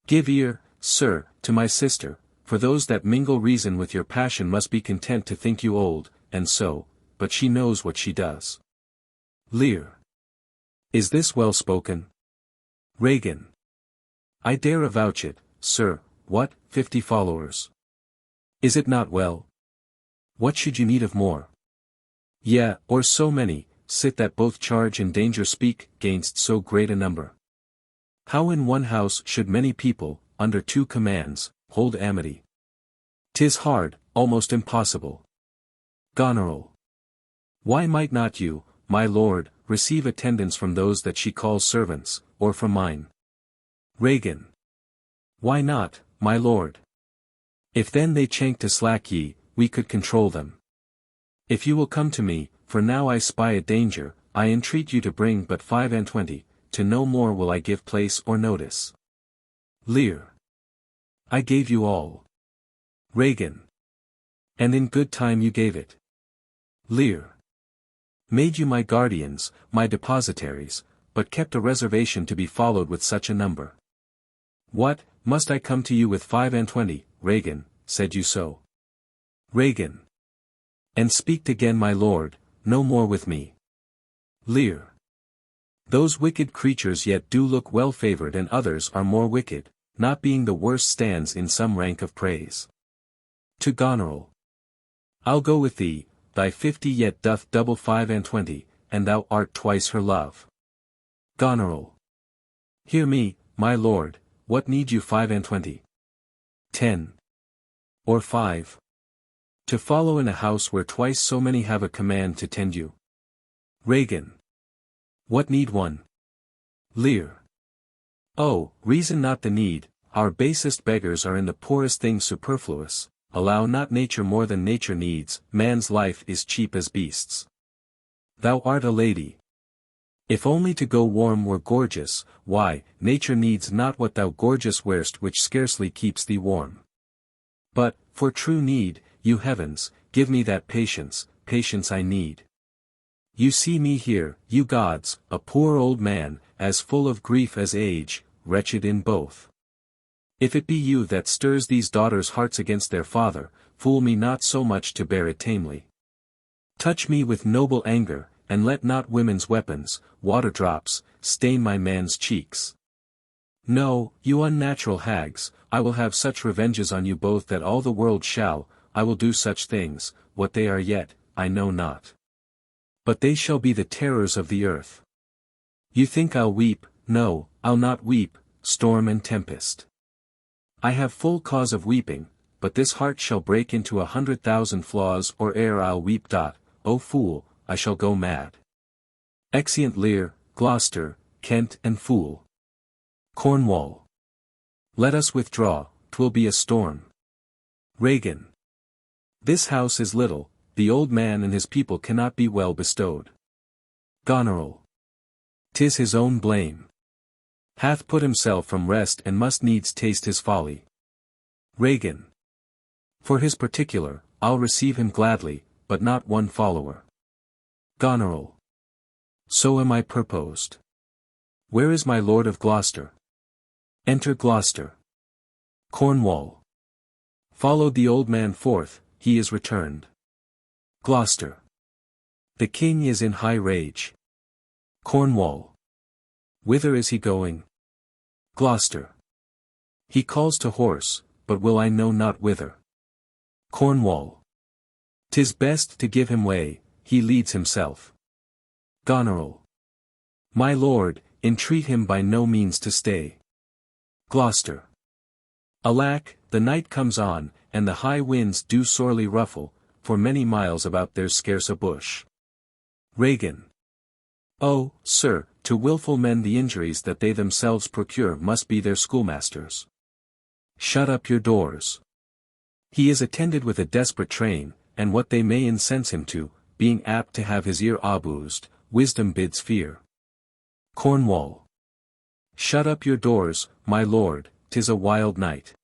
Give ear, sir, to my sister, for those that mingle reason with your passion must be content to think you old, and so, but she knows what she does. Lear. Is this well spoken? Regan. I dare avouch it, sir, what, 50 followers? Is it not well? What should you need of more? Yea, or so many, sit that both charge and danger speak gainst so great a number. How in one house should many people, under 2 commands, hold amity? 'Tis hard, almost impossible. Goneril. Why might not you, my lord, receive attendance from those that she calls servants, or from mine? Regan. Why not, my lord? If then they chank to slack ye, we could control them. If you will come to me, for now I spy a danger, I entreat you to bring but 25, to no more will I give place or notice. Lear. I gave you all. Regan. And in good time you gave it. Lear. Made you my guardians, my depositaries, but kept a reservation to be followed with such a number. What, must I come to you with 25, Regan, said you so? Regan. And speak again my lord, no more with me. Lear. Those wicked creatures yet do look well favoured and others are more wicked, not being the worst stands in some rank of praise. To Goneril. I'll go with thee, thy 50 yet doth double 25, and thou art twice her love. Goneril. Hear me, my lord, what need you 25? 10. Or 5. To follow in a house where twice so many have a command to tend you. Regan. What need 1? Lear. Oh, reason not the need, our basest beggars are in the poorest things superfluous, allow not nature more than nature needs, man's life is cheap as beasts. Thou art a lady. If only to go warm were gorgeous, why, nature needs not what thou gorgeous wear'st which scarcely keeps thee warm. But, for true need, you heavens, give me that patience I need. You see me here, you gods, a poor old man, as full of grief as age, wretched in both. If it be you that stirs these daughters' hearts against their father, fool me not so much to bear it tamely. Touch me with noble anger, and let not women's weapons, water drops, stain my man's cheeks. No, you unnatural hags, I will have such revenges on you both that all the world shall, I will do such things, what they are yet, I know not. But they shall be the terrors of the earth. You think I'll weep, no, I'll not weep, storm and tempest. I have full cause of weeping, but this heart shall break into 100,000 flaws or ere I'll weep. O fool, I shall go mad. Exeunt Lear, Gloucester, Kent and Fool. Cornwall. Let us withdraw, 'twill be a storm. Regan. This house is little, the old man and his people cannot be well bestowed. Goneril. 'Tis his own blame. Hath put himself from rest and must needs taste his folly. Regan. For his particular, I'll receive him gladly, but not one follower. Goneril. So am I purposed. Where is my lord of Gloucester? Enter Gloucester. Cornwall. Followed the old man forth, he is returned. Gloucester. The king is in high rage. Cornwall. Whither is he going? Gloucester. He calls to horse, but will I know not whither. Cornwall. 'Tis best to give him way, he leads himself. Goneril. My lord, entreat him by no means to stay. Gloucester. Alack, the night comes on, and the high winds do sorely ruffle, for many miles about there's scarce a bush. Regan. Oh, sir, to wilful men the injuries that they themselves procure must be their schoolmasters. Shut up your doors. He is attended with a desperate train, and what they may incense him to, being apt to have his ear abused, wisdom bids fear. Cornwall. Shut up your doors, my lord, 'tis a wild night.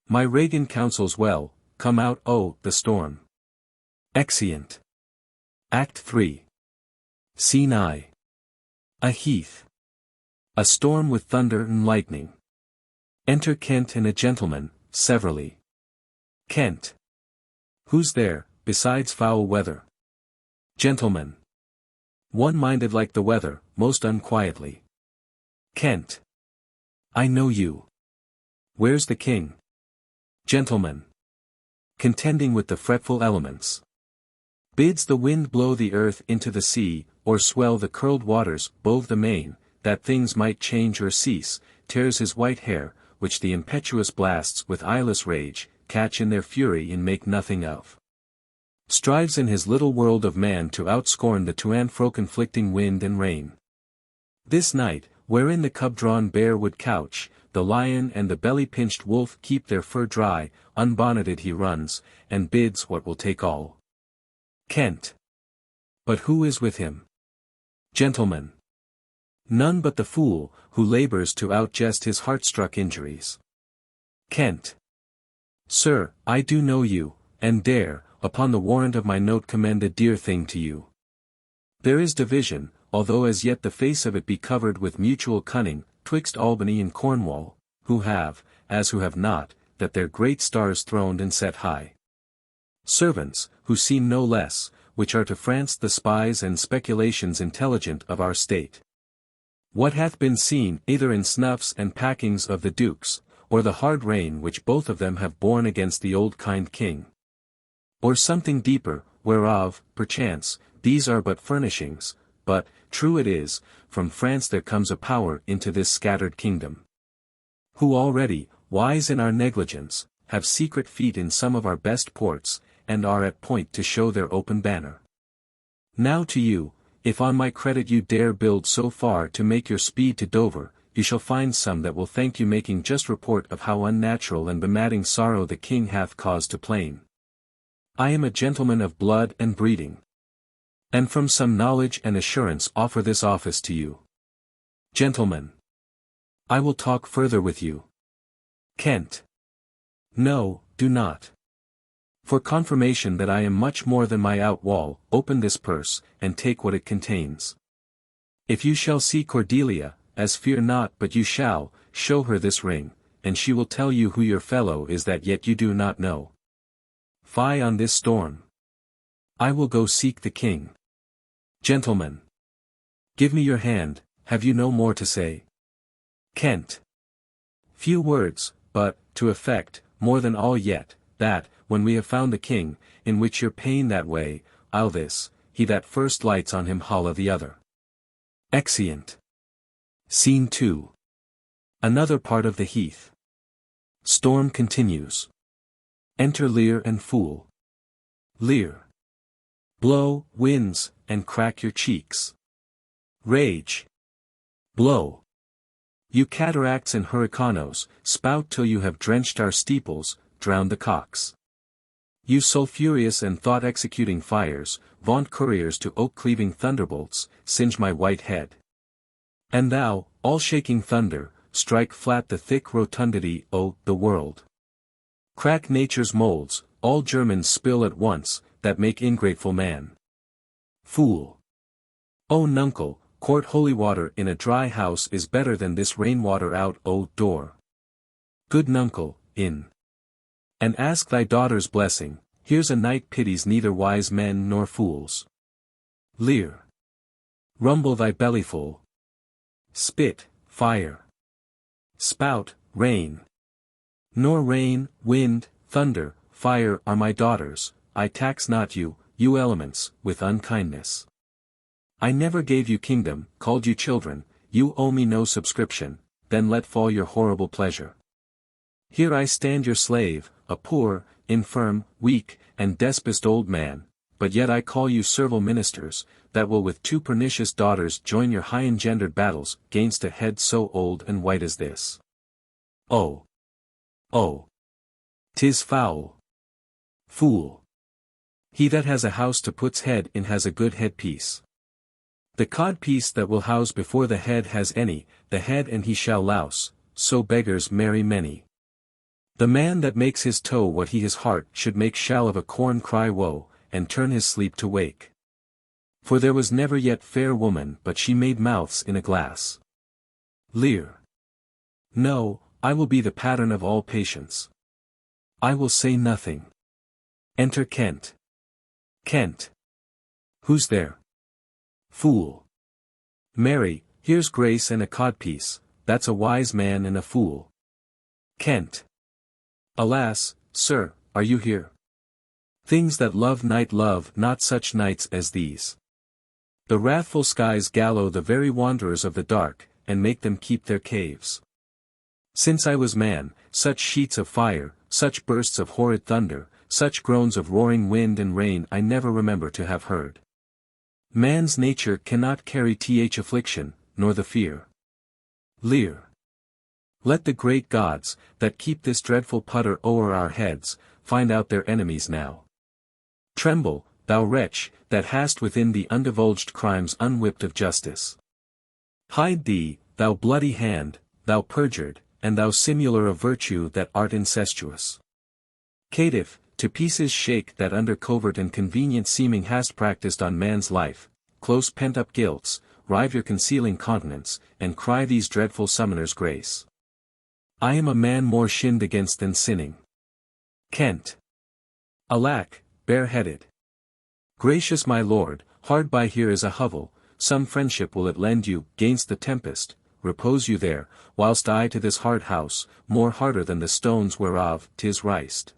My Regan counsels well, come out oh, the storm. Exeunt. Act 3. Scene I. A heath. A storm with thunder and lightning. Enter Kent and a gentleman, severally. Kent. Who's there, besides foul weather? Gentleman. One minded like the weather, most unquietly. Kent. I know you. Where's the king? Gentleman. Contending with the fretful elements. Bids the wind blow the earth into the sea, or swell the curled waters, bove the main, that things might change or cease, tears his white hair, which the impetuous blasts with eyeless rage, catch in their fury and make nothing of. Strives in his little world of man to outscorn the to and fro conflicting wind and rain. This night, wherein the cub-drawn bear would couch, the lion and the belly-pinched wolf keep their fur dry, unbonneted he runs, and bids what will take all. Kent. But who is with him? Gentleman. None but the fool, who labours to outjest his heart-struck injuries. Kent. Sir, I do know you, and dare, upon the warrant of my note commend a dear thing to you. There is division, although as yet the face of it be covered with mutual cunning, twixt Albany and Cornwall, who have, as who have not, that their great stars throned and set high. Servants, who seem no less, which are to France the spies and speculations intelligent of our state. What hath been seen either in snuffs and packings of the dukes, or the hard reign which both of them have borne against the old kind king? Or something deeper, whereof, perchance, these are but furnishings, but, true it is, from France there comes a power into this scattered kingdom, who already, wise in our negligence, have secret feet in some of our best ports, and are at point to show their open banner. Now to you, if on my credit you dare build so far to make your speed to Dover, you shall find some that will thank you, making just report of how unnatural and bemadding sorrow the king hath cause to plain. I am a gentleman of blood and breeding, and from some knowledge and assurance offer this office to you. Gentlemen, I will talk further with you. Kent. No, do not. For confirmation that I am much more than my outwall, open this purse, and take what it contains. If you shall see Cordelia, as fear not but you shall, show her this ring, and she will tell you who your fellow is that yet you do not know. Fie on this storm. I will go seek the king. Gentlemen, give me your hand, have you no more to say? Kent. Few words, but, to effect, more than all yet, that, when we have found the king, in which you're pain that way, I'll this, he that first lights on him holla the other. Exeunt. Scene 2. Another part of the heath. Storm continues. Enter Lear and Fool. Lear. Blow, winds, and crack your cheeks. Rage. Blow. You cataracts and hurricanos, spout till you have drenched our steeples, drowned the cocks. You sulphurious and thought-executing fires, vaunt couriers to oak-cleaving thunderbolts, singe my white head. And thou, all-shaking thunder, strike flat the thick rotundity, o, the world. Crack nature's moulds, all Germans spill at once, that make ingrateful man. Fool. O nuncle, court holy water in a dry house is better than this rainwater out o door. Good nuncle, in. And ask thy daughter's blessing, here's a knight pities neither wise men nor fools. Lear. Rumble thy bellyful. Spit, fire. Spout, rain. Nor rain, wind, thunder, fire are my daughters, I tax not you, you elements, with unkindness. I never gave you kingdom, called you children, you owe me no subscription, then let fall your horrible pleasure. Here I stand your slave, a poor, infirm, weak, and despised old man, but yet I call you servile ministers, that will with two pernicious daughters join your high-engendered battles, gainst a head so old and white as this. Oh! Oh! 'Tis foul! Fool! He that has a house to put's head in has a good headpiece. The codpiece that will house before the head has any, the head and he shall louse, so beggars marry many. The man that makes his toe what he his heart should make shall of a corn cry woe, and turn his sleep to wake. For there was never yet fair woman but she made mouths in a glass. Lear. No, I will be the pattern of all patience. I will say nothing. Enter Kent. Kent. Who's there? Fool. Marry, here's grace and a codpiece, that's a wise man and a fool. Kent. Alas, sir, are you here? Things that love night love not such nights as these. The wrathful skies gallow the very wanderers of the dark, and make them keep their caves. Since I was man, such sheets of fire, such bursts of horrid thunder, such groans of roaring wind and rain I never remember to have heard. Man's nature cannot carry affliction, nor the fear. Lear. Let the great gods, that keep this dreadful putter o'er our heads, find out their enemies now. Tremble, thou wretch, that hast within thee undivulged crimes unwhipped of justice. Hide thee, thou bloody hand, thou perjured, and thou simuler of virtue that art incestuous. Caitiff, to pieces shake that under covert and convenient seeming hast practised on man's life, close pent-up guilts, rive your concealing countenance, and cry these dreadful summoners grace. I am a man more shinned against than sinning. Kent. Alack, bareheaded. Gracious my lord, hard by here is a hovel, some friendship will it lend you, gainst the tempest, repose you there, whilst I to this hard house, more harder than the stones whereof 'tis riced.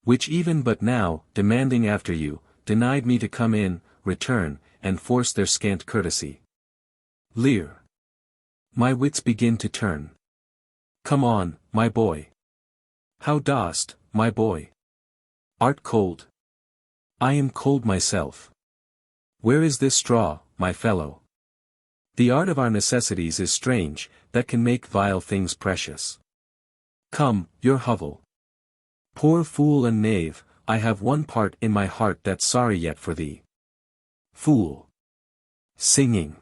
Which even but now, demanding after you, denied me to come in, return, and force their scant courtesy. Lear. My wits begin to turn. Come on, my boy. How dost, my boy? Art cold? I am cold myself. Where is this straw, my fellow? The art of our necessities is strange, that can make vile things precious. Come, your hovel. Poor fool and knave, I have one part in my heart that's sorry yet for thee. Fool. Singing.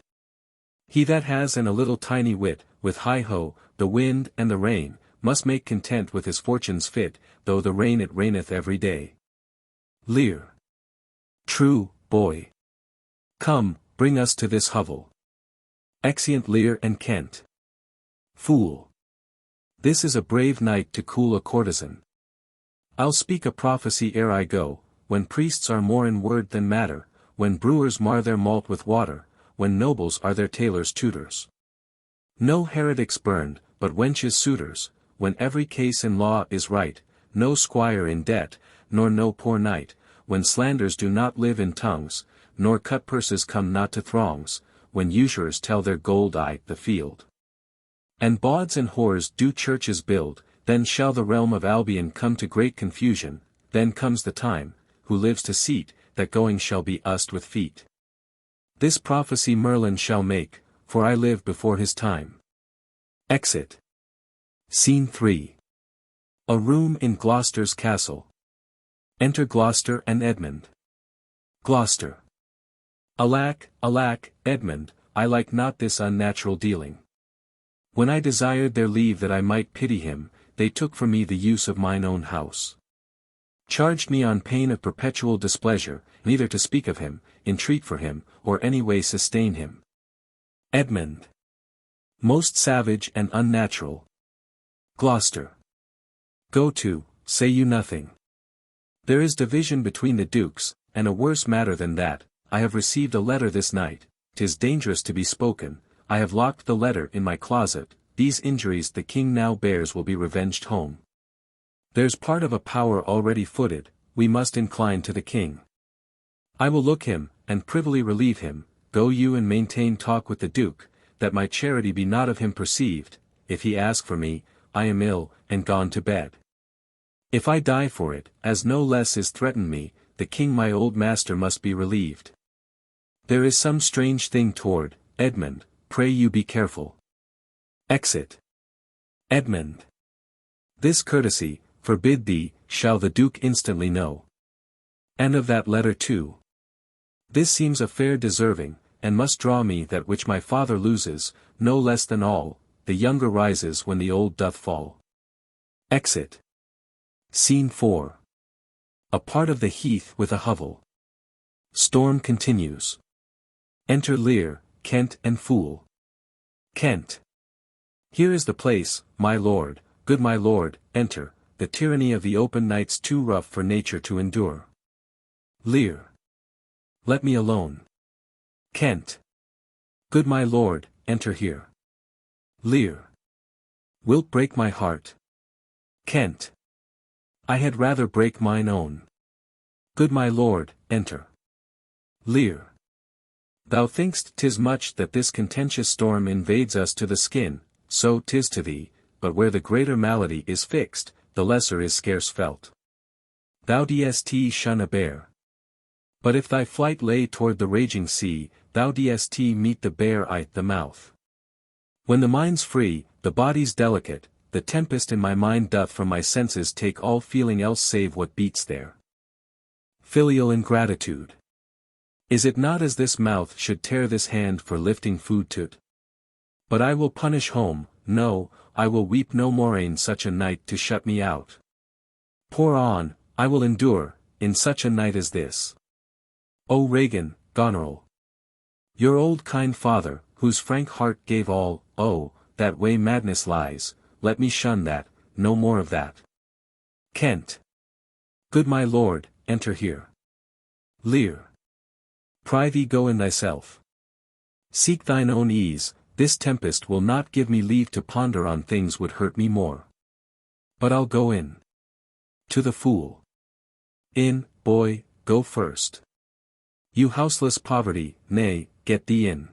He that has a little tiny wit, with hi-ho, the wind and the rain, must make content with his fortunes fit, though the rain it raineth every day. Lear. True, boy. Come, bring us to this hovel. Exeunt Lear and Kent. Fool. This is a brave night to cool a courtesan. I'll speak a prophecy ere I go, when priests are more in word than matter, when brewers mar their malt with water, when nobles are their tailors' tutors. No heretics burned, but wenches suitors, when every case in law is right, no squire in debt, nor no poor knight, when slanders do not live in tongues, nor cut purses come not to throngs, when usurers tell their gold the field. And bawds and whores do churches build, then shall the realm of Albion come to great confusion, then comes the time, who lives to seat, that going shall be used with feet. This prophecy Merlin shall make, for I live before his time. Exit. Scene 3. A room in Gloucester's castle. Enter Gloucester and Edmund. Gloucester. Alack, alack, Edmund, I like not this unnatural dealing. When I desired their leave that I might pity him, they took from me the use of mine own house. Charged me on pain of perpetual displeasure, neither to speak of him, entreat for him, or any way sustain him. Edmund. Most savage and unnatural. Gloucester. Go to, say you nothing. There is division between the dukes, and a worse matter than that. I have received a letter this night, 'tis dangerous to be spoken, I have locked the letter in my closet, these injuries the king now bears will be revenged home. There's part of a power already footed, we must incline to the king. I will look him, and privily relieve him, go you and maintain talk with the duke, that my charity be not of him perceived, if he ask for me, I am ill, and gone to bed. If I die for it, as no less is threatened me, the king my old master must be relieved. There is some strange thing toward, Edmund, pray you be careful. Exit. Edmund. This courtesy, forbid thee, shall the duke instantly know. And of that letter too. This seems a fair deserving, and must draw me that which my father loses, no less than all, the younger rises when the old doth fall. Exit. Scene 4. A part of the heath with a hovel. Storm continues. Enter Lear, Kent and Fool. Kent. Here is the place, my lord, good my lord, enter, the tyranny of the open night's too rough for nature to endure. Lear. Let me alone. Kent. Good my lord, enter here. Lear. Wilt break my heart? Kent. I had rather break mine own. Good my lord, enter. Lear. Thou think'st 'tis much that this contentious storm invades us to the skin, so 'tis to thee, but where the greater malady is fixed, the lesser is scarce felt. Thou dst shun a bear. But if thy flight lay toward the raging sea, thou dst meet the bear at the mouth. When the mind's free, the body's delicate, the tempest in my mind doth from my senses take all feeling else save what beats there. Filial ingratitude. Is it not as this mouth should tear this hand for lifting food to't? But I will punish home, no, I will weep no more in such a night to shut me out. Pour on, I will endure, in such a night as this. O Regan, Goneril. Your old kind father, whose frank heart gave all, oh, that way madness lies, let me shun that, no more of that. Kent. Good my lord, enter here. Lear. Prithee go in thyself. Seek thine own ease, this tempest will not give me leave to ponder on things would hurt me more. But I'll go in. To the fool. In, boy, go first. You houseless poverty, nay, get thee in.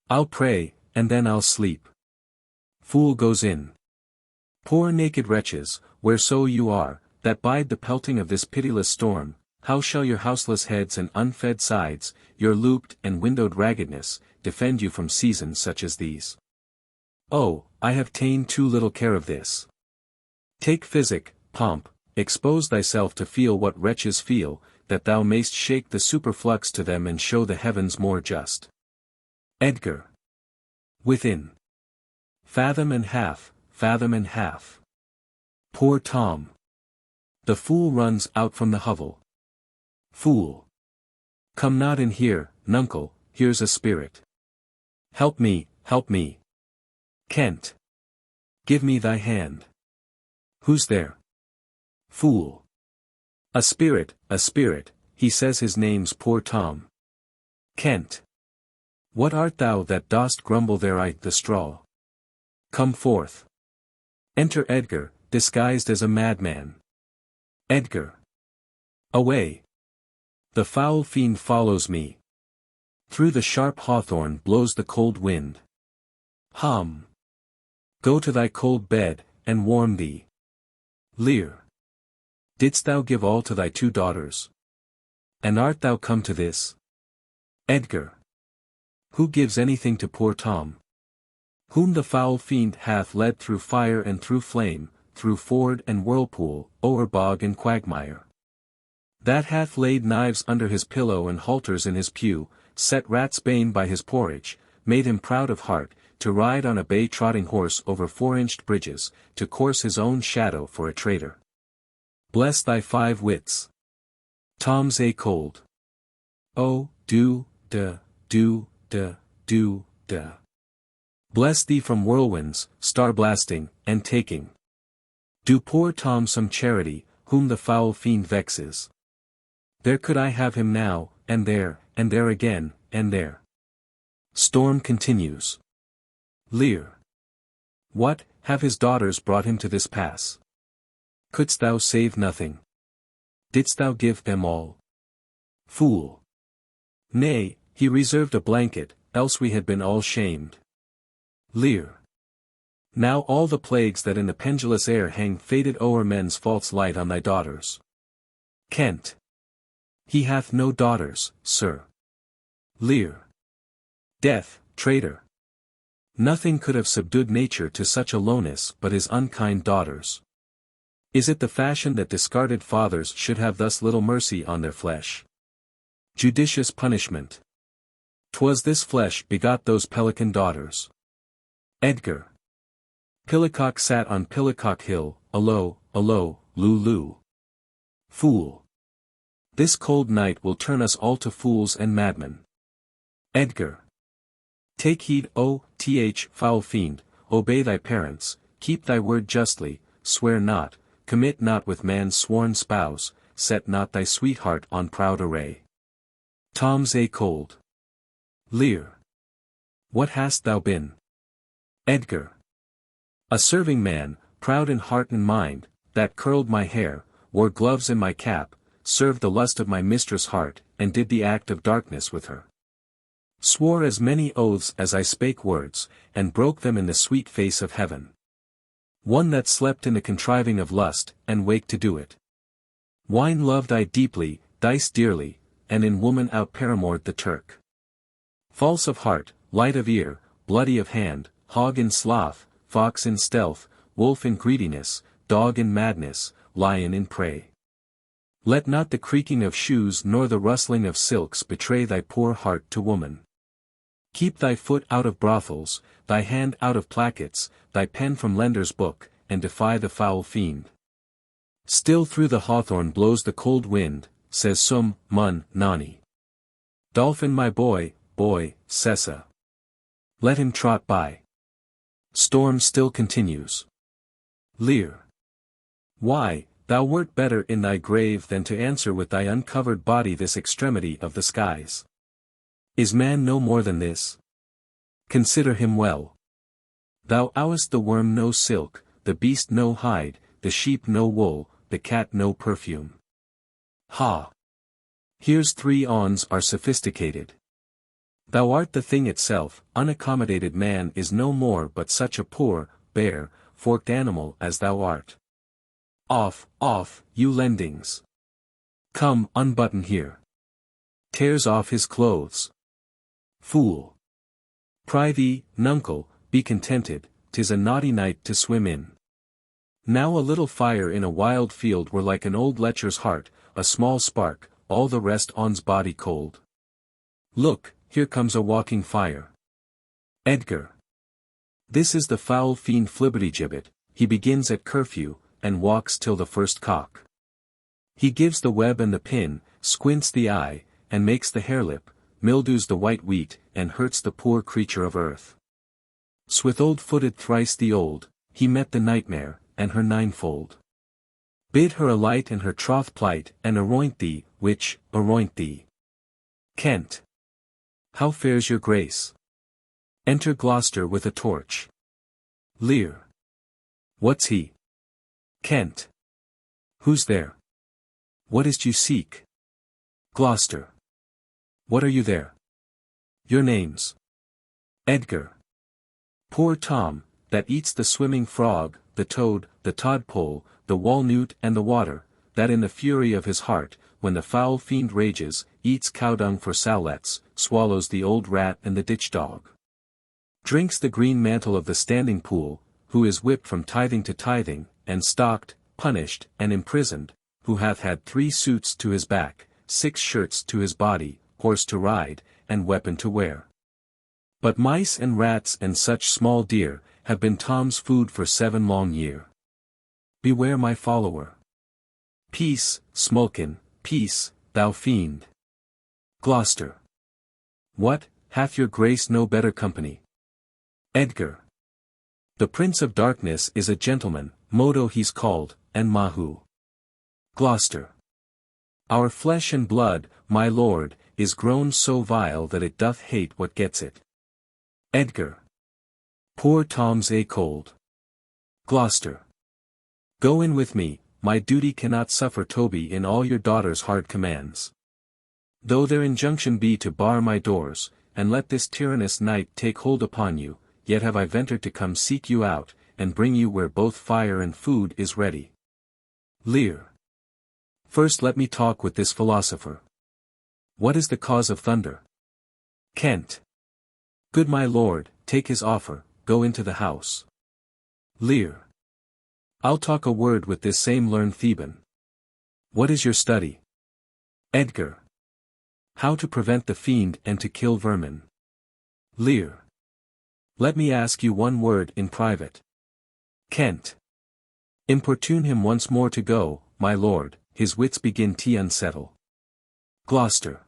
I'll pray, and then I'll sleep. Fool goes in. Poor naked wretches, whereso you are, that bide the pelting of this pitiless storm, how shall your houseless heads and unfed sides, your looped and windowed raggedness, defend you from seasons such as these? Oh, I have ta'en too little care of this. Take physic, pomp, expose thyself to feel what wretches feel, that thou mayst shake the superflux to them and show the heavens more just. Edgar. Within. Fathom and half, fathom and half. Poor Tom. The fool runs out from the hovel. Fool. Come not in here, nuncle, here's a spirit. Help me, help me. Kent. Give me thy hand. Who's there? Fool. A spirit, he says his name's poor Tom. Kent. What art thou that dost grumble there I the straw? Come forth. Enter Edgar, disguised as a madman. Edgar. Away. The foul fiend follows me. Through the sharp hawthorn blows the cold wind. Hum. Go to thy cold bed, and warm thee. Lear. Didst thou give all to thy 2 daughters? And art thou come to this? Edgar. Who gives anything to poor Tom? Whom the foul fiend hath led through fire and through flame, through ford and whirlpool, o'er bog and quagmire. That hath laid knives under his pillow and halters in his pew, set rat's bane by his porridge, made him proud of heart, to ride on a bay-trotting horse over 4-inched bridges, to course his own shadow for a traitor. Bless thy 5 wits. Tom's a cold. Oh, do, da. Bless thee from whirlwinds, star-blasting, and taking. Do poor Tom some charity, whom the foul fiend vexes. There could I have him now, and there again, and there. Storm continues. Lear. What, have his daughters brought him to this pass? Couldst thou save nothing? Didst thou give them all? Fool. Nay, he reserved a blanket, else we had been all shamed. Lear. Now all the plagues that in the pendulous air hang faded o'er men's false light on thy daughters. Kent. He hath no daughters, sir. Lear. Death, traitor. Nothing could have subdued nature to such a lowness but his unkind daughters. Is it the fashion that discarded fathers should have thus little mercy on their flesh? Judicious punishment. 'Twas this flesh begot those pelican daughters. Edgar. Pillicock sat on Pillicock Hill, alo, loo. Fool. This cold night will turn us all to fools and madmen. Edgar. Take heed, foul fiend, obey thy parents, keep thy word justly, swear not, commit not with man's sworn spouse, set not thy sweetheart on proud array. Tom's a cold. Lear. What hast thou been? Edgar. A serving man, proud in heart and mind, that curled my hair, wore gloves in my cap, served the lust of my mistress' heart, and did the act of darkness with her. Swore as many oaths as I spake words, and broke them in the sweet face of heaven. One that slept in the contriving of lust, and waked to do it. Wine loved I deeply, dice dearly, and in woman out-paramored the Turk. False of heart, light of ear, bloody of hand, hog in sloth, fox in stealth, wolf in greediness, dog in madness, lion in prey. Let not the creaking of shoes nor the rustling of silks betray thy poor heart to woman. Keep thy foot out of brothels, thy hand out of plackets, thy pen from lender's book, and defy the foul fiend. Still through the hawthorn blows the cold wind, says some, mun, nani. Dolphin my boy, cessa. Let him trot by. Storm still continues. Lear. Why, thou wert better in thy grave than to answer with thy uncovered body this extremity of the skies. Is man no more than this? Consider him well. Thou owest the worm no silk, the beast no hide, the sheep no wool, the cat no perfume. Ha! Here's 3 ons are sophisticated. Thou art the thing itself, unaccommodated man is no more but such a poor, bare, forked animal as thou art. Off, you lendings. Come, unbutton here. Tears off his clothes. Fool. Prithee, nuncle, be contented, 'tis a naughty night to swim in. Now a little fire in a wild field were like an old lecher's heart, a small spark, all the rest on's body cold. Look, here comes a walking fire. Edgar. This is the foul fiend Flibbertigibbet, he begins at curfew, and walks till the first cock. He gives the web and the pin, squints the eye, and makes the harelip, mildews the white wheat, and hurts the poor creature of earth. Swithold-footed thrice the old, he met the nightmare, and her ninefold. Bid her alight and her troth plight, and aroint thee, which, aroint thee. Kent. How fares your grace? Enter Gloucester with a torch. Lear. What's he? Kent. Who's there? What is't you seek? Gloucester. What are you there? Your names. Edgar. Poor Tom, that eats the swimming frog, the toad, the todpole, the wall-newt and the water, that in the fury of his heart, when the foul fiend rages, eats cow-dung for sowlets, swallows the old rat and the ditch-dog. Drinks the green mantle of the standing pool, who is whipped from tithing to tithing, and stocked, punished, and imprisoned, who hath had 3 suits to his back, 6 shirts to his body, horse to ride, and weapon to wear. But mice and rats and such small deer, have been Tom's food for 7 long year. Beware my follower. Peace, Smulkin, peace, thou fiend. Gloucester. What, hath your grace no better company? Edgar. The Prince of Darkness is a gentleman, Modo he's called, and Mahu. Gloucester. Our flesh and blood, my lord, is grown so vile that it doth hate what gets it. Edgar. Poor Tom's a cold. Gloucester. Go in with me, my duty cannot suffer Toby in all your daughter's hard commands. Though their injunction be to bar my doors, and let this tyrannous night take hold upon you, yet have I ventured to come seek you out, and bring you where both fire and food is ready. Lear. First let me talk with this philosopher. What is the cause of thunder? Kent. Good my lord, take his offer, go into the house. Lear. I'll talk a word with this same learned Theban. What is your study? Edgar. How to prevent the fiend and to kill vermin. Lear. Let me ask you one word in private. Kent. Importune him once more to go, my lord, his wits begin to unsettle. Gloucester.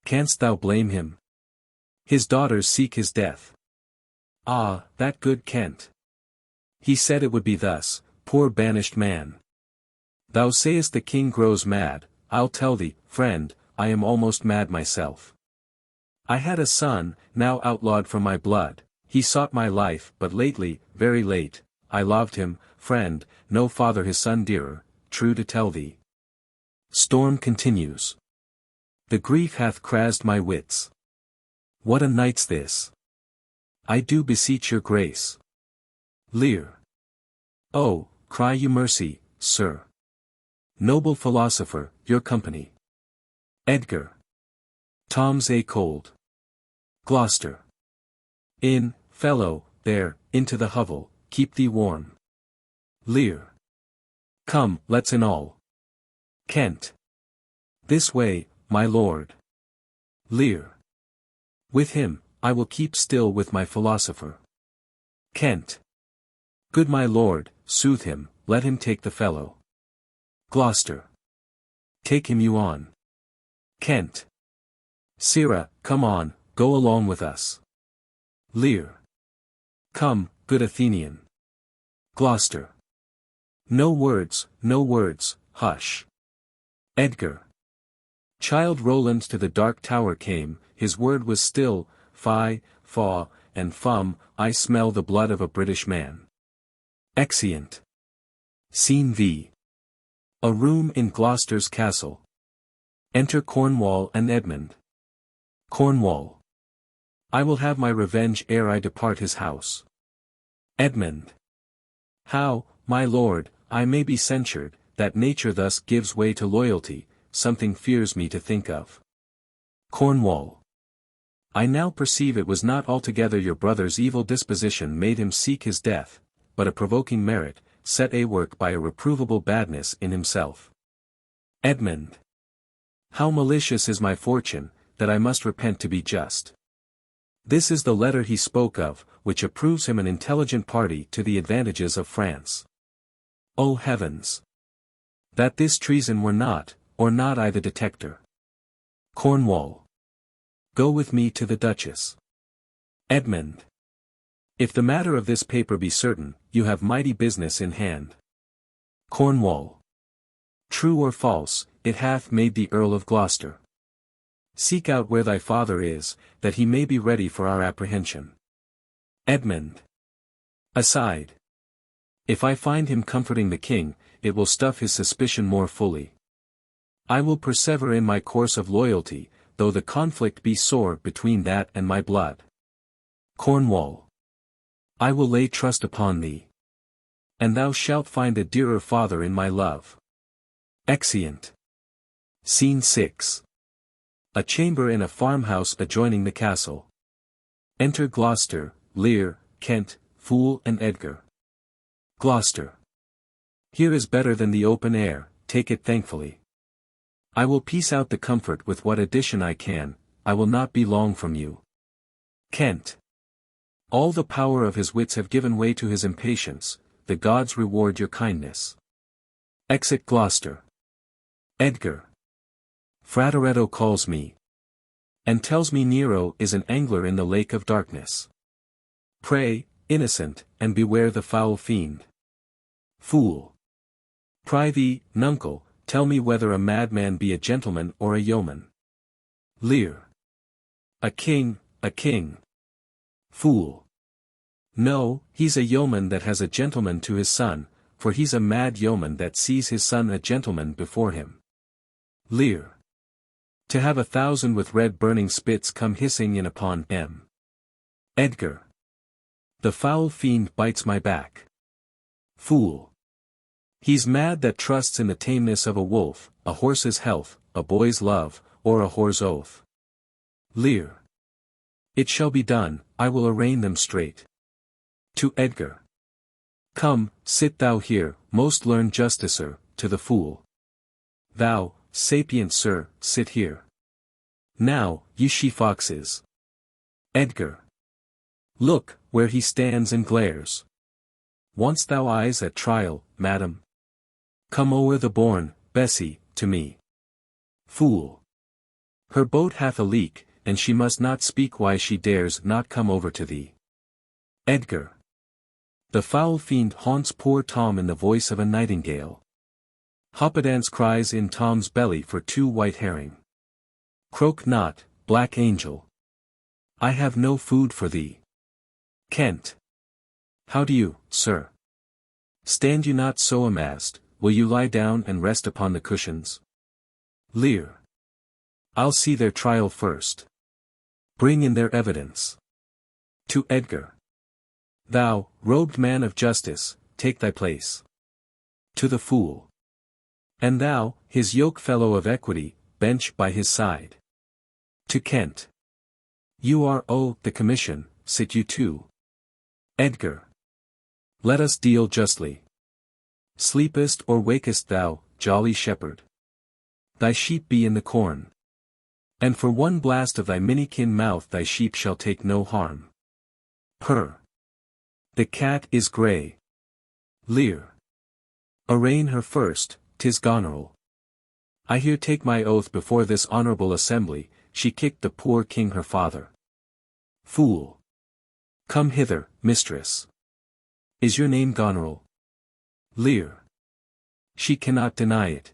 Canst thou blame him? His daughters seek his death. Ah, that good Kent. He said it would be thus, poor banished man. Thou sayest the king grows mad, I'll tell thee, friend, I am almost mad myself. I had a son, now outlawed from my blood, he sought my life but lately, very late, I loved him, friend, no father his son dearer, true to tell thee. Storm continues. The grief hath crazed my wits. What a night's this! I do beseech your grace. Lear. Oh, cry you mercy, sir. Noble philosopher, your company. Edgar. Tom's a cold. Gloucester. In, fellow, there, into the hovel, keep thee warm. Lear. Come, let's in all. Kent. This way, my lord. Lear. With him, I will keep still with my philosopher. Kent. Good my lord, soothe him, let him take the fellow. Gloucester. Take him you on. Kent. Sirrah, come on, go along with us. Lear. Come, good Athenian. Gloucester. No words, hush. Edgar. Child Roland to the dark tower came, his word was still, fie, faw, and fum, I smell the blood of a British man. Exeunt. Scene V. A room in Gloucester's castle. Enter Cornwall and Edmund. Cornwall. I will have my revenge ere I depart his house. Edmund. How, my lord, I may be censured, that nature thus gives way to loyalty, something fears me to think of. Cornwall. I now perceive it was not altogether your brother's evil disposition made him seek his death, but a provoking merit, set a work by a reprovable badness in himself. Edmund. How malicious is my fortune, that I must repent to be just. This is the letter he spoke of, which approves him an intelligent party to the advantages of France. O heavens! That this treason were not, or not I the detector. Cornwall. Go with me to the Duchess. Edmund. If the matter of this paper be certain, you have mighty business in hand. Cornwall. True or false, it hath made thee Earl of Gloucester. Seek out where thy father is, that he may be ready for our apprehension. Edmund. Aside. If I find him comforting the king, it will stuff his suspicion more fully. I will persevere in my course of loyalty, though the conflict be sore between that and my blood. Cornwall. I will lay trust upon thee. And thou shalt find a dearer father in my love. Exeunt. Scene 6. A chamber in a farmhouse adjoining the castle. Enter Gloucester, Lear, Kent, Fool and Edgar. Gloucester. Here is better than the open air, take it thankfully. I will piece out the comfort with what addition I can, I will not be long from you. Kent. All the power of his wits have given way to his impatience, the gods reward your kindness. Exit Gloucester. Edgar. Frateretto calls me. And tells me Nero is an angler in the lake of darkness. Pray, innocent, and beware the foul fiend. Fool. Prithee, nuncle, tell me whether a madman be a gentleman or a yeoman. Lear. A king, a king. Fool. No, he's a yeoman that has a gentleman to his son, for he's a mad yeoman that sees his son a gentleman before him. Lear. To have 1,000 with red burning spits come hissing in upon him. Edgar. The foul fiend bites my back. Fool. He's mad that trusts in the tameness of a wolf, a horse's health, a boy's love, or a whore's oath. Lear. It shall be done, I will arraign them straight. To Edgar. Come, sit thou here, most learned justicer, to the fool. Thou, sapient sir, sit here. Now, ye she-foxes. Edgar. Look, where he stands and glares. Want'st thou eyes at trial, madam? Come o'er the bourne, Bessy, to me. Fool. Her boat hath a leak, and she must not speak why she dares not come over to thee. Edgar. The foul fiend haunts poor Tom in the voice of a nightingale. Hoppedance cries in Tom's belly for 2 white herring. Croak not, black angel. I have no food for thee. Kent. How do you, sir? Stand you not so amassed, will you lie down and rest upon the cushions? Lear. I'll see their trial first. Bring in their evidence. To Edgar. Thou, robed man of justice, take thy place. To the fool. And thou, his yoke-fellow of equity, bench by his side. To Kent. You are the commission, sit you too. Edgar. Let us deal justly. Sleepest or wakest thou, jolly shepherd? Thy sheep be in the corn. And for one blast of thy minikin mouth thy sheep shall take no harm. Purr. The cat is grey. Lear. Arraign her first, 'tis Goneril. I here take my oath before this honourable assembly, she kicked the poor king her father. Fool. Come hither, mistress. Is your name Goneril? Lear. She cannot deny it.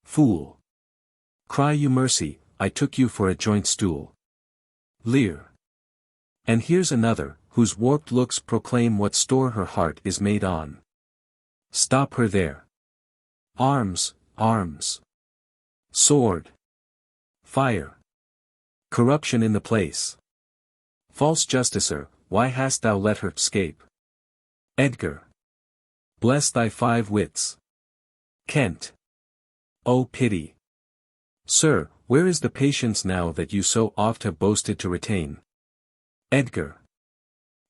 Fool. Cry you mercy, I took you for a joint stool. Lear. And here's another, whose warped looks proclaim what store her heart is made on. Stop her there. Arms, arms. Sword. Fire. Corruption in the place. False justicer, why hast thou let her escape? Edgar. Bless thy 5 wits. Kent. Oh pity. Sir, where is the patience now that you so oft have boasted to retain? Edgar.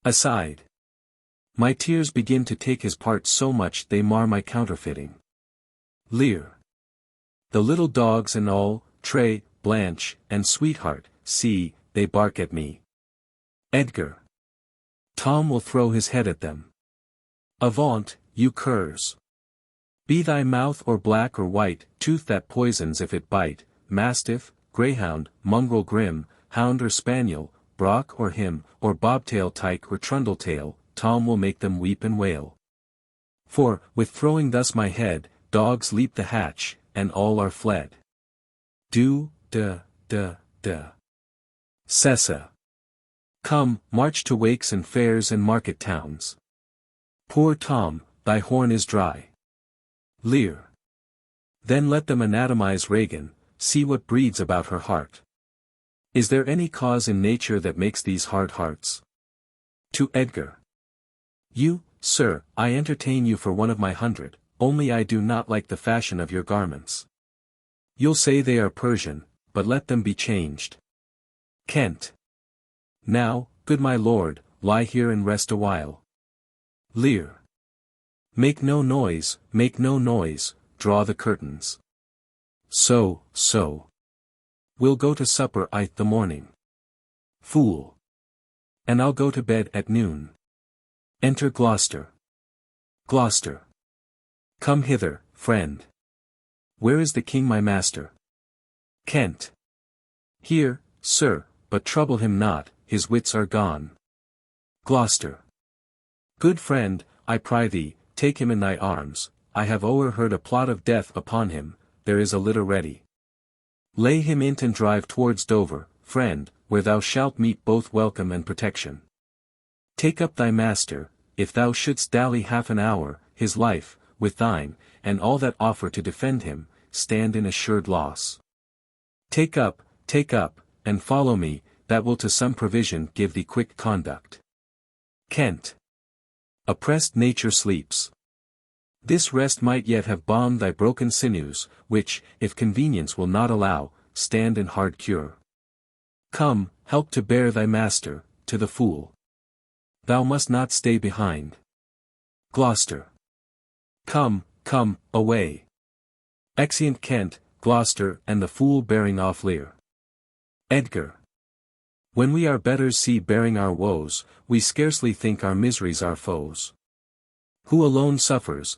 Aside. My tears begin to take his part so much they mar my counterfeiting. Lear. The little dogs and all, Tray, Blanche, and Sweetheart, see, they bark at me. Edgar. Tom will throw his head at them. Avaunt, you curs. Be thy mouth or black or white, tooth that poisons if it bite, mastiff, greyhound, mongrel grim, hound or spaniel, brock or him, or bobtail tyke or trundletail, Tom will make them weep and wail. For, with throwing thus my head, dogs leap the hatch, and all are fled. Cessa. Come, march to wakes and fairs and market towns. Poor Tom, thy horn is dry. Lear. Then let them anatomize Regan, see what breeds about her heart. Is there any cause in nature that makes these hard hearts? To Edgar. You, sir, I entertain you for one of my 100, only I do not like the fashion of your garments. You'll say they are Persian, but let them be changed. Kent. Now, good my lord, lie here and rest a while. Lear. Make no noise, draw the curtains. So. We'll go to supper the morning. Fool. And I'll go to bed at noon. Enter Gloucester. Gloucester. Come hither, friend. Where is the king my master? Kent. Here, sir, but trouble him not, his wits are gone. Gloucester. Good friend, I pry thee, take him in thy arms, I have o'erheard a plot of death upon him, there is a litter ready. Lay him in't and drive towards Dover, friend, where thou shalt meet both welcome and protection. Take up thy master, if thou shouldst dally half an hour, his life, with thine, and all that offer to defend him, stand in assured loss. Take up, and follow me, that will to some provision give thee quick conduct. Kent. Oppressed nature sleeps. This rest might yet have balmed thy broken sinews, which, if convenience will not allow, stand in hard cure. Come, help to bear thy master, to the fool. Thou must not stay behind. Gloucester. Come, away. Exeunt Kent, Gloucester, and the fool bearing off Lear. Edgar. When we our betters see bearing our woes, we scarcely think our miseries our foes. Who alone suffers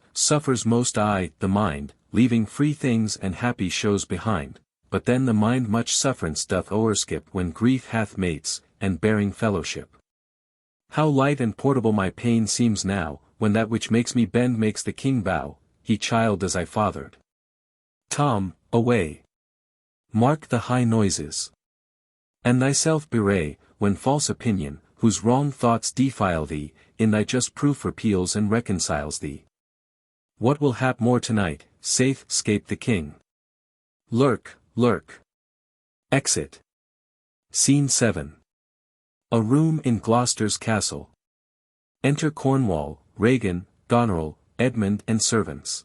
most the mind, leaving free things and happy shows behind, but then the mind much sufferance doth o'erskip when grief hath mates, and bearing fellowship. How light and portable my pain seems now, when that which makes me bend makes the king bow, he child as I fathered. Tom, away. Mark the high noises. And thyself bewray, when false opinion, whose wrong thoughts defile thee, in thy just proof repeals and reconciles thee. What will hap more tonight, safe 'scape the king. Lurk. Exit. Scene 7. A room in Gloucester's castle. Enter Cornwall, Regan, Goneril, Edmund and servants.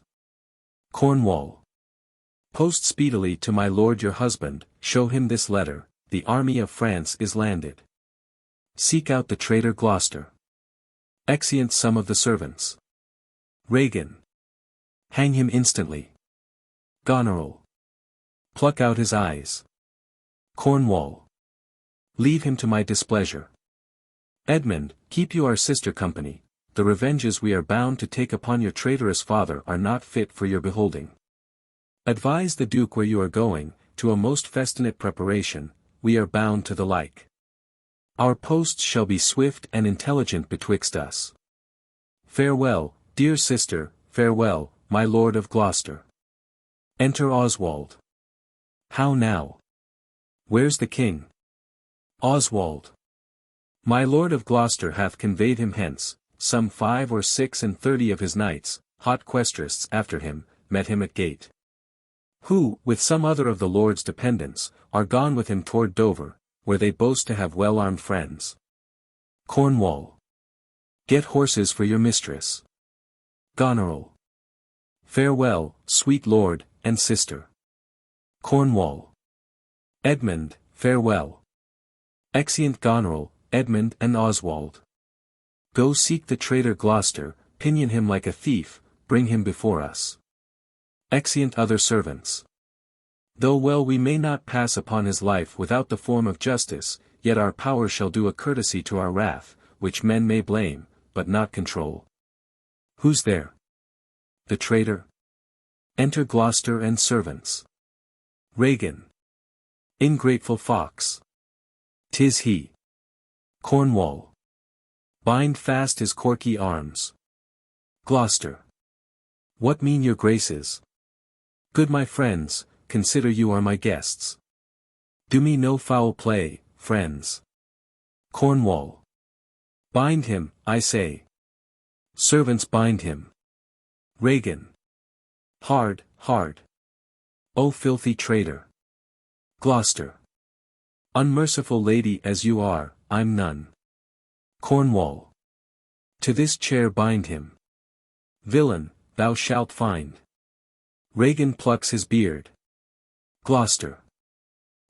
Cornwall. Post speedily to my lord your husband, show him this letter, the army of France is landed. Seek out the traitor Gloucester. Exeunt some of the servants. Regan. Hang him instantly. Goneril. Pluck out his eyes. Cornwall. Leave him to my displeasure. Edmund, keep you our sister company, the revenges we are bound to take upon your traitorous father are not fit for your beholding. Advise the Duke where you are going, to a most festinate preparation, we are bound to the like. Our posts shall be swift and intelligent betwixt us. Farewell, dear sister, farewell, my Lord of Gloucester. Enter Oswald. How now? Where's the king? Oswald. My Lord of Gloucester hath conveyed him hence, some 5 or 36 of his knights, hot questrists after him, met him at gate. Who, with some other of the Lord's dependents, are gone with him toward Dover, where they boast to have well-armed friends. Cornwall. Get horses for your mistress. Goneril. Farewell, sweet lord, and sister. Cornwall. Edmund, farewell. Exeunt Goneril, Edmund and Oswald. Go seek the traitor Gloucester, pinion him like a thief, bring him before us. Exeunt other servants. Though well we may not pass upon his life without the form of justice, yet our power shall do a courtesy to our wrath, which men may blame, but not control. Who's there? The traitor? Enter Gloucester and servants. Regan. Ingrateful fox. 'Tis he. Cornwall. Bind fast his corky arms. Gloucester. What mean your graces? Good my friends, consider you are my guests. Do me no foul play, friends. Cornwall. Bind him, I say. Servants bind him. Regan. Hard, hard. O filthy traitor. Gloucester. Unmerciful lady as you are, I'm none. Cornwall. To this chair bind him. Villain, thou shalt find. Regan plucks his beard. Gloucester.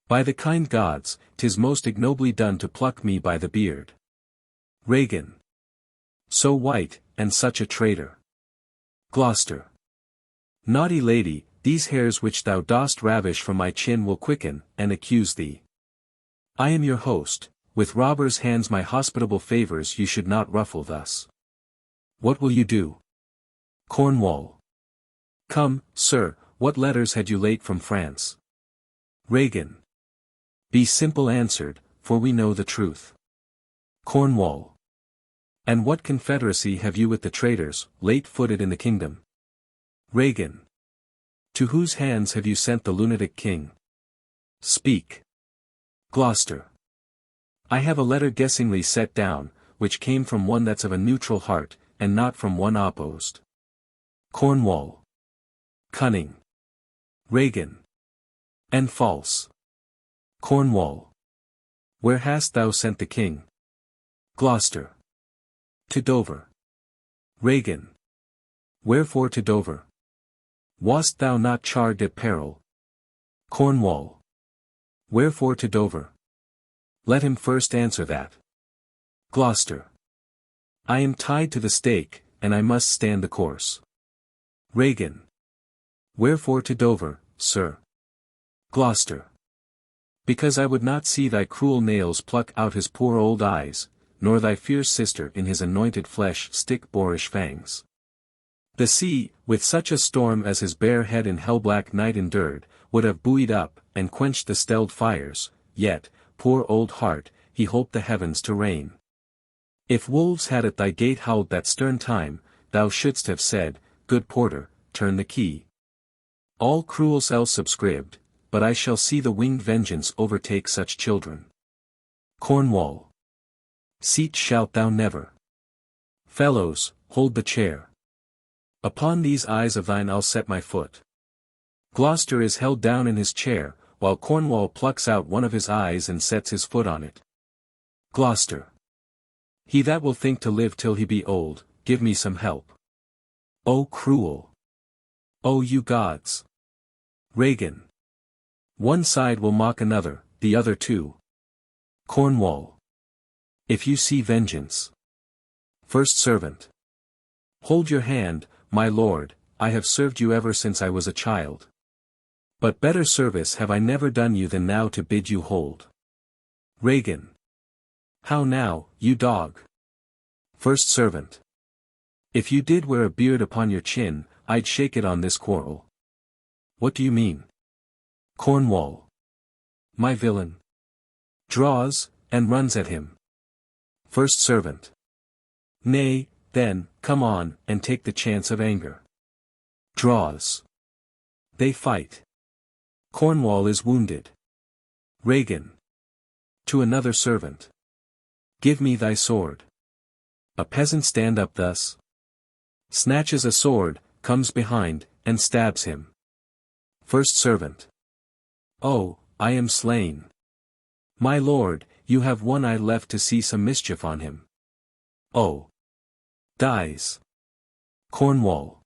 By the kind gods, 'tis most ignobly done to pluck me by the beard. Regan. So white, and such a traitor. Gloucester. Naughty lady, these hairs which thou dost ravish from my chin will quicken, and accuse thee. I am your host, with robbers' hands my hospitable favours you should not ruffle thus. What will you do? Cornwall. Come, sir, what letters had you late from France? Regan. Be simple answered, for we know the truth. Cornwall. And what confederacy have you with the traitors, late-footed in the kingdom? Regan. To whose hands have you sent the lunatic king? Speak. Gloucester. I have a letter guessingly set down, which came from one that's of a neutral heart, and not from one opposed. Cornwall. Cunning. Regan. And false. Cornwall. Where hast thou sent the king? Gloucester. To Dover. Regan. Wherefore to Dover? Wast thou not charged at peril? Cornwall. Wherefore to Dover? Let him first answer that. Gloucester. I am tied to the stake, and I must stand the course. Regan. Wherefore to Dover, sir? Gloucester. Because I would not see thy cruel nails pluck out his poor old eyes, nor thy fierce sister in his anointed flesh stick boorish fangs. The sea, with such a storm as his bare head in hell-black night endured, would have buoyed up, and quenched the stelled fires, yet, poor old heart, he hoped the heavens to rain. If wolves had at thy gate howled that stern time, thou shouldst have said, Good porter, turn the key. All cruels else subscribed, but I shall see the winged vengeance overtake such children. Cornwall. Seat shalt thou never. Fellows, hold the chair. Upon these eyes of thine I'll set my foot. Gloucester is held down in his chair, while Cornwall plucks out one of his eyes and sets his foot on it. Gloucester. He that will think to live till he be old, give me some help. O cruel! O you gods! Regan. One side will mock another, the other too. Cornwall. If you see vengeance. First servant. Hold your hand, my lord, I have served you ever since I was a child. But better service have I never done you than now to bid you hold. Regan. How now, you dog? First servant. If you did wear a beard upon your chin, I'd shake it on this quarrel. What do you mean? Cornwall. My villain. Draws, and runs at him. First servant. Nay, then, come on, and take the chance of anger. Draws. They fight. Cornwall is wounded. Regan. To another servant. Give me thy sword. A peasant stand up thus. Snatches a sword, comes behind, and stabs him. First servant. Oh, I am slain. My lord, you have one eye left to see some mischief on him. Oh. Dies. Cornwall.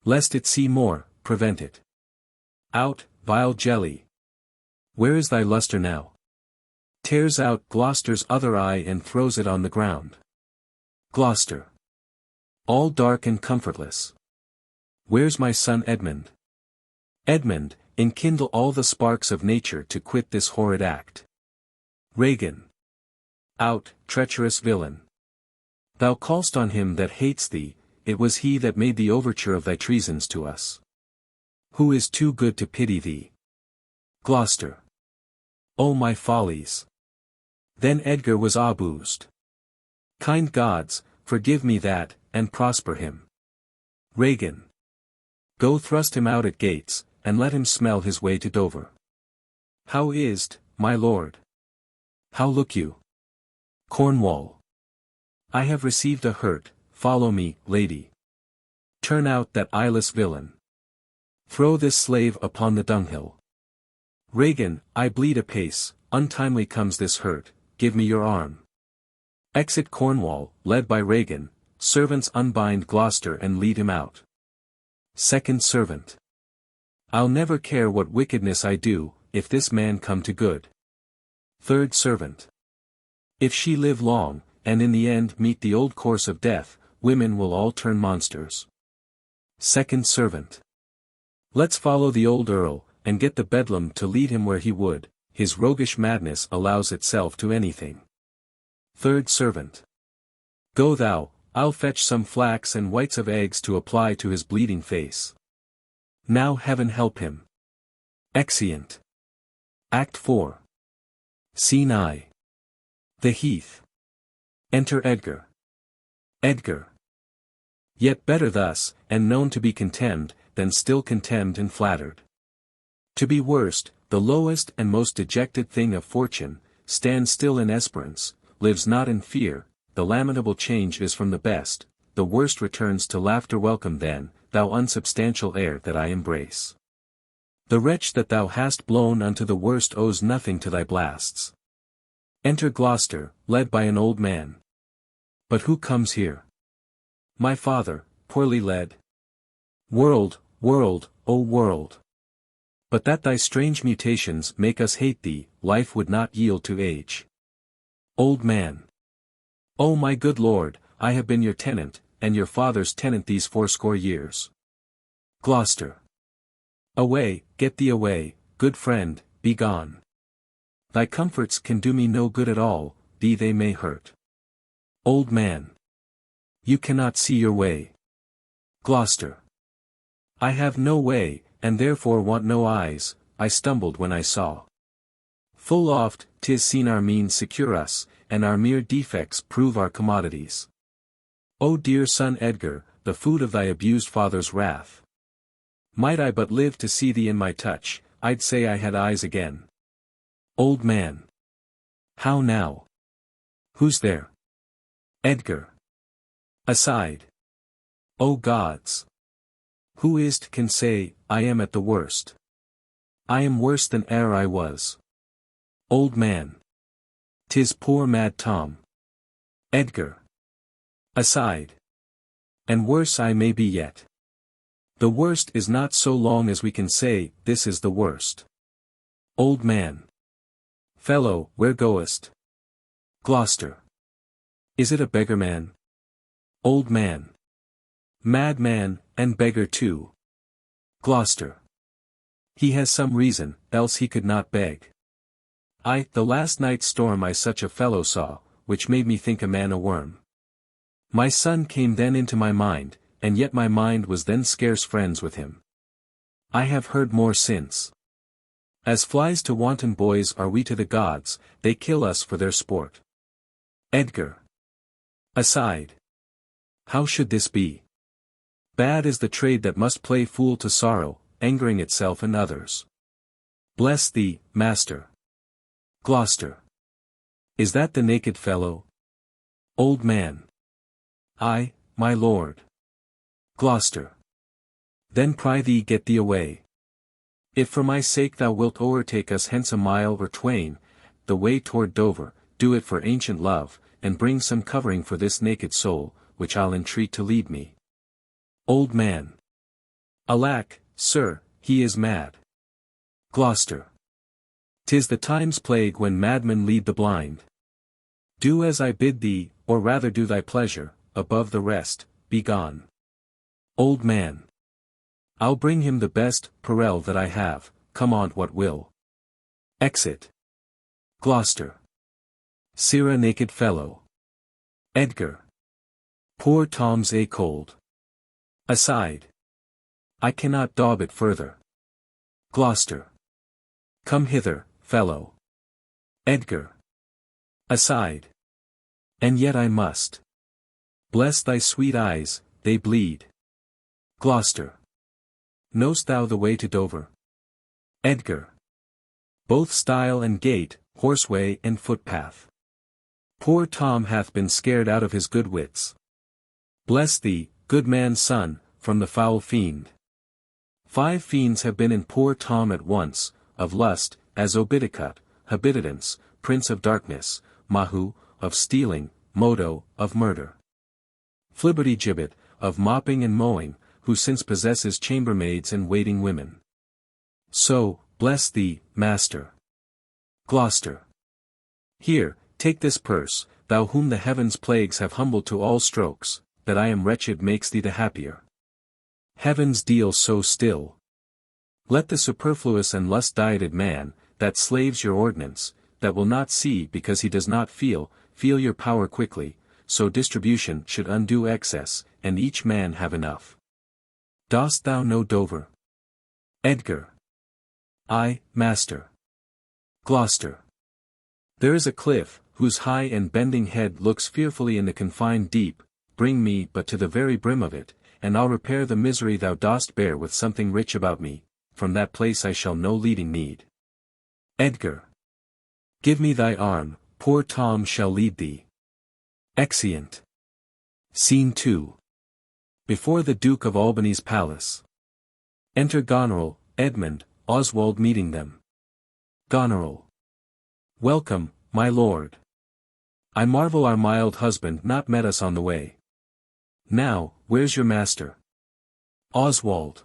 Lest it see more, prevent it. Out, vile jelly. Where is thy lustre now? Tears out Gloucester's other eye and throws it on the ground. Gloucester. All dark and comfortless. Where's my son Edmund? Edmund, enkindle all the sparks of nature to quit this horrid act. Regan. Out, treacherous villain. Thou call'st on him that hates thee, it was he that made the overture of thy treasons to us. Who is too good to pity thee? Gloucester. O my follies! Then Edgar was abused. Kind gods, forgive me that, and prosper him. Regan. Go thrust him out at gates, and let him smell his way to Dover. How is't, my lord? How look you? Cornwall. I have received a hurt, follow me, lady. Turn out that eyeless villain. Throw this slave upon the dunghill. Regan, I bleed apace, untimely comes this hurt, give me your arm. Exit Cornwall, led by Regan, servants unbind Gloucester and lead him out. Second servant. I'll never care what wickedness I do, if this man come to good. Third servant. If she live long, and in the end meet the old course of death, women will all turn monsters. Second servant. Let's follow the old earl, and get the bedlam to lead him where he would, his roguish madness allows itself to anything. Third servant. Go thou, I'll fetch some flax and whites of eggs to apply to his bleeding face. Now heaven help him. Exeunt. Act 4. Scene I. The Heath. Enter Edgar. Edgar. Yet better thus, and known to be contemned, than still contemned and flattered. To be worst, the lowest and most dejected thing of fortune, stands still in esperance, lives not in fear, the lamentable change is from the best, the worst returns to laughter welcome then, thou unsubstantial air that I embrace. The wretch that thou hast blown unto the worst owes nothing to thy blasts. Enter Gloucester, led by an old man. But who comes here? My father, poorly led. World, world, O world! But that thy strange mutations make us hate thee, life would not yield to age. Old man. O my good lord, I have been your tenant, and your father's tenant these 80 years. Gloucester. Away, get thee away, good friend, be gone. Thy comforts can do me no good at all, thee they may hurt. Old man. You cannot see your way. Gloucester. I have no way, and therefore want no eyes, I stumbled when I saw. Full oft, 'tis seen our means secure us, and our mere defects prove our commodities. O dear son Edgar, the food of thy abused father's wrath. Might I but live to see thee in my touch, I'd say I had eyes again. Old man. How now? Who's there? Edgar. Aside. O gods! Who is't can say, I am at the worst? I am worse than e'er I was. Old man. 'Tis poor mad Tom. Edgar. Aside. And worse I may be yet. The worst is not so long as we can say, this is the worst. Old man. Fellow, where goest? Gloucester. Is it a beggar man? Old man. Mad man, and beggar too. Gloucester. He has some reason, else he could not beg. The last night's storm I such a fellow saw, which made me think a man a worm. My son came then into my mind, and yet my mind was then scarce friends with him. I have heard more since. As flies to wanton boys are we to the gods, they kill us for their sport. Edgar. Aside. How should this be? Bad is the trade that must play fool to sorrow, angering itself and others. Bless thee, master. Gloucester. Is that the naked fellow? Old man. Ay, my lord. Gloucester. Then pry thee get thee away. If for my sake thou wilt o'ertake us hence a mile or twain, the way toward Dover, do it for ancient love, and bring some covering for this naked soul, which I'll entreat to lead me. Old man. Alack, sir, he is mad. Gloucester. 'Tis the time's plague when madmen lead the blind. Do as I bid thee, or rather do thy pleasure, above the rest, be gone. Old man. I'll bring him the best parel that I have, come on't what will. Exit. Gloucester. Sirrah naked fellow. Edgar. Poor Tom's a cold. Aside. I cannot daub it further. Gloucester. Come hither, fellow. Edgar. Aside. And yet I must. Bless thy sweet eyes, they bleed. Gloucester. Know'st thou the way to Dover? Edgar. Both stile and gate, horseway and footpath. Poor Tom hath been scared out of his good wits. Bless thee, good man's son, from the foul fiend. 5 fiends have been in poor Tom at once, of lust, as Obidicut, Habitidance, prince of darkness, Mahu, of stealing, Modo, of murder. Flibbertigibbet, of mopping and mowing, who since possesses chambermaids and waiting women. So, bless thee, master. Gloucester. Here, take this purse, thou whom the heaven's plagues have humbled to all strokes, that I am wretched makes thee the happier. Heavens deal so still. Let the superfluous and lust-dieted man, that slaves your ordinance, that will not see because he does not feel your power quickly, so distribution should undo excess, and each man have enough. Dost thou know Dover? Edgar. Ay, master. Gloucester. There is a cliff, whose high and bending head looks fearfully in the confined deep, bring me but to the very brim of it, and I'll repair the misery thou dost bear with something rich about me, from that place I shall no leading need. Edgar. Give me thy arm, poor Tom shall lead thee. Exeunt. Scene 2. Before the Duke of Albany's palace. Enter Goneril, Edmund, Oswald meeting them. Goneril. Welcome, my lord. I marvel our mild husband not met us on the way. Now, where's your master? Oswald.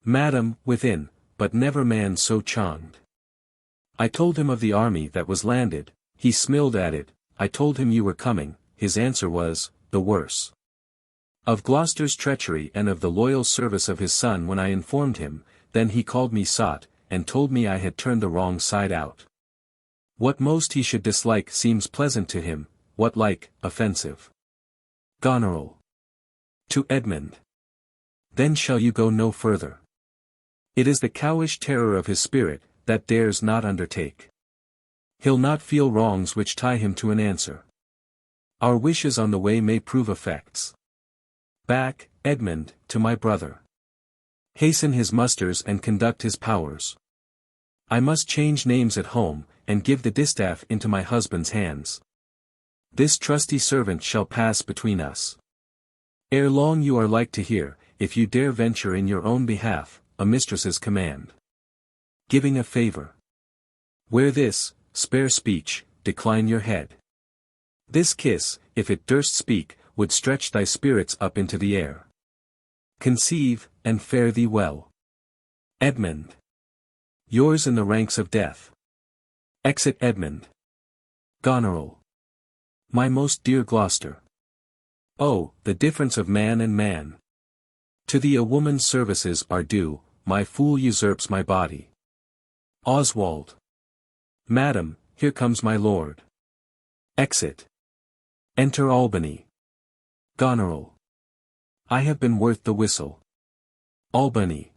Madam, within, but never man so charmed. I told him of the army that was landed, he smiled at it, I told him you were coming, his answer was, the worse. Of Gloucester's treachery and of the loyal service of his son when I informed him, then he called me sot, and told me I had turned the wrong side out. What most he should dislike seems pleasant to him, what like, offensive. Goneril. To Edmund. Then shall you go no further. It is the cowish terror of his spirit, that dares not undertake. He'll not feel wrongs which tie him to an answer. Our wishes on the way may prove effects. Back, Edmund, to my brother. Hasten his musters and conduct his powers. I must change names at home, and give the distaff into my husband's hands. This trusty servant shall pass between us. Ere long you are like to hear, if you dare venture in your own behalf, a mistress's command. Giving a favor. Wear this, spare speech, decline your head. This kiss, if it durst speak, would stretch thy spirits up into the air. Conceive, and fare thee well. Edmund. Yours in the ranks of death. Exit Edmund. Goneril. My most dear Gloucester. Oh, the difference of man and man. To thee a woman's services are due, my fool usurps my body. Oswald. Madam, here comes my lord. Exit. Enter Albany. Goneril. I have been worth the whistle. Albany.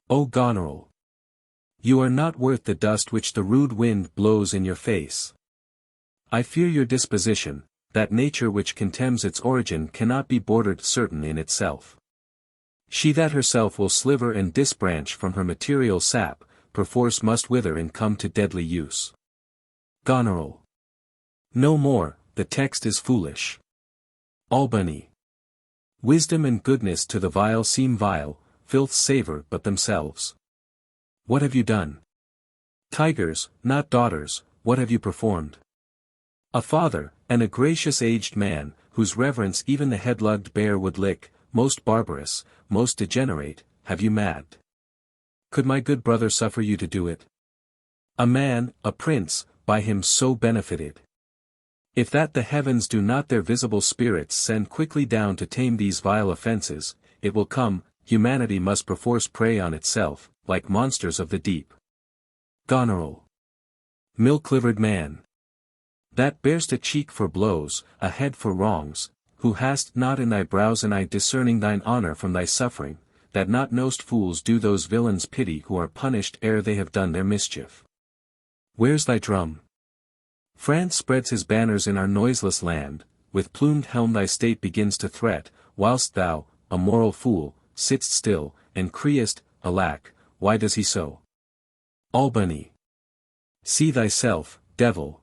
O Goneril. You are not worth the dust which the rude wind blows in your face. I fear your disposition, that nature which contemns its origin cannot be bordered certain in itself. She that herself will sliver and disbranch from her material sap, perforce must wither and come to deadly use. Goneril. No more, the text is foolish. Albany. Wisdom and goodness to the vile seem vile, filth savor but themselves. What have you done? Tigers, not daughters, what have you performed? A father, and a gracious aged man, whose reverence even the head-lugged bear would lick, most barbarous, most degenerate, have you mad? Could my good brother suffer you to do it? A man, a prince, by him so benefited. If that the heavens do not their visible spirits send quickly down to tame these vile offences, it will come, humanity must perforce prey on itself, like monsters of the deep. Goneril. Milk-livered man. That bear'st a cheek for blows, a head for wrongs, who hast not in thy brows an eye discerning thine honour from thy suffering, that not know'st fools do those villains pity who are punished ere they have done their mischief. Where's thy drum? France spreads his banners in our noiseless land, with plumed helm thy state begins to threat, whilst thou, a moral fool, sit'st still, and criest, alack, why does he so? Albany. See thyself, devil.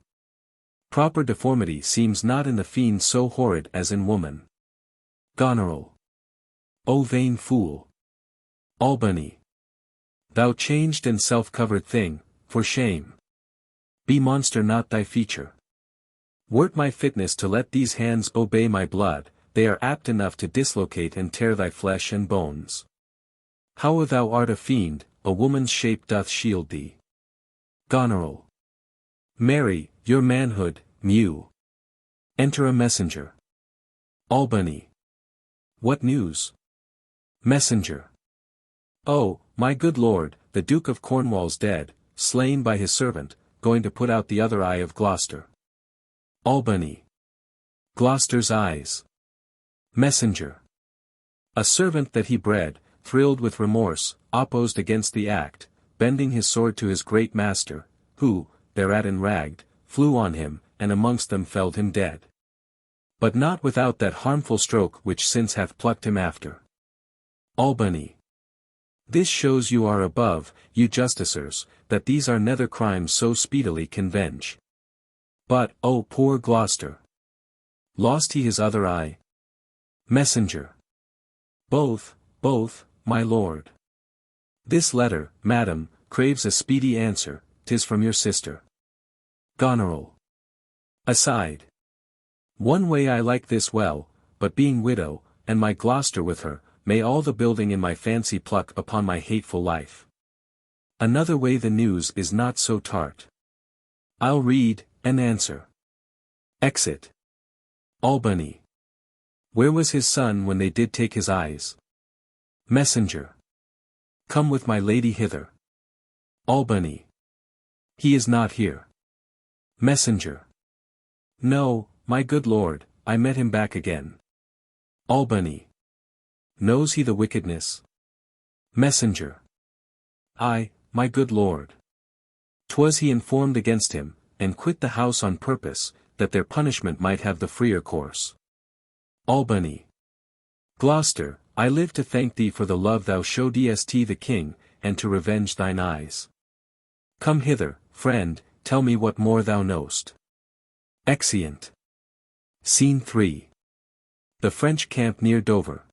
Proper deformity seems not in the fiend so horrid as in woman. Goneril. O vain fool. Albany. Thou changed and self-covered thing, for shame. Be monster not thy feature. Were't my fitness to let these hands obey my blood, they are apt enough to dislocate and tear thy flesh and bones. How thou art a fiend, a woman's shape doth shield thee. Goneril. Marry, your manhood, mew. Enter a messenger. Albany. What news? Messenger. Oh, my good lord, the Duke of Cornwall's dead, slain by his servant, going to put out the other eye of Gloucester. Albany. Gloucester's eyes. Messenger. A servant that he bred, thrilled with remorse, opposed against the act, bending his sword to his great master, who, thereat enragged, flew on him, and amongst them felled him dead. But not without that harmful stroke which since hath plucked him after. Albany. This shows you are above, you justicers, that these are nether crimes so speedily can venge. But, oh poor Gloucester! Lost he his other eye? Messenger. Both, my lord. This letter, madam, craves a speedy answer, 'tis from your sister. Goneril. Aside. One way I like this well, but being widow, and my Gloucester with her, may all the building in my fancy pluck upon my hateful life. Another way the news is not so tart. I'll read, and answer. Exit. Albany. Where was his son when they did take his eyes? Messenger. Come with my lady hither. Albany. He is not here. Messenger. No, my good lord, I met him back again. Albany. Knows he the wickedness? Messenger. Ay, my good lord. 'Twas he informed against him, and quit the house on purpose, that their punishment might have the freer course. Albany. Gloucester, I live to thank thee for the love thou showedst the king, and to revenge thine eyes. Come hither, friend, tell me what more thou knowst. Exeunt. Scene 3. The French camp near Dover.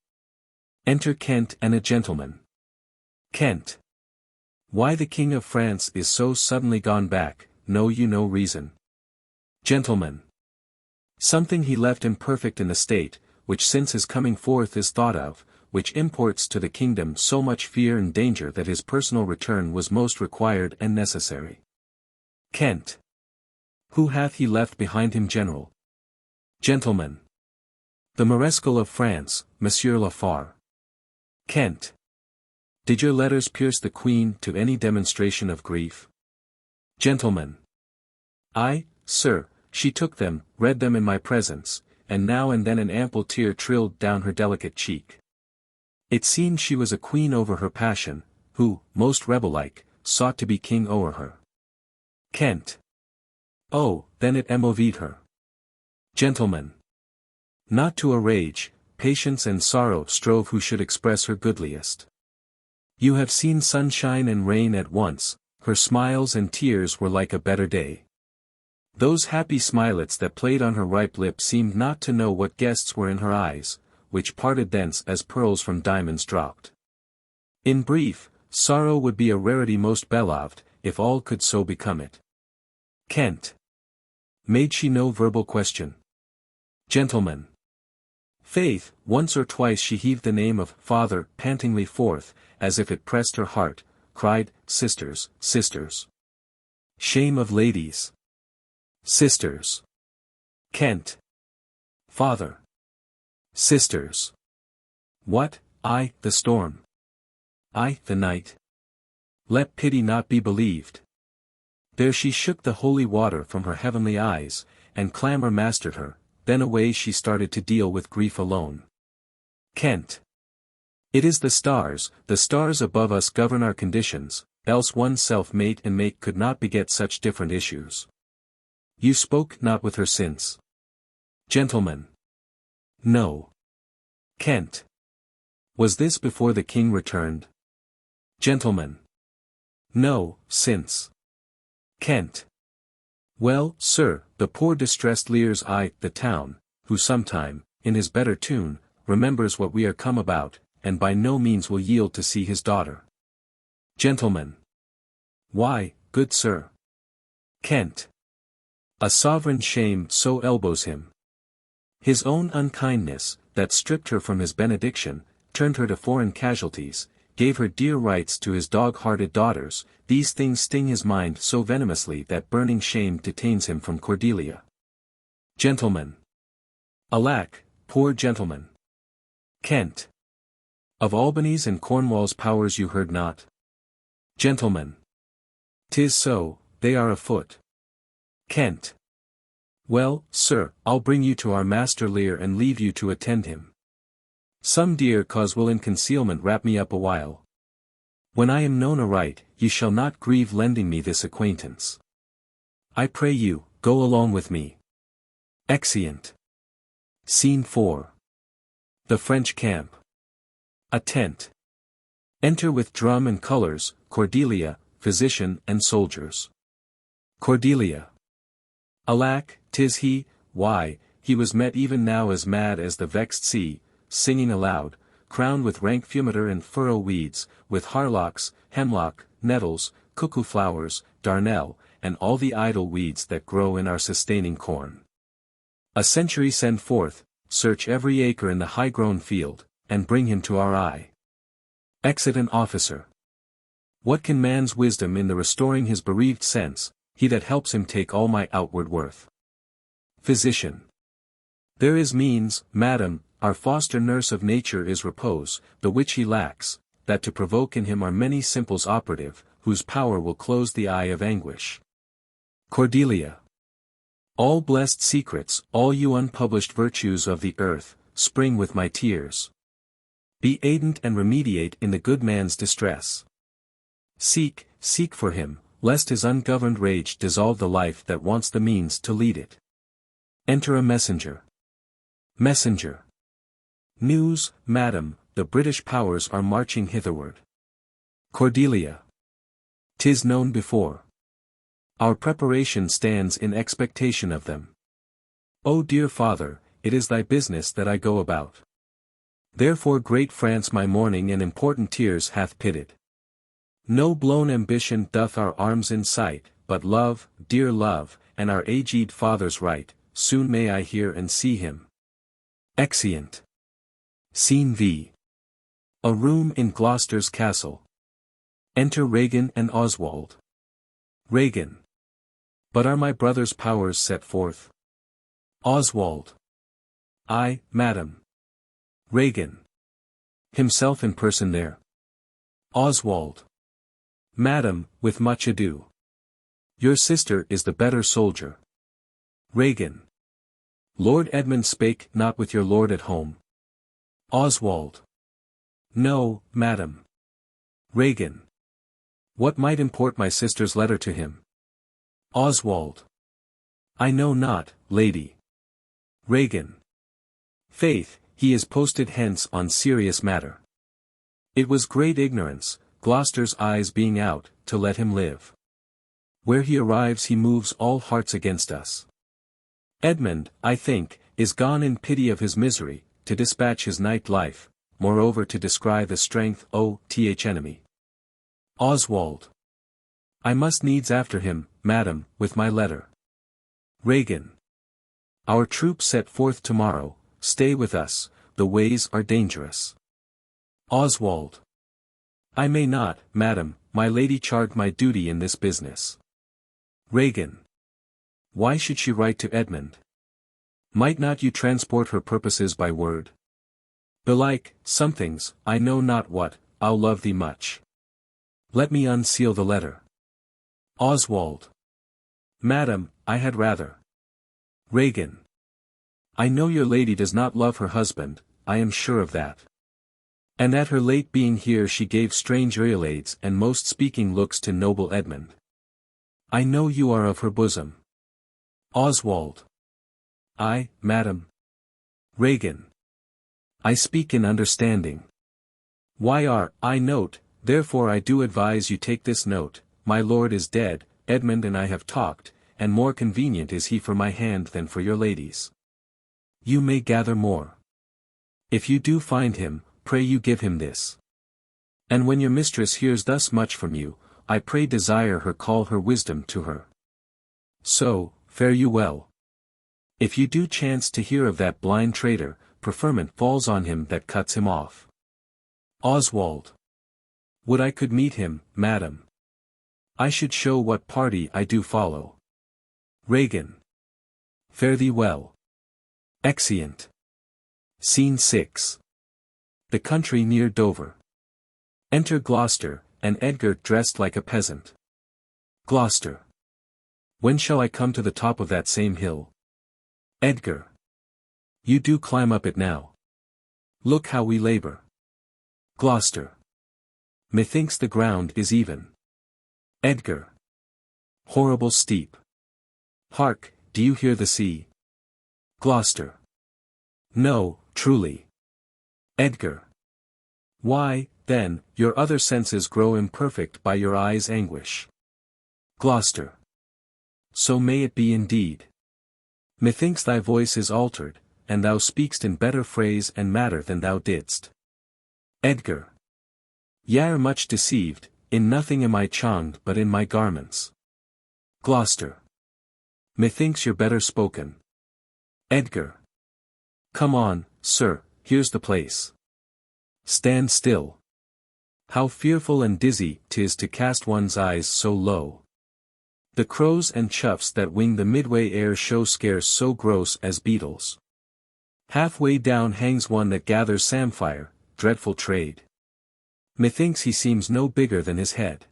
Enter Kent and a gentleman. Kent. Why the King of France is so suddenly gone back, know you no reason. Gentleman. Something he left imperfect in the state, which since his coming forth is thought of, which imports to the kingdom so much fear and danger that his personal return was most required and necessary. Kent. Who hath he left behind him general? Gentleman. The Mareschal of France, Monsieur Lafar. Kent. Did your letters pierce the queen to any demonstration of grief? Gentleman. Aye, sir, she took them, read them in my presence, and now and then an ample tear trilled down her delicate cheek. It seemed she was a queen over her passion, who, most rebel-like, sought to be king o'er her. Kent. Oh, then it moved her. Gentleman. Not to a rage, patience and sorrow strove who should express her goodliest. You have seen sunshine and rain at once, her smiles and tears were like a better day. Those happy smilets that played on her ripe lips seemed not to know what guests were in her eyes, which parted thence as pearls from diamonds dropped. In brief, sorrow would be a rarity most beloved, if all could so become it. Kent. Made she no verbal question? Gentleman. Faith, once or twice she heaved the name of father pantingly forth, as if it pressed her heart, cried, sisters, sisters. Shame of ladies. Sisters. Kent. Father. Sisters. What, I, the storm? I, the night? Let pity not be believed. There she shook the holy water from her heavenly eyes, and clamor mastered her, then away she started to deal with grief alone. Kent. It is the stars above us govern our conditions, else one's self-mate and mate could not beget such different issues. You spoke not with her since. Gentleman. No. Kent. Was this before the king returned? Gentleman. No, since. Kent. Well, sir, the poor distressed Lear's the town, who sometime, in his better tune, remembers what we are come about, and by no means will yield to see his daughter. Gentleman. Why, good sir? Kent. A sovereign shame so elbows him. His own unkindness, that stripped her from his benediction, turned her to foreign casualties, gave her dear rights to his dog-hearted daughters, these things sting his mind so venomously that burning shame detains him from Cordelia. Gentleman. Alack, poor gentleman. Kent. Of Albany's and Cornwall's powers you heard not? Gentleman. 'Tis so, they are afoot. Kent. Well, sir, I'll bring you to our master Lear and leave you to attend him. Some dear cause will in concealment wrap me up awhile. When I am known aright, ye shall not grieve lending me this acquaintance. I pray you, go along with me. Exeunt. Scene 4. The French camp. A tent. Enter with drum and colours, Cordelia, physician and soldiers. Cordelia. Alack, 'tis he, why, he was met even now as mad as the vexed sea, singing aloud, crowned with rank fumiter and furrow weeds, with harlocks, hemlock, nettles, cuckoo flowers, darnel, and all the idle weeds that grow in our sustaining corn. A century send forth, search every acre in the high-grown field, and bring him to our eye. Exit an officer. What can man's wisdom in the restoring his bereaved sense, he that helps him take all my outward worth? Physician. There is means, madam, our foster nurse of nature is repose, the which he lacks, that to provoke in him are many simples operative, whose power will close the eye of anguish. Cordelia. All blessed secrets, all you unpublished virtues of the earth, spring with my tears. Be aidant and remediate in the good man's distress. Seek, seek for him, lest his ungoverned rage dissolve the life that wants the means to lead it. Enter a messenger. Messenger. News, madam, the British powers are marching hitherward. Cordelia. 'Tis known before. Our preparation stands in expectation of them. O dear father, it is thy business that I go about. Therefore great France my mourning and important tears hath pitted. No blown ambition doth our arms incite, but love, dear love, and our aged father's right, soon may I hear and see him. Exeunt. Scene V. A room in Gloucester's castle. Enter Regan and Oswald. Regan. But are my brother's powers set forth? Oswald. Ay, madam. Regan. Himself in person there. Oswald. Madam, with much ado. Your sister is the better soldier. Regan. Lord Edmund spake not with your lord at home. Oswald. No, madam. Regan. What might import my sister's letter to him? Oswald. I know not, lady. Regan. Faith, he is posted hence on serious matter. It was great ignorance, Gloucester's eyes being out, to let him live. Where he arrives he moves all hearts against us. Edmund, I think, is gone in pity of his misery, to dispatch his night life, moreover to descry the strength o.th enemy. Oswald. I must needs after him, madam, with my letter. Regan. Our troops set forth tomorrow, stay with us, the ways are dangerous. Oswald. I may not, madam, my lady charged my duty in this business. Regan. Why should she write to Edmund? Might not you transport her purposes by word? Belike, somethings, I know not what, I'll love thee much. Let me unseal the letter. Oswald. Madam, I had rather. Regan. I know your lady does not love her husband, I am sure of that. And at her late being here she gave strange oeillades and most speaking looks to noble Edmund. I know you are of her bosom. Oswald. I, madam. Regan. I speak in understanding. I note, therefore I do advise you take this note, my lord is dead, Edmund and I have talked, and more convenient is he for my hand than for your lady's. You may gather more. If you do find him, pray you give him this. And when your mistress hears thus much from you, I pray desire her call her wisdom to her. So, fare you well. If you do chance to hear of that blind traitor, preferment falls on him that cuts him off. Oswald. Would I could meet him, madam. I should show what party I do follow. Regan. Fare thee well. Exeunt. Scene 6. The country near Dover. Enter Gloucester, and Edgar dressed like a peasant. Gloucester. When shall I come to the top of that same hill? Edgar. You do climb up it now. Look how we labor. Gloucester. Methinks the ground is even. Edgar. Horrible steep. Hark, do you hear the sea? Gloucester. No, truly. Edgar. Why, then, your other senses grow imperfect by your eyes' anguish. Gloucester. So may it be indeed. Methinks thy voice is altered, and thou speakst in better phrase and matter than thou didst. Edgar. Ye are much deceived, in nothing am I charmed but in my garments. Gloucester. Methinks you're better spoken. Edgar. Come on, sir, here's the place. Stand still. How fearful and dizzy 'tis to cast one's eyes so low. The crows and choughs that wing the midway air show scarce so gross as beetles. Halfway down hangs one that gathers samphire, dreadful trade. Methinks he seems no bigger than his head.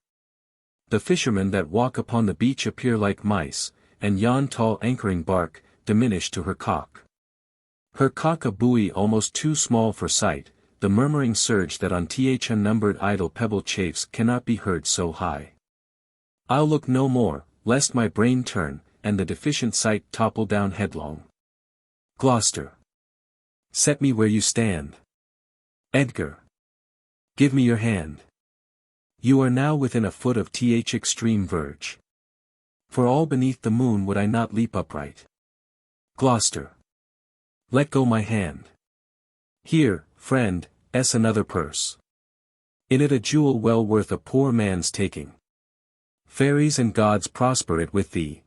The fishermen that walk upon the beach appear like mice, and yon tall anchoring bark, diminish to her cock. Her cock a buoy almost too small for sight, the murmuring surge that on th unnumbered idle pebble chafes cannot be heard so high. I'll look no more, lest my brain turn, and the deficient sight topple down headlong. Gloucester. Set me where you stand. Edgar. Give me your hand. You are now within a foot of th extreme verge. For all beneath the moon would I not leap upright. Gloucester. Let go my hand. Here, friend, another purse. In it a jewel well worth a poor man's taking. Fairies and gods prosper it with thee.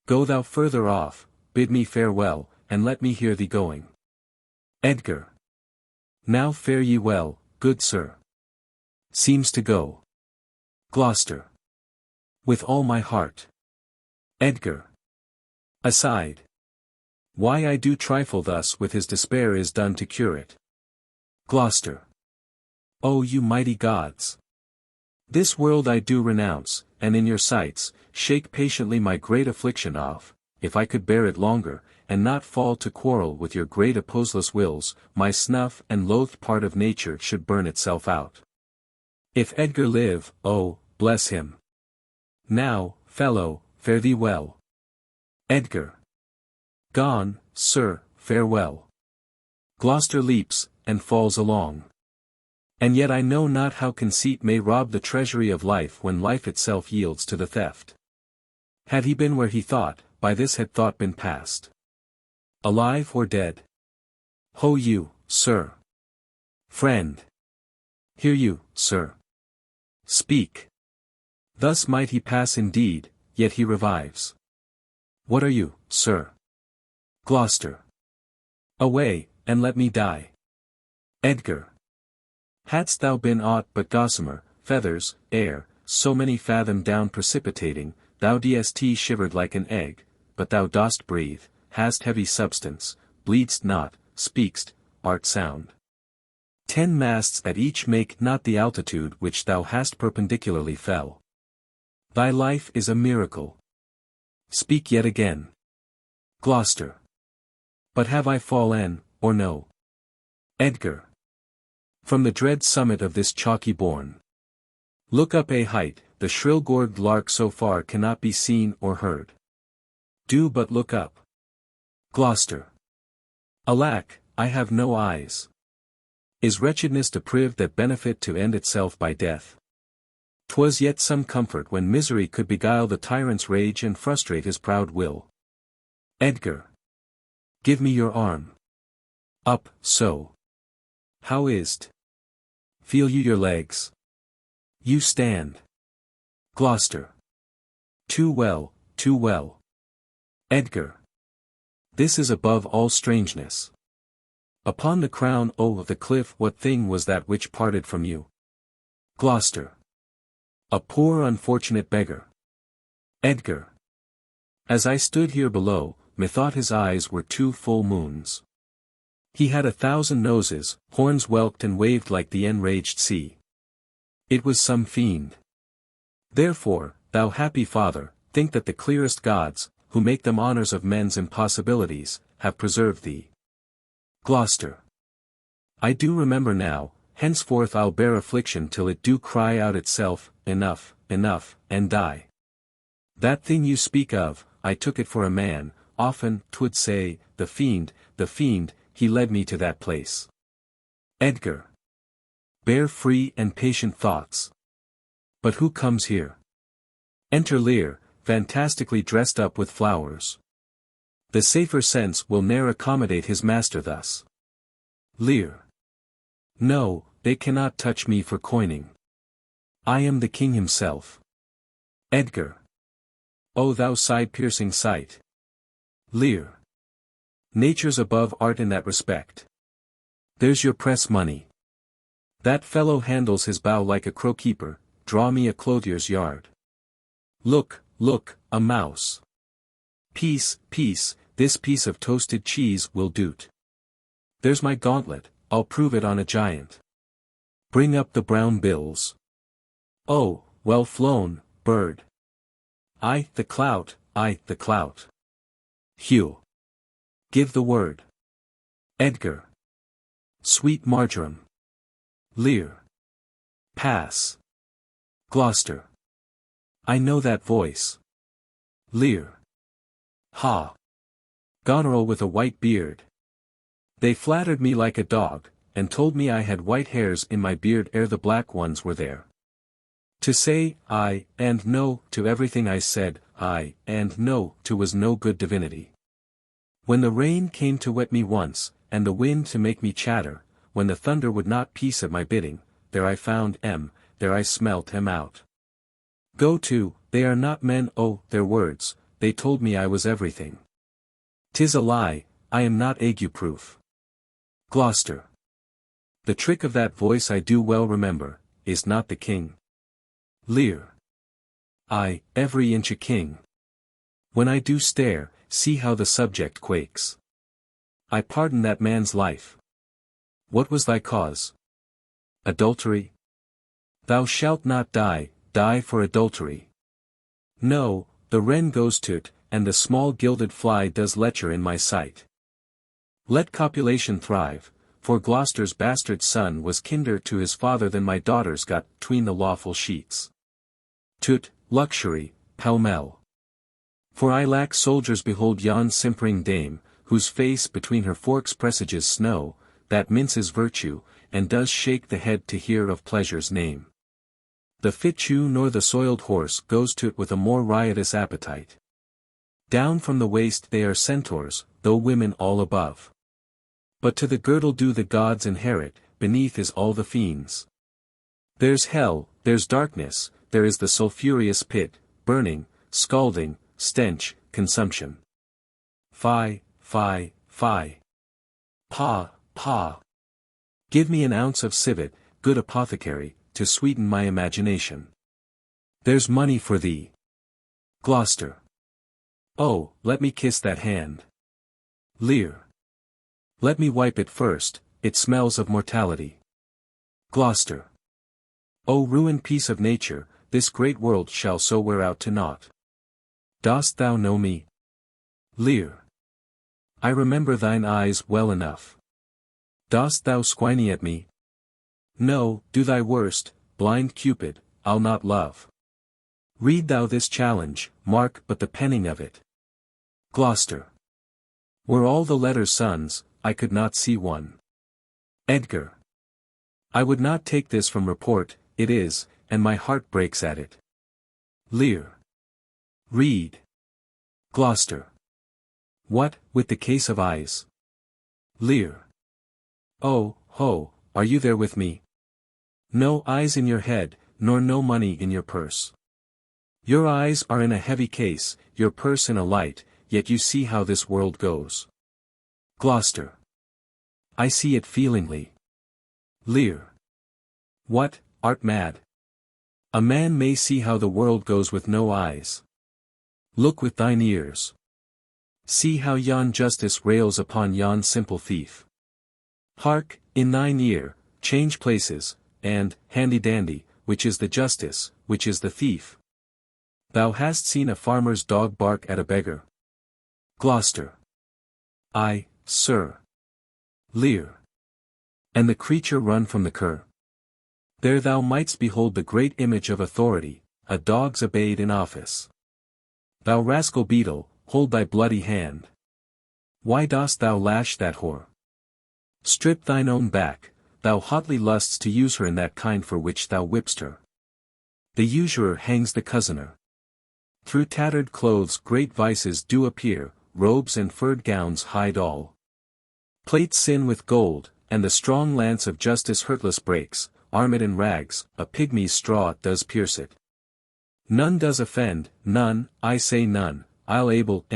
Go thou further off, bid me farewell, and let me hear thee going. Edgar. Now fare ye well, good sir. Seems to go. Gloucester. With all my heart. Edgar. Aside. Why I do trifle thus with his despair is done to cure it. Gloucester. O you mighty gods! This world I do renounce, and in your sights, shake patiently my great affliction off, if I could bear it longer, and not fall to quarrel with your great opposeless wills, my snuff and loathed part of nature should burn itself out. If Edgar live, oh, bless him. Now, fellow, fare thee well. Edgar. Gone, sir, farewell. Gloucester leaps, and falls along. And yet I know not how conceit may rob the treasury of life when life itself yields to the theft. Had he been where he thought, by this had thought been past. Alive or dead? Ho you, sir. Friend. Hear you, sir. Speak. Thus might he pass indeed, yet he revives. What are you, sir? Gloucester. Away, and let me die. Edgar. Hadst thou been aught but gossamer, feathers, air, so many fathom down precipitating, thou dst shivered like an egg, but thou dost breathe, hast heavy substance, bleedst not, speakst, art sound. 10 masts at each make not the altitude which thou hast perpendicularly fell. Thy life is a miracle. Speak yet again. Gloucester. But have I fallen, or no? Edgar. From the dread summit of this chalky bourne. Look up a height, the shrill-gorged lark so far cannot be seen or heard. Do but look up. Gloucester. Alack, I have no eyes. Is wretchedness deprived that benefit to end itself by death? 'Twas yet some comfort when misery could beguile the tyrant's rage and frustrate his proud will. Edgar. Give me your arm. Up, so. How is't? Feel you your legs? You stand. Gloucester. Too well, too well. Edgar. This is above all strangeness. Upon the crown of the cliff what thing was that which parted from you? Gloucester. A poor unfortunate beggar. Edgar. As I stood here below, methought his eyes were 2 full moons. He had 1,000 noses, horns whelked and waved like the enraged sea. It was some fiend. Therefore, thou happy father, think that the clearest gods, who make them honors of men's impossibilities, have preserved thee. Gloucester. I do remember now, henceforth I'll bear affliction till it do cry out itself, enough, enough, and die. That thing you speak of, I took it for a man, often 'twould say, the fiend, he led me to that place. Edgar. Bear free and patient thoughts. But who comes here? Enter Lear, fantastically dressed up with flowers. The safer sense will ne'er accommodate his master thus. Lear. No, they cannot touch me for coining. I am the king himself. Edgar. O thou side-piercing sight. Lear. Nature's above art in that respect. There's your press money. That fellow handles his bow like a crow-keeper, draw me a clothier's yard. Look, look, a mouse. Peace, peace, this piece of toasted cheese will do't. There's my gauntlet, I'll prove it on a giant. Bring up the brown bills. Oh, well flown, bird. I the clout, I the clout. Hugh. Give the word. Edgar. Sweet marjoram. Lear. Pass. Gloucester. I know that voice. Lear. Ha. Goneril with a white beard. They flattered me like a dog, and told me I had white hairs in my beard ere the black ones were there. To say aye and no to everything I said aye and no to was no good divinity. When the rain came to wet me once, and the wind to make me chatter, when the thunder would not peace at my bidding, there I found there I smelt out. Go to, they are not men, oh, their words, they told me I was everything. 'Tis a lie, I am not ague-proof. Gloucester. The trick of that voice I do well remember, is not the king. Lear. I, every inch a king. When I do stare, see how the subject quakes. I pardon that man's life. What was thy cause? Adultery? Thou shalt not die, die for adultery. No, the wren goes to't, and the small gilded fly does lecher in my sight. Let copulation thrive, for Gloucester's bastard son was kinder to his father than my daughters got 'tween the lawful sheets. Toot, luxury, pell-mell. For I lack soldiers. Behold yon simpering dame, whose face between her forks presages snow, that minces virtue, and does shake the head to hear of pleasure's name. The fit shoe nor the soiled horse goes to't with a more riotous appetite. Down from the waist they are centaurs, though women all above. But to the girdle do the gods inherit, beneath is all the fiends. There's hell, there's darkness, there is the sulphureous pit, burning, scalding, stench, consumption. Fie, fie, fie. Pah, pah. Give me an ounce of civet, good apothecary, to sweeten my imagination. There's money for thee. Gloucester. Oh, let me kiss that hand. Lear. Let me wipe it first, it smells of mortality. Gloucester. O ruined piece of nature, this great world shall so wear out to naught. Dost thou know me? Lear. I remember thine eyes well enough. Dost thou squiny at me? No, do thy worst, blind Cupid, I'll not love. Read thou this challenge, mark but the penning of it. Gloucester. Were all the letters sons, I could not see one. Edgar. I would not take this from report, it is, and my heart breaks at it. Lear. Read. Gloucester. What, with the case of eyes? Lear. Oh, ho, are you there with me? No eyes in your head, nor no money in your purse. Your eyes are in a heavy case, your purse in a light, yet you see how this world goes. Gloucester. I see it feelingly. Lear. What, art mad? A man may see how the world goes with no eyes. Look with thine ears. See how yon justice rails upon yon simple thief. Hark, in thine ear, change places, and, handy-dandy, which is the justice, which is the thief? Thou hast seen a farmer's dog bark at a beggar. Gloucester. Aye, sir. Lear. And the creature run from the cur. There thou mightst behold the great image of authority, a dog's obeyed in office. Thou rascal beetle, hold thy bloody hand. Why dost thou lash that whore? Strip thine own back, thou hotly lusts to use her in that kind for which thou whipst her. The usurer hangs the cozener. Through tattered clothes great vices do appear, robes and furred gowns hide all. Plate sin with gold, and the strong lance of justice hurtless breaks, armed in rags, a pygmy's straw does pierce it. None does offend, none, I say none, I'll able,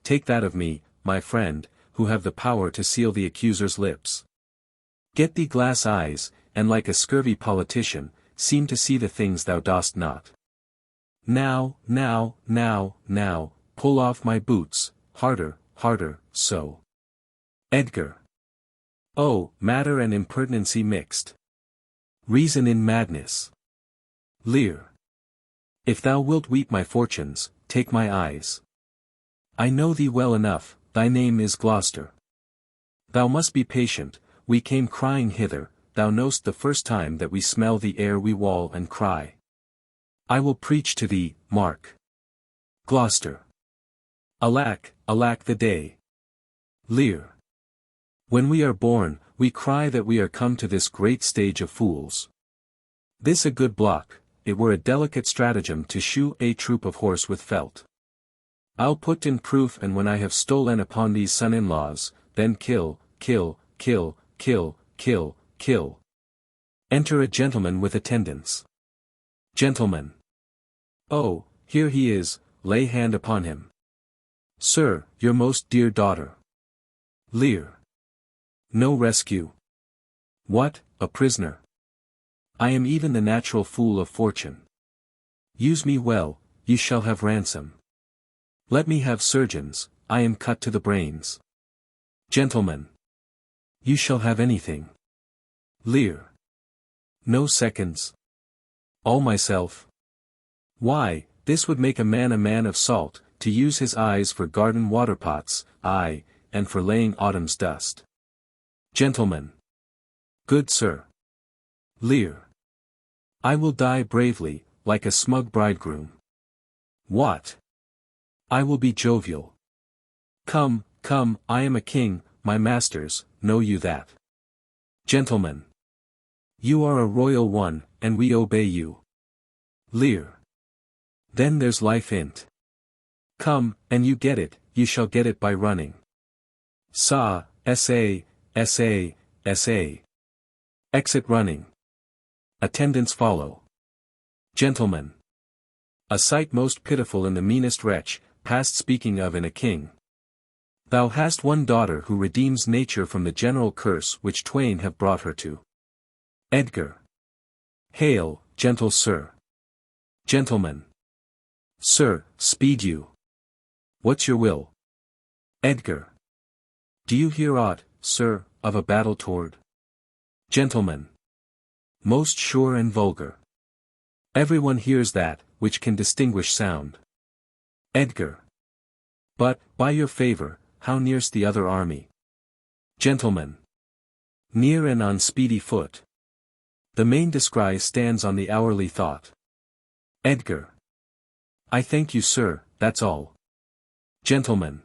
take that of me, my friend, who have the power to seal the accuser's lips. Get thee glass eyes, and like a scurvy politician, seem to see the things thou dost not. Now, pull off my boots, harder, harder, so. Edgar. Oh, matter and impertinency mixed. Reason in madness. Lear. If thou wilt weep my fortunes, take my eyes. I know thee well enough, thy name is Gloucester. Thou must be patient, we came crying hither, thou know'st the first time that we smell the air we wail and cry. I will preach to thee, mark. Gloucester. Alack, alack the day. Lear. When we are born, we cry that we are come to this great stage of fools. This a good block, it were a delicate stratagem to shoe a troop of horse with felt. I'll put in proof, and when I have stolen upon these son-in-laws, then kill, kill, kill, kill, kill, kill. Enter a gentleman with attendants. Gentleman. Oh, here he is, lay hand upon him. Sir, your most dear daughter. Lear. No rescue. What, a prisoner? I am even the natural fool of fortune. Use me well, ye shall have ransom. Let me have surgeons, I am cut to the brains. Gentlemen. You shall have anything. Lear. No seconds. All myself? Why, this would make a man of salt, to use his eyes for garden waterpots, aye, and for laying autumn's dust. Gentlemen. Good sir. Lear. I will die bravely, like a smug bridegroom. What? I will be jovial. Come, come, I am a king, my masters, know you that. Gentlemen. You are a royal one, and we obey you. Lear. Then there's life in't. Come, and you get it, you shall get it by running. Sa, sa, sa, sa. Exit running. Attendants follow. Gentlemen. A sight most pitiful in the meanest wretch, past speaking of in a king. Thou hast one daughter who redeems nature from the general curse which twain have brought her to. Edgar. Hail, gentle sir. Gentlemen. Sir, speed you. What's your will? Edgar. Do you hear aught, sir, of a battle toward? Gentlemen. Most sure and vulgar. Everyone hears that, which can distinguish sound. Edgar. But, by your favor, how near's the other army? Gentlemen. Near and on speedy foot. The main descry stands on the hourly thought. Edgar. I thank you sir, that's all. Gentlemen.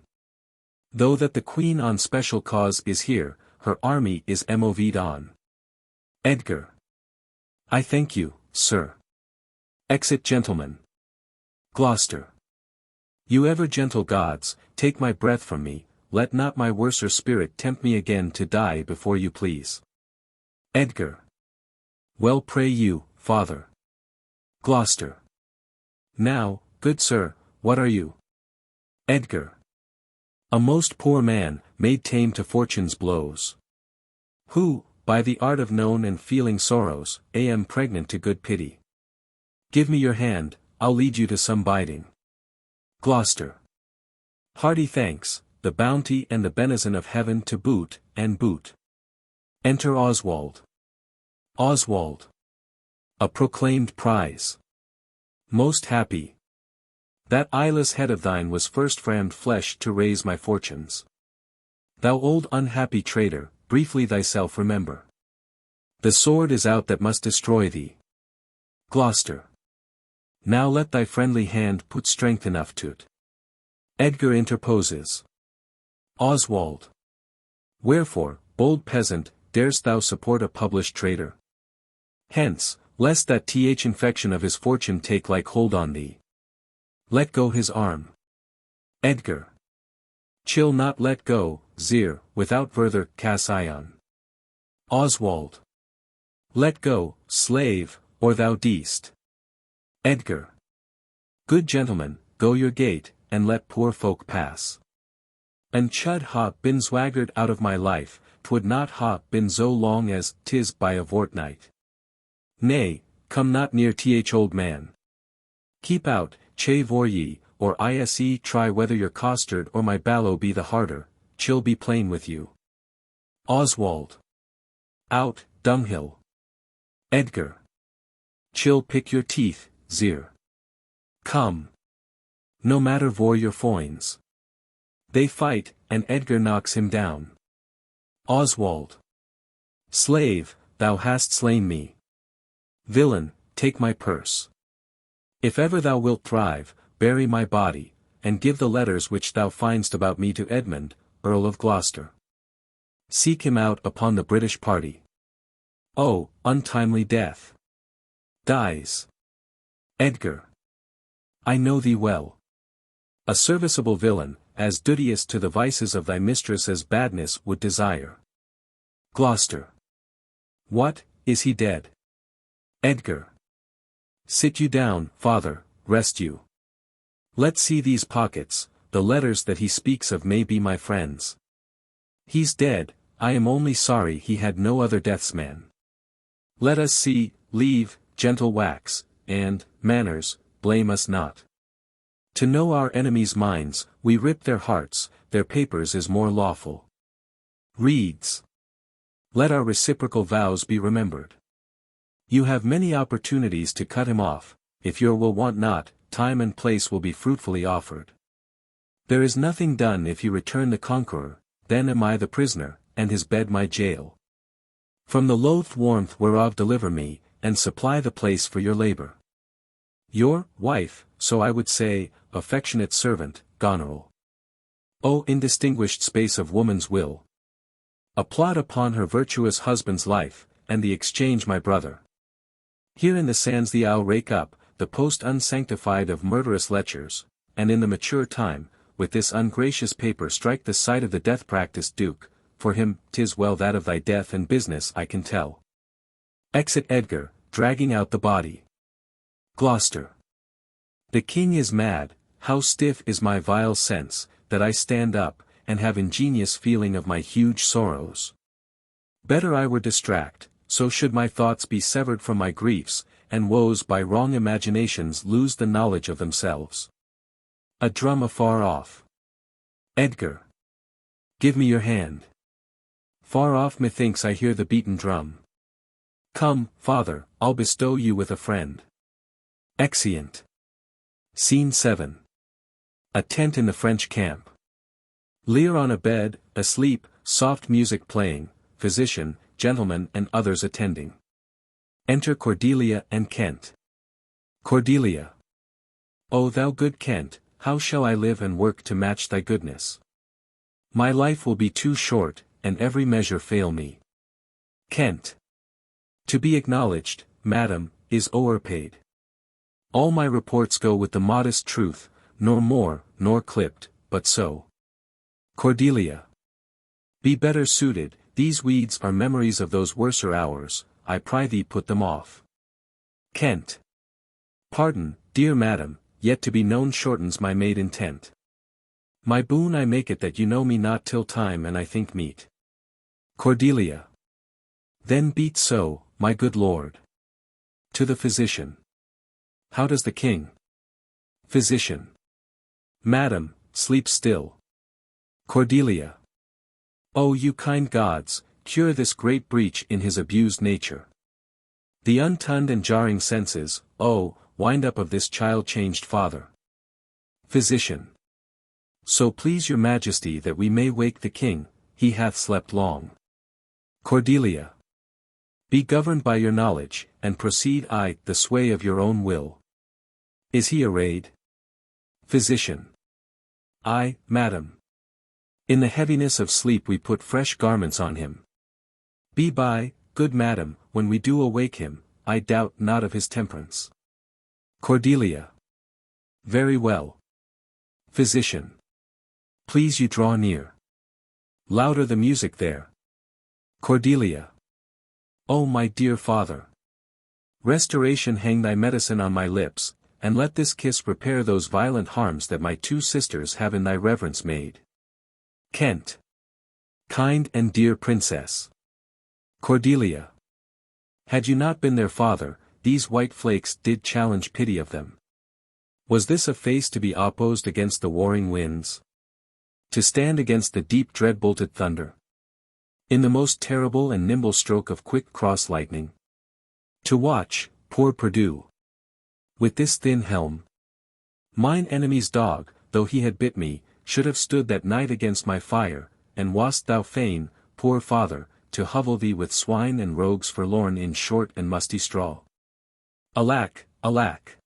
Though that the Queen on special cause is here, her army is moved on. Edgar. I thank you, sir. Exit gentlemen. Gloucester. You ever gentle gods, take my breath from me, let not my worser spirit tempt me again to die before you please. Edgar. Well pray you, father. Gloucester. Now, good sir, what are you? Edgar. A most poor man, made tame to fortune's blows. Who, by the art of known and feeling sorrows, am pregnant to good pity. Give me your hand, I'll lead you to some biding. Gloucester. Hearty thanks, the bounty and the benison of heaven to boot, and boot. Enter Oswald. Oswald. A proclaimed prize. Most happy. That eyeless head of thine was first framed flesh to raise my fortunes. Thou old unhappy traitor, briefly thyself remember. The sword is out that must destroy thee. Gloucester. Now let thy friendly hand put strength enough to't. Edgar interposes. Oswald. Wherefore, bold peasant, darest thou support a published traitor? Hence, lest that infection of his fortune take like hold on thee. Let go his arm. Edgar. Chill not let go, Zir, without further Cassian. Oswald. Let go, slave, or thou deest. Edgar. Good gentleman, go your gait, and let poor folk pass. And chud ha been swaggered out of my life, 'twould not ha been so long as 'tis by a fortnight. Nay, come not near old man. Keep out, che vor ye, or ise try whether your costard or my ballow be the harder, chill be plain with you. Oswald. Out, dunghill. Edgar. Chill pick your teeth, Zir. Come. No matter vor your foins. They fight, and Edgar knocks him down. Oswald. Slave, thou hast slain me. Villain, take my purse. If ever thou wilt thrive, bury my body, and give the letters which thou find'st about me to Edmund, Earl of Gloucester. Seek him out upon the British party. Oh, untimely death. Dies. Edgar. I know thee well. A serviceable villain, as duteous to the vices of thy mistress as badness would desire. Gloucester. What, is he dead? Edgar. Sit you down, father, rest you. Let's see these pockets, the letters that he speaks of may be my friends. He's dead, I am only sorry he had no other deathsman. Let us see, leave, gentle wax, and, manners, blame us not. To know our enemies' minds, we rip their hearts, their papers is more lawful. Reads. Let our reciprocal vows be remembered. You have many opportunities to cut him off, if your will want not, time and place will be fruitfully offered. There is nothing done if you return the conqueror, then am I the prisoner, and his bed my jail. From the loathed warmth whereof deliver me, and supply the place for your labor. Your wife, so I would say, affectionate servant, Goneril. O indistinguished space of woman's will! A plot upon her virtuous husband's life, and the exchange my brother. Here in the sands the owl rake up, the post unsanctified of murderous lechers, and in the mature time, with this ungracious paper strike the sight of the death-practised duke, for him, 'tis well that of thy death and business I can tell. Exit Edgar, dragging out the body. Gloucester. The king is mad, how stiff is my vile sense, that I stand up, and have ingenious feeling of my huge sorrows. Better I were distract, so should my thoughts be severed from my griefs, and woes by wrong imaginations lose the knowledge of themselves. A drum afar off. Edgar. Give me your hand. Far off methinks I hear the beaten drum. Come, father, I'll bestow you with a friend. Exeunt. Scene 7. A tent in the French camp. Lear on a bed, asleep, soft music playing, physician, gentlemen and others attending. Enter Cordelia and Kent. Cordelia. O thou good Kent, how shall I live and work to match thy goodness? My life will be too short, and every measure fail me. Kent. To be acknowledged, madam, is o'erpaid. All my reports go with the modest truth, nor more, nor clipped, but so. Cordelia. Be better suited, these weeds are memories of those worser hours, I pry thee put them off. Kent. Pardon, dear madam, yet to be known shortens my made intent. My boon I make it that you know me not till time and I think meet. Cordelia. Then beat so, my good lord. To the physician. How does the king? Physician. Madam, sleep still. Cordelia. O you kind gods, cure this great breach in his abused nature. The unturned and jarring senses, oh, wind up of this child-changed father. Physician. So please your majesty that we may wake the king, he hath slept long. Cordelia. Be governed by your knowledge, and proceed the sway of your own will. Is he arrayed? Physician. Aye, madam. In the heaviness of sleep we put fresh garments on him. Be by, good madam, when we do awake him, I doubt not of his temperance. Cordelia. Very well. Physician. Please you draw near. Louder the music there. Cordelia. O my dear father. Restoration hang thy medicine on my lips, and let this kiss repair those violent harms that my two sisters have in thy reverence made. Kent. Kind and dear princess. Cordelia. Had you not been their father, these white flakes did challenge pity of them. Was this a face to be opposed against the warring winds? To stand against the deep dread-bolted thunder? In the most terrible and nimble stroke of quick cross lightning? To watch, poor Perdue. With this thin helm? Mine enemy's dog, though he had bit me, should have stood that night against my fire, and wast thou fain, poor father, to hovel thee with swine and rogues forlorn in short and musty straw? Alack, alack!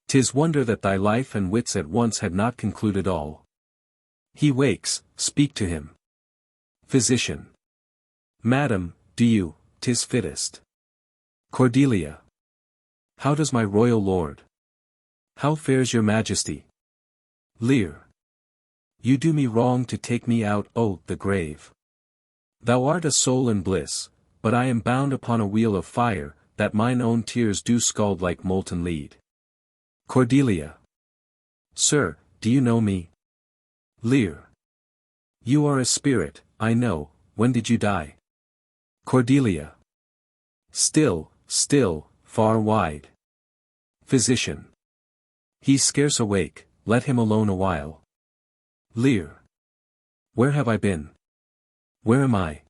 'Tis wonder that thy life and wits at once had not concluded all. He wakes, speak to him. Physician. Madam, do you, 'tis fittest. Cordelia. How does my royal lord? How fares your majesty? Lear. You do me wrong to take me out, oh, the grave. Thou art a soul in bliss, but I am bound upon a wheel of fire, that mine own tears do scald like molten lead. Cordelia. Sir, do you know me? Lear. You are a spirit, I know, when did you die? Cordelia. Still, far wide. Physician. He's scarce awake, let him alone a while. Lear. Where have I been? Where am I?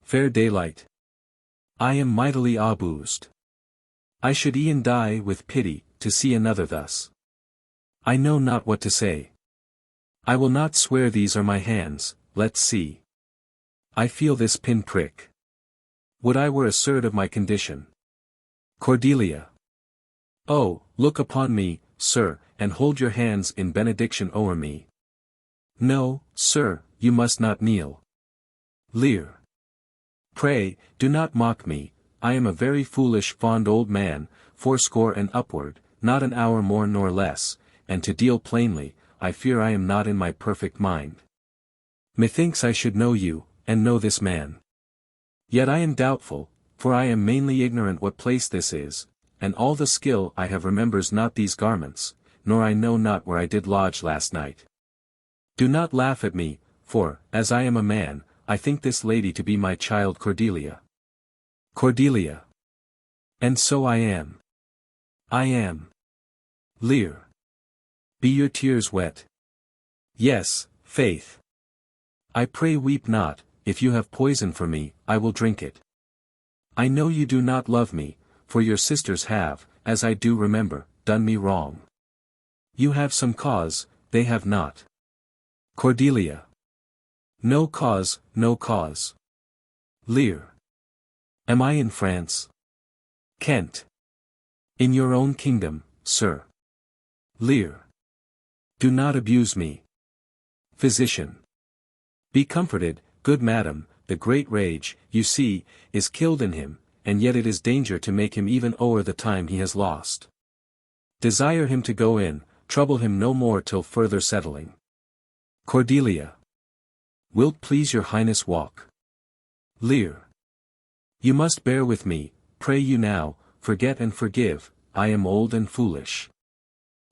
Fair daylight. I am mightily abused. I should e'en die with pity, to see another thus. I know not what to say. I will not swear these are my hands, let's see. I feel this pin prick. Would I were assured of my condition. Cordelia. Oh, look upon me, sir, and hold your hands in benediction o'er me. No, sir, you must not kneel. Lear. Pray, do not mock me, I am a very foolish fond old man, 80 and upward, not an hour more nor less, and to deal plainly, I fear I am not in my perfect mind. Methinks I should know you, and know this man. Yet I am doubtful, for I am mainly ignorant what place this is, and all the skill I have remembers not these garments, nor I know not where I did lodge last night. Do not laugh at me, for, as I am a man, I think this lady to be my child Cordelia. Cordelia. And so I am. I am. Lear. Be your tears wet? Yes, faith. I pray weep not, if you have poison for me, I will drink it. I know you do not love me, for your sisters have, as I do remember, done me wrong. You have some cause, they have not. Cordelia. No cause, no cause. Lear. Am I in France? Kent. In your own kingdom, sir. Lear. Do not abuse me. Physician. Be comforted, good madam, the great rage, you see, is killed in him, and yet it is danger to make him even o'er the time he has lost. Desire him to go in, trouble him no more till further settling. Cordelia. Wilt please your highness walk? Lear. You must bear with me, pray you now, forget and forgive, I am old and foolish.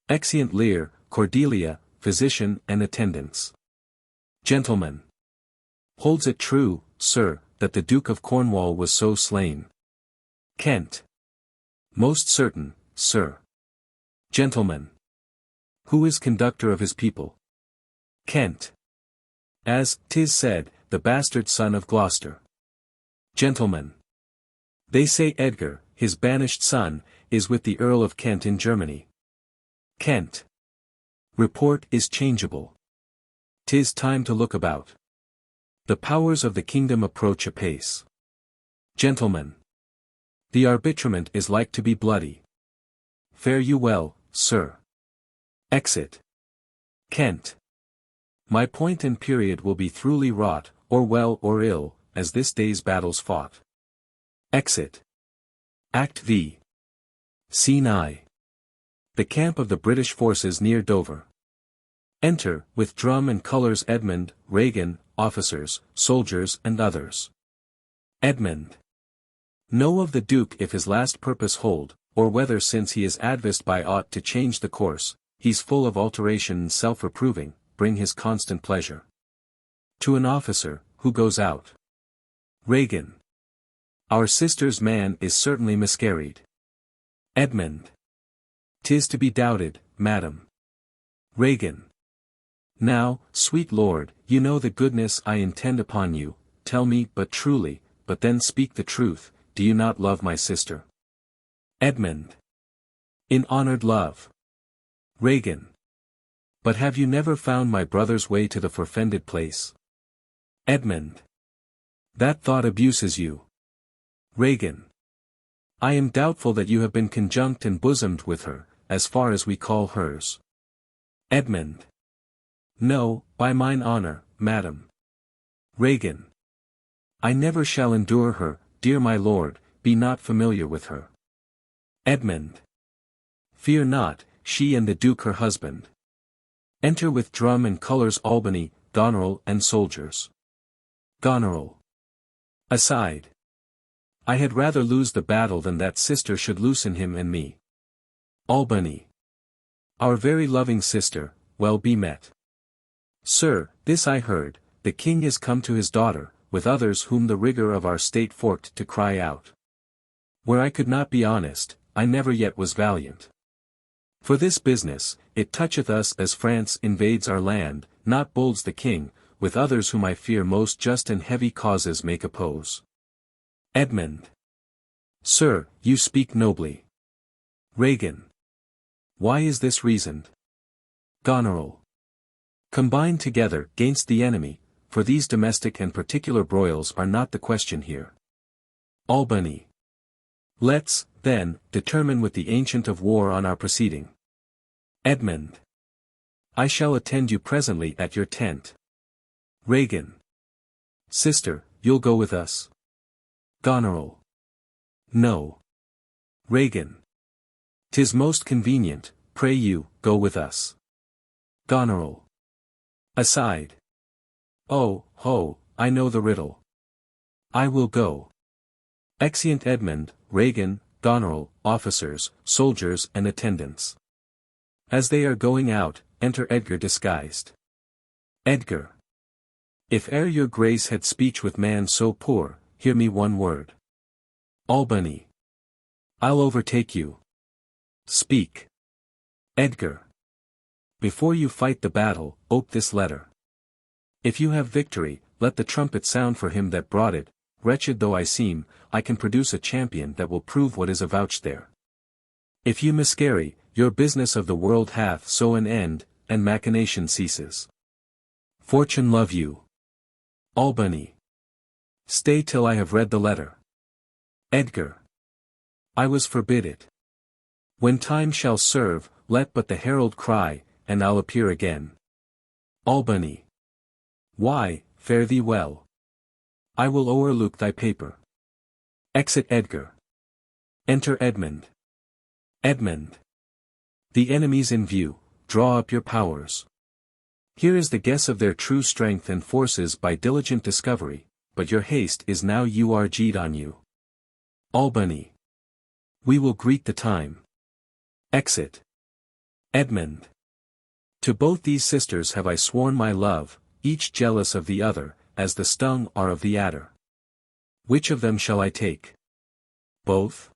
Exeunt Lear, Cordelia, physician and attendants. Gentlemen. Holds it true, sir, that the Duke of Cornwall was so slain? Kent. Most certain, sir. Gentlemen. Who is conductor of his people? Kent. As 'tis said, the bastard son of Gloucester. Gentlemen. They say Edgar, his banished son, is with the Earl of Kent in Germany. Kent. Report is changeable. 'Tis time to look about. The powers of the kingdom approach apace. Gentlemen. The arbitrament is like to be bloody. Fare you well, sir. Exit. Kent. My point and period will be throughly wrought, or well or ill, as this day's battles fought. Exit. Act V. Scene I. The camp of the British forces near Dover. Enter, with drum and colours Edmund, Regan, officers, soldiers and others. Edmund. Know of the Duke if his last purpose hold, or whether since he is advised by aught to change the course, he's full of alteration and self-reproving, bring his constant pleasure. To an officer, who goes out. Regan. Our sister's man is certainly miscarried. Edmund. 'Tis to be doubted, madam. Regan. Now, sweet lord, you know the goodness I intend upon you, tell me but truly, but then speak the truth, do you not love my sister? Edmund. In honoured love. Regan. But have you never found my brother's way to the forfended place? Edmund. That thought abuses you. Regan. I am doubtful that you have been conjunct and bosomed with her, as far as we call hers. Edmund. No, by mine honour, madam. Regan. I never shall endure her, dear my lord, be not familiar with her. Edmund. Fear not, she and the Duke her husband. Enter with drum and colours Albany, Goneril and soldiers. Goneril. Aside. I had rather lose the battle than that sister should loosen him and me. Albany. Our very loving sister, well be met. Sir, this I heard, the king is come to his daughter, with others whom the rigour of our state forked to cry out. Where I could not be honest, I never yet was valiant. For this business, it toucheth us as France invades our land, not bolds the king, with others whom I fear most just and heavy causes make oppose. Edmund. Sir, you speak nobly. Regan. Why is this reasoned? Goneril. Combine together gainst the enemy, for these domestic and particular broils are not the question here. Albany. Let's, then, determine with the ancient of war on our proceeding. Edmund. I shall attend you presently at your tent. Regan. Sister, you'll go with us? Goneril. No. Regan. 'Tis most convenient, pray you, go with us. Goneril. Aside. Oh, ho, I know the riddle. I will go. Exeunt Edmund, Regan, Goneril, officers, soldiers and attendants. As they are going out, enter Edgar disguised. Edgar. If e'er your grace had speech with man so poor, hear me one word. Albany. I'll overtake you. Speak. Edgar. Before you fight the battle, ope this letter. If you have victory, let the trumpet sound for him that brought it. Wretched though I seem, I can produce a champion that will prove what is avouched there. If you miscarry, your business of the world hath so an end, and machination ceases. Fortune love you. Albany. Stay till I have read the letter. Edgar. I was forbid it. When time shall serve, let but the herald cry, and I'll appear again. Albany. Why, fare thee well. I will o'erlook thy paper. Exit Edgar. Enter Edmund. Edmund. The enemies in view, draw up your powers. Here is the guess of their true strength and forces by diligent discovery, but your haste is now urged on you. Albany. We will greet the time. Exit. Edmund. To both these sisters have I sworn my love, each jealous of the other, as the stung are of the adder. Which of them shall I take? Both?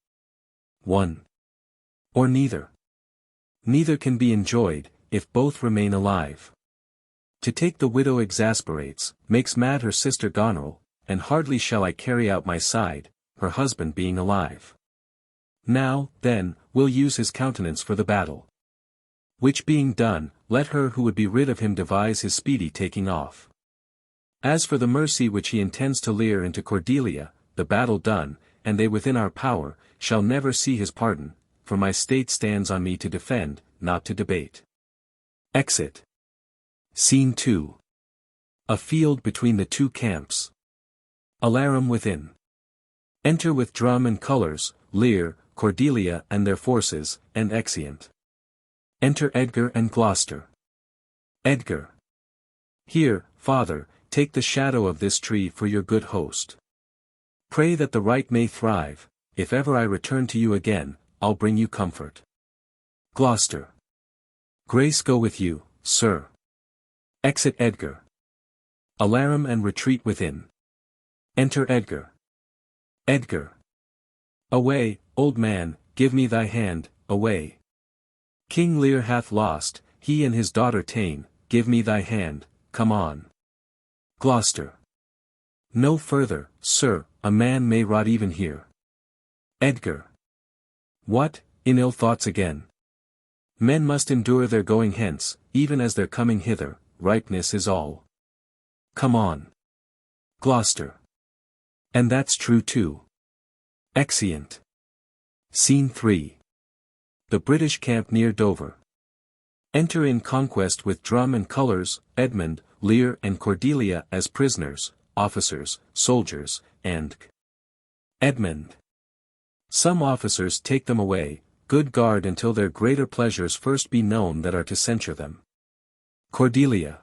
One? Or neither? Neither can be enjoyed, if both remain alive. To take the widow exasperates, makes mad her sister Goneril, and hardly shall I carry out my side, her husband being alive. Now, then, we'll use his countenance for the battle. Which being done, let her who would be rid of him devise his speedy taking off. As for the mercy which he intends to Lear and to Cordelia, the battle done, and they within our power, shall never see his pardon, for my state stands on me to defend, not to debate. Exit. Scene 2. A field between the two camps. Alarum within. Enter with drum and colours, Lear, Cordelia and their forces, and exeunt. Enter Edgar and Gloucester. Edgar. Here, father, take the shadow of this tree for your good host. Pray that the right may thrive, if ever I return to you again, I'll bring you comfort. Gloucester. Grace go with you, sir. Exit Edgar. Alarum and retreat within. Enter Edgar. Edgar. Away, old man, give me thy hand, away. King Lear hath lost, he and his daughter ta'en, give me thy hand, come on. Gloucester. No further, sir, a man may rot even here. Edgar. What, in ill thoughts again? Men must endure their going hence, even as their coming hither, ripeness is all. Come on. Gloucester. And that's true too. Exeunt. Scene 3. The British camp near Dover. Enter in conquest with drum and colours, Edmund, Lear and Cordelia as prisoners, officers, soldiers, and Edmund. Some officers take them away, good guard until their greater pleasures first be known that are to censure them. Cordelia.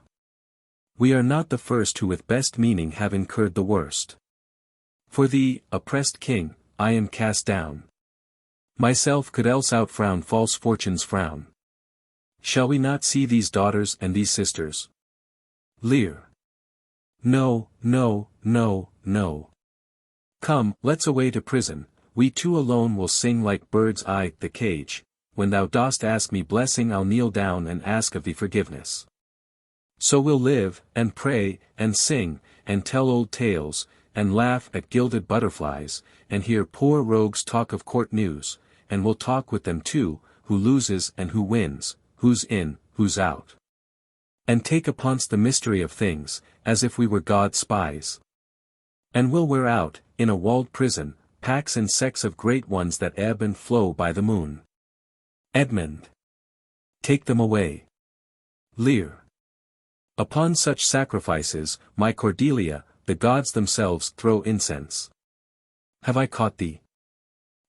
We are not the first who with best meaning have incurred the worst. For thee, oppressed king, I am cast down. Myself could else outfrown false fortune's frown. Shall we not see these daughters and these sisters? Lear. No, no, no, no. Come, let's away to prison, we two alone will sing like birds I, the cage, when thou dost ask me blessing I'll kneel down and ask of thee forgiveness. So we'll live, and pray, and sing, and tell old tales, and laugh at gilded butterflies, and hear poor rogues talk of court news, and we'll talk with them too, who loses and who wins, who's in, who's out. And take upon's the mystery of things, as if we were God's spies. And we'll wear out, in a walled prison, packs and sects of great ones that ebb and flow by the moon. Edmund. Take them away. Lear. Upon such sacrifices, my Cordelia, the gods themselves throw incense. Have I caught thee?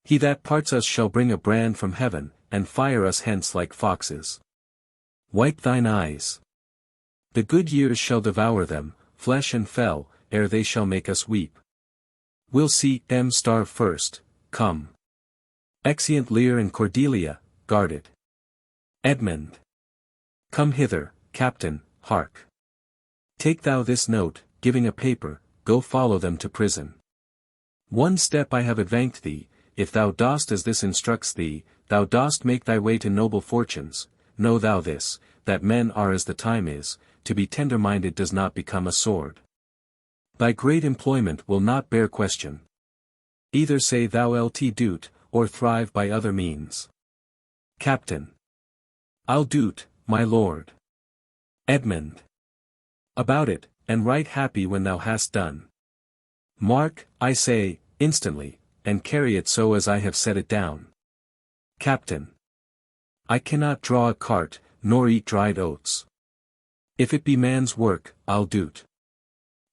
He that parts us shall bring a brand from heaven, and fire us hence like foxes. Wipe thine eyes. The good years shall devour them, flesh and fell, ere they shall make us weep. We'll see them starve first, come. Exeunt Lear and Cordelia, guarded. Edmund. Come hither, Captain, hark. Take thou this note, giving a paper, go follow them to prison. One step I have advanced thee, if thou dost as this instructs thee, thou dost make thy way to noble fortunes. Know thou this, that men are as the time is, to be tender-minded does not become a sword. Thy great employment will not bear question. Either say thou lt do't, or thrive by other means. Captain. I'll do't, my lord. Edmund. About it, and right happy when thou hast done. Mark, I say, instantly, and carry it so as I have set it down. Captain. I cannot draw a cart, nor eat dried oats. If it be man's work, I'll do't.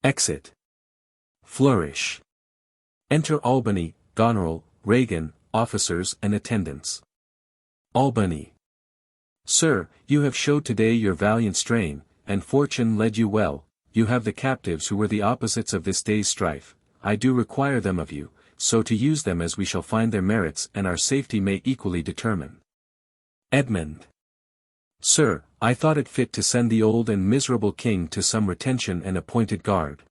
Exit. Flourish. Enter Albany, Goneril, Regan, officers and attendants. Albany. Sir, you have showed today your valiant strain, and fortune led you well. You have the captives who were the opposites of this day's strife. I do require them of you, so to use them as we shall find their merits and our safety may equally determine. Edmund. Sir, I thought it fit to send the old and miserable king to some retention and appointed guard,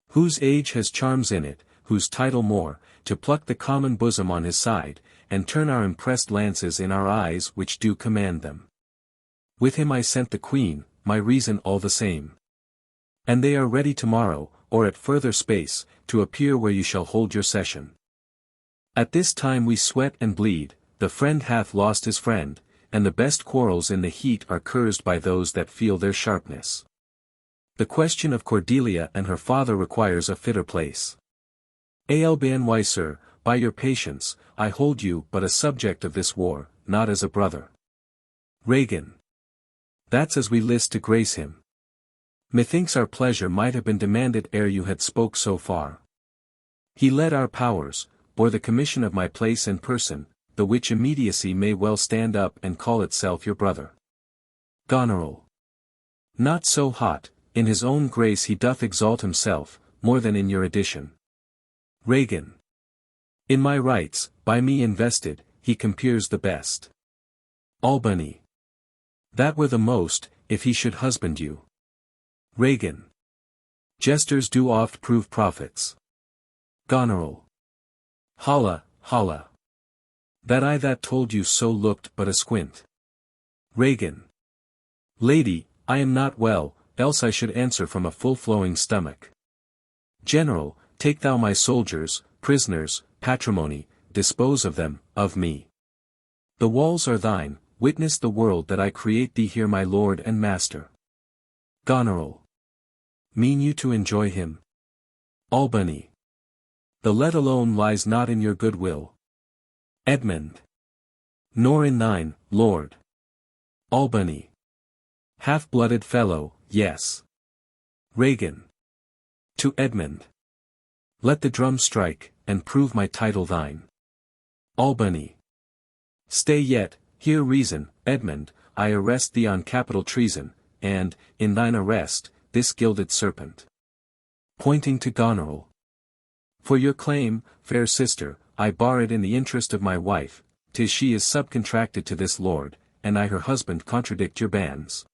whose age has charms in it, whose title more, to pluck the common bosom on his side, and turn our impressed lances in our eyes which do command them. With him I sent the queen, my reason all the same. And they are ready tomorrow, or at further space, to appear where you shall hold your session. At this time we sweat and bleed, the friend hath lost his friend, and the best quarrels in the heat are cursed by those that feel their sharpness. The question of Cordelia and her father requires a fitter place. Albany, sir, by your patience, I hold you but a subject of this war, not as a brother. Regan. That's as we list to grace him. Methinks our pleasure might have been demanded ere you had spoke so far. He led our powers, bore the commission of my place and person, the which immediacy may well stand up and call itself your brother. Goneril. Not so hot, in his own grace he doth exalt himself, more than in your addition. Regan. In my rights, by me invested, he compeers the best. Albany. That were the most, if he should husband you. Regan. Jesters do oft prove prophets. Goneril. Holla, holla. That I that told you so looked but a squint. Regan. Lady, I am not well, else I should answer from a full-flowing stomach. General, take thou my soldiers, prisoners, patrimony, dispose of them, of me. The walls are thine, witness the world that I create thee here my lord and master. Goneril. Mean you to enjoy him? Albany. The let alone lies not in your good will. Edmund. Nor in thine, lord. Albany. Half-blooded fellow, yes. Regan. To Edmund. Let the drum strike, and prove my title thine. Albany. Stay yet, hear reason, Edmund, I arrest thee on capital treason, and, in thine arrest, this gilded serpent. Pointing to Goneril. For your claim, fair sister, I bar it in the interest of my wife, 'tis she is subcontracted to this lord, and I her husband contradict your bans.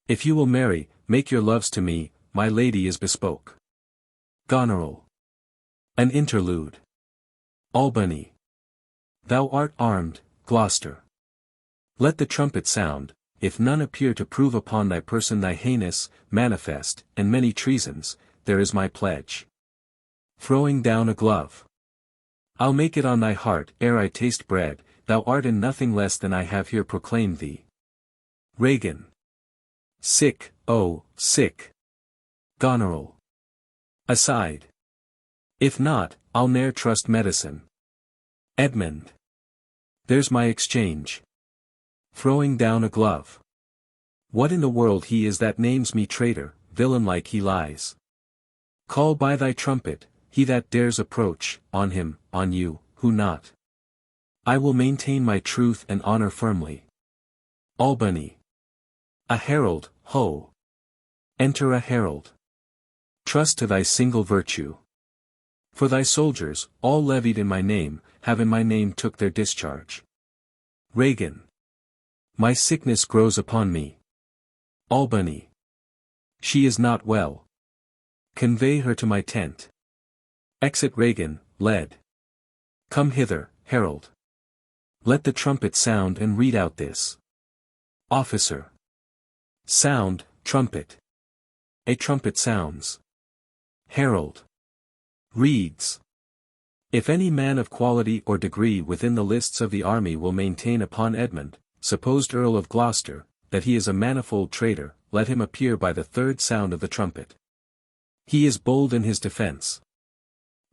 If you will marry, make your loves to me, my lady is bespoke. Goneril. An interlude. Albany. Thou art armed, Gloucester. Let the trumpet sound, if none appear to prove upon thy person thy heinous, manifest, and many treasons, there is my pledge. Throwing down a glove. I'll make it on thy heart ere I taste bread, thou art in nothing less than I have here proclaimed thee. Regan. Sick, oh, sick. Goneril. Aside. If not, I'll ne'er trust medicine. Edmund. There's my exchange. Throwing down a glove. What in the world he is that names me traitor, villain-like he lies. Call by thy trumpet, he that dares approach, on him, on you, who not. I will maintain my truth and honor firmly. Albany. A herald, ho! Enter a herald. Trust to thy single virtue. For thy soldiers, all levied in my name, have in my name took their discharge. Regan. My sickness grows upon me. Albany. She is not well. Convey her to my tent. Exit Regan, led. Come hither, herald. Let the trumpet sound and read out this. Officer. Sound, trumpet. A trumpet sounds. Herald. Reads. If any man of quality or degree within the lists of the army will maintain upon Edmund, supposed Earl of Gloucester, that he is a manifold traitor, let him appear by the third sound of the trumpet. He is bold in his defense.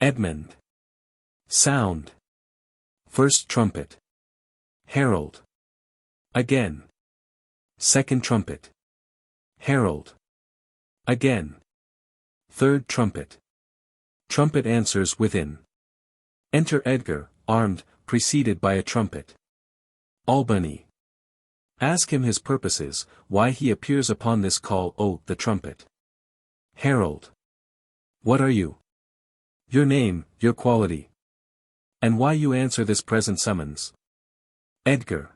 Edmund. Sound. First trumpet. Herald. Again. Second trumpet. Herald. Again. Third trumpet. Trumpet answers within. Enter Edgar, armed, preceded by a trumpet. Albany. Ask him his purposes, why he appears upon this call, oh, the trumpet. Herald. What are you? Your name, your quality. And why you answer this present summons? Edgar.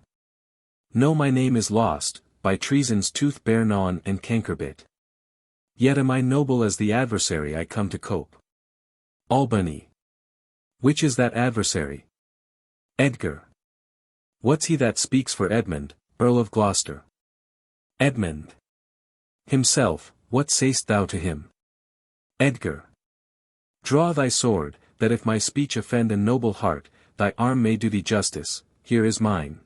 No, my name is lost, by treason's tooth bare gnawn and cankerbit. Yet am I noble as the adversary I come to cope. Albany. Which is that adversary? Edgar. What's he that speaks for Edmund, Earl of Gloucester? Edmund. Himself, what say'st thou to him? Edgar. Draw thy sword, that if my speech offend a noble heart, thy arm may do thee justice. Here is mine.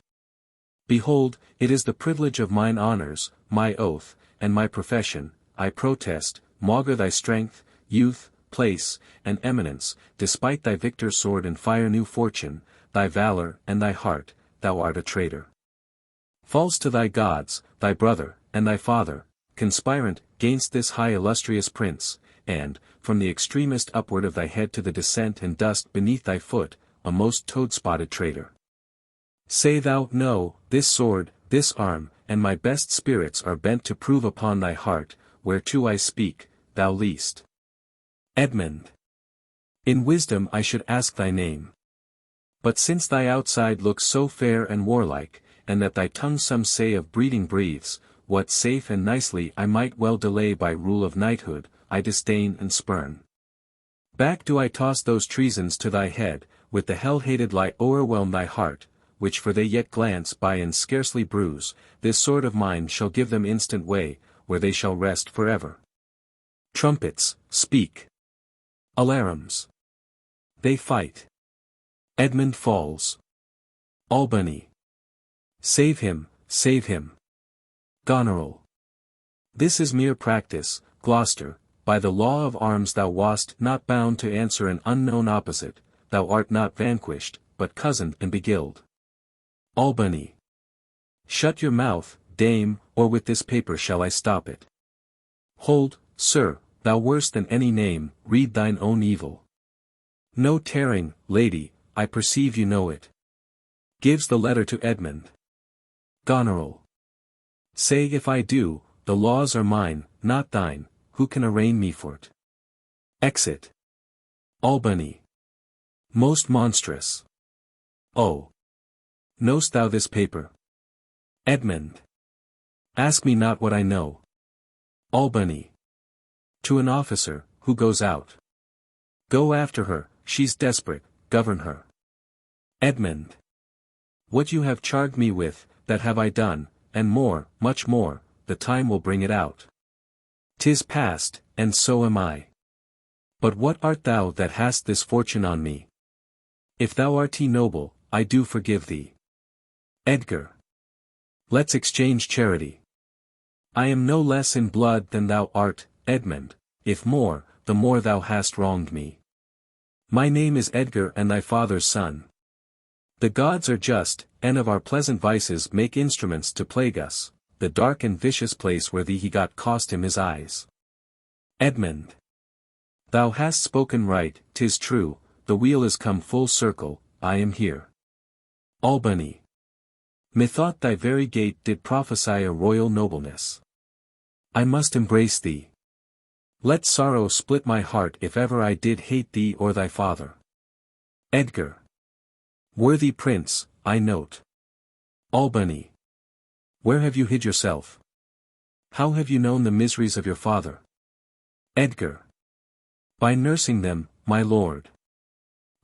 Behold, it is the privilege of mine honors, my oath, and my profession, I protest, maugre thy strength, youth, place, and eminence, despite thy victor's sword and fire new fortune, thy valor and thy heart, thou art a traitor. False to thy gods, thy brother, and thy father, conspirant, gainst this high illustrious prince, and, from the extremest upward of thy head to the descent and dust beneath thy foot, a most toad-spotted traitor. Say thou, no, this sword, this arm, and my best spirits are bent to prove upon thy heart, whereto I speak, thou least. Edmund. In wisdom I should ask thy name. But since thy outside looks so fair and warlike, and that thy tongue some say of breeding breathes, what safe and nicely I might well delay by rule of knighthood, I disdain and spurn. Back do I toss those treasons to thy head, with the hell-hated lie o'erwhelm thy heart, which for they yet glance by and scarcely bruise, this sword of mine shall give them instant way, where they shall rest forever. Trumpets, speak. Alarums. They fight. Edmund falls. Albany. Save him, save him. Goneril. This is mere practice, Gloucester, by the law of arms thou wast not bound to answer an unknown opposite, thou art not vanquished, but cozened and beguiled. Albany. Shut your mouth, dame, or with this paper shall I stop it. Hold, sir, thou worse than any name, read thine own evil. No tearing, lady, I perceive you know it. Gives the letter to Edmund. Goneril. Say if I do, the laws are mine, not thine, who can arraign me for't? Exit. Albany. Most monstrous. Oh. Know'st thou this paper? Edmund. Ask me not what I know. Albany. To an officer, who goes out. Go after her, she's desperate, govern her. Edmund. What you have charged me with, that have I done, and more, much more, the time will bring it out. 'Tis past, and so am I. But what art thou that hast this fortune on me? If thou art noble, I do forgive thee. Edgar. Let's exchange charity. I am no less in blood than thou art, Edmund, if more, the more thou hast wronged me. My name is Edgar and thy father's son. The gods are just, and of our pleasant vices make instruments to plague us, the dark and vicious place where thee he got cost him his eyes. Edmund. Thou hast spoken right, 'tis true, the wheel is come full circle, I am here. Albany. Methought thy very gait did prophesy a royal nobleness. I must embrace thee. Let sorrow split my heart if ever I did hate thee or thy father. Edgar. Worthy prince, I note. Albany. Where have you hid yourself? How have you known the miseries of your father? Edgar. By nursing them, my lord.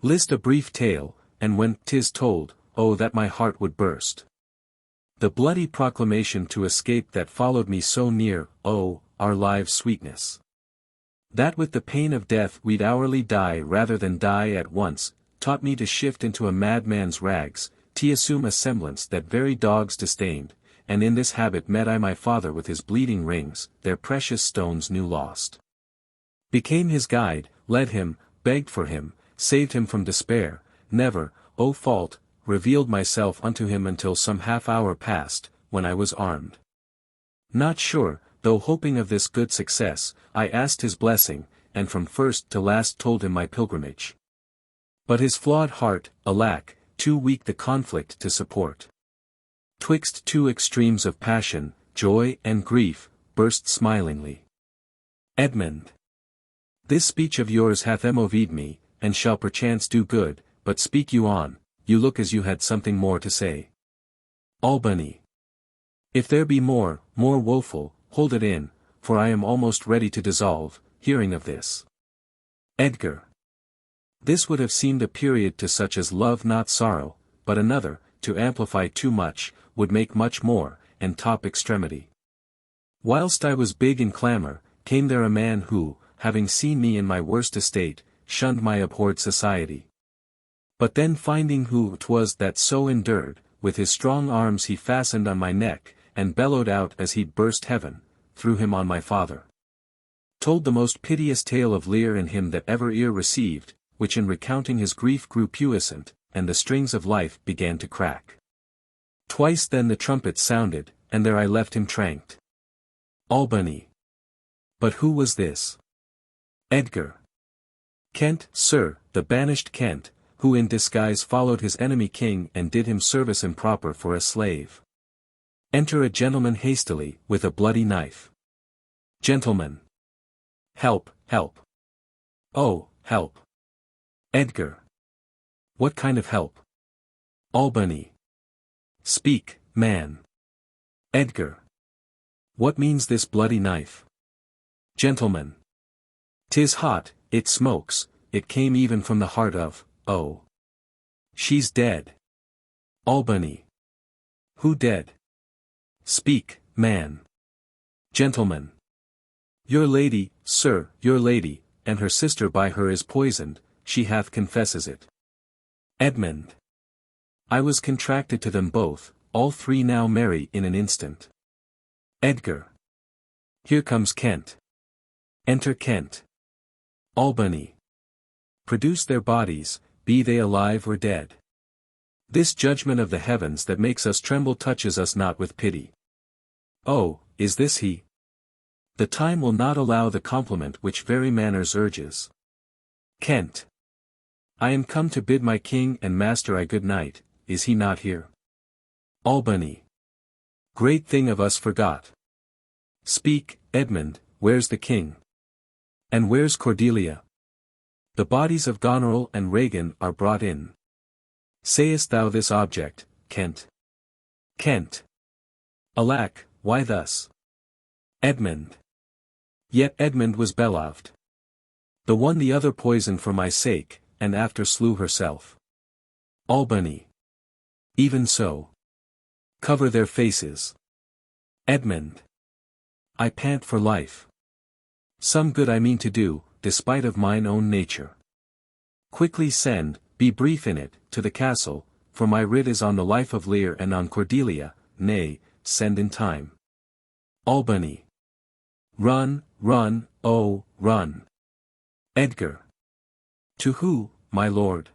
List a brief tale, and when 'tis told, oh that my heart would burst. The bloody proclamation to escape that followed me so near, oh, our lives' sweetness. That with the pain of death we'd hourly die rather than die at once, taught me to shift into a madman's rags, to assume a semblance that very dogs disdained, and in this habit met I my father with his bleeding rings, their precious stones new lost. Became his guide, led him, begged for him, saved him from despair, never, O fault, revealed myself unto him until some half hour passed, when I was armed. Not sure, though hoping of this good success, I asked his blessing, and from first to last told him my pilgrimage. But his flawed heart, alack, too weak the conflict to support. Twixt two extremes of passion, joy and grief, burst smilingly. Edmund. This speech of yours hath moved me, and shall perchance do good, but speak you on, you look as you had something more to say. Albany. If there be more woeful, hold it in, for I am almost ready to dissolve, hearing of this. Edgar. This would have seemed a period to such as love not sorrow, but another, to amplify too much, would make much more, and top extremity. Whilst I was big in clamour, came there a man who, having seen me in my worst estate, shunned my abhorred society. But then finding who 'twas that so endured, with his strong arms he fastened on my neck, and bellowed out as he'd burst heaven, threw him on my father. Told the most piteous tale of Lear and him that ever ear received, which in recounting his grief grew puissant, and the strings of life began to crack. Twice then the trumpet sounded, and there I left him tranked. Albany. But who was this? Edgar. Kent, sir, the banished Kent, who in disguise followed his enemy king and did him service improper for a slave. Enter a gentleman hastily, with a bloody knife. Gentleman. Help, help. Oh, help. Edgar. What kind of help? Albany. Speak, man. Edgar. What means this bloody knife? Gentleman. 'Tis hot, it smokes, it came even from the heart of, oh. She's dead. Albany. Who dead? Speak, man. Gentleman. Your lady, sir, your lady, and her sister by her is poisoned, she hath confesses it. Edmund. I was contracted to them both, all three now marry in an instant. Edgar. Here comes Kent. Enter Kent. Albany. Produce their bodies, be they alive or dead. This judgment of the heavens that makes us tremble touches us not with pity. Oh, is this he? The time will not allow the compliment which very manners urges. Kent. I am come to bid my king and master a good night, is he not here? Albany. Great thing of us forgot. Speak, Edmund, where's the king? And where's Cordelia? The bodies of Goneril and Regan are brought in. Sayest thou this object, Kent? Kent. Alack, why thus? Edmund. Yet Edmund was beloved. The one the other poisoned for my sake, and after slew herself. Albany. Even so. Cover their faces. Edmund. I pant for life. Some good I mean to do, despite of mine own nature. Quickly send, be brief in it, to the castle, for my writ is on the life of Lear and on Cordelia, nay, send in time. Albany. Run, run, oh, run. Edgar. To who, my lord?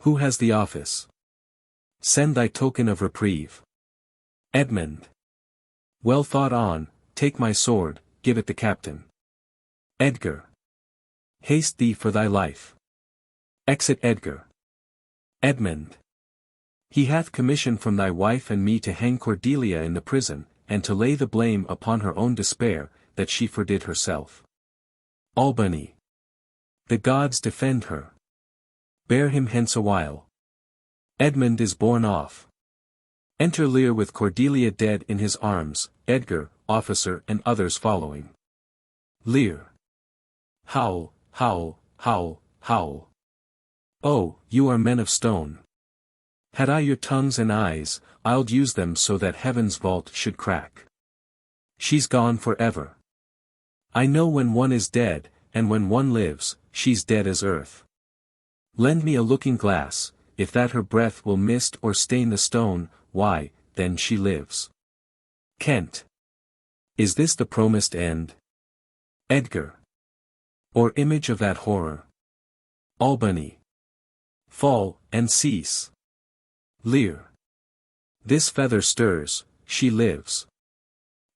Who has the office? Send thy token of reprieve. Edmund. Well thought on, take my sword, give it the captain. Edgar. Haste thee for thy life. Exit Edgar. Edmund. He hath commission from thy wife and me to hang Cordelia in the prison, and to lay the blame upon her own despair, that she fordid herself. Albany. The gods defend her. Bear him hence awhile. Edmund is borne off. Enter Lear with Cordelia dead in his arms, Edgar, officer and others following. Lear. Howl, howl, howl, howl. Oh, you are men of stone. Had I your tongues and eyes, I'ld use them so that heaven's vault should crack. She's gone forever. I know when one is dead, and when one lives, she's dead as earth. Lend me a looking glass, if that her breath will mist or stain the stone, why, then she lives. Kent. Is this the promised end? Edgar. Or image of that horror? Albany. Fall, and cease. Lear. This feather stirs, she lives.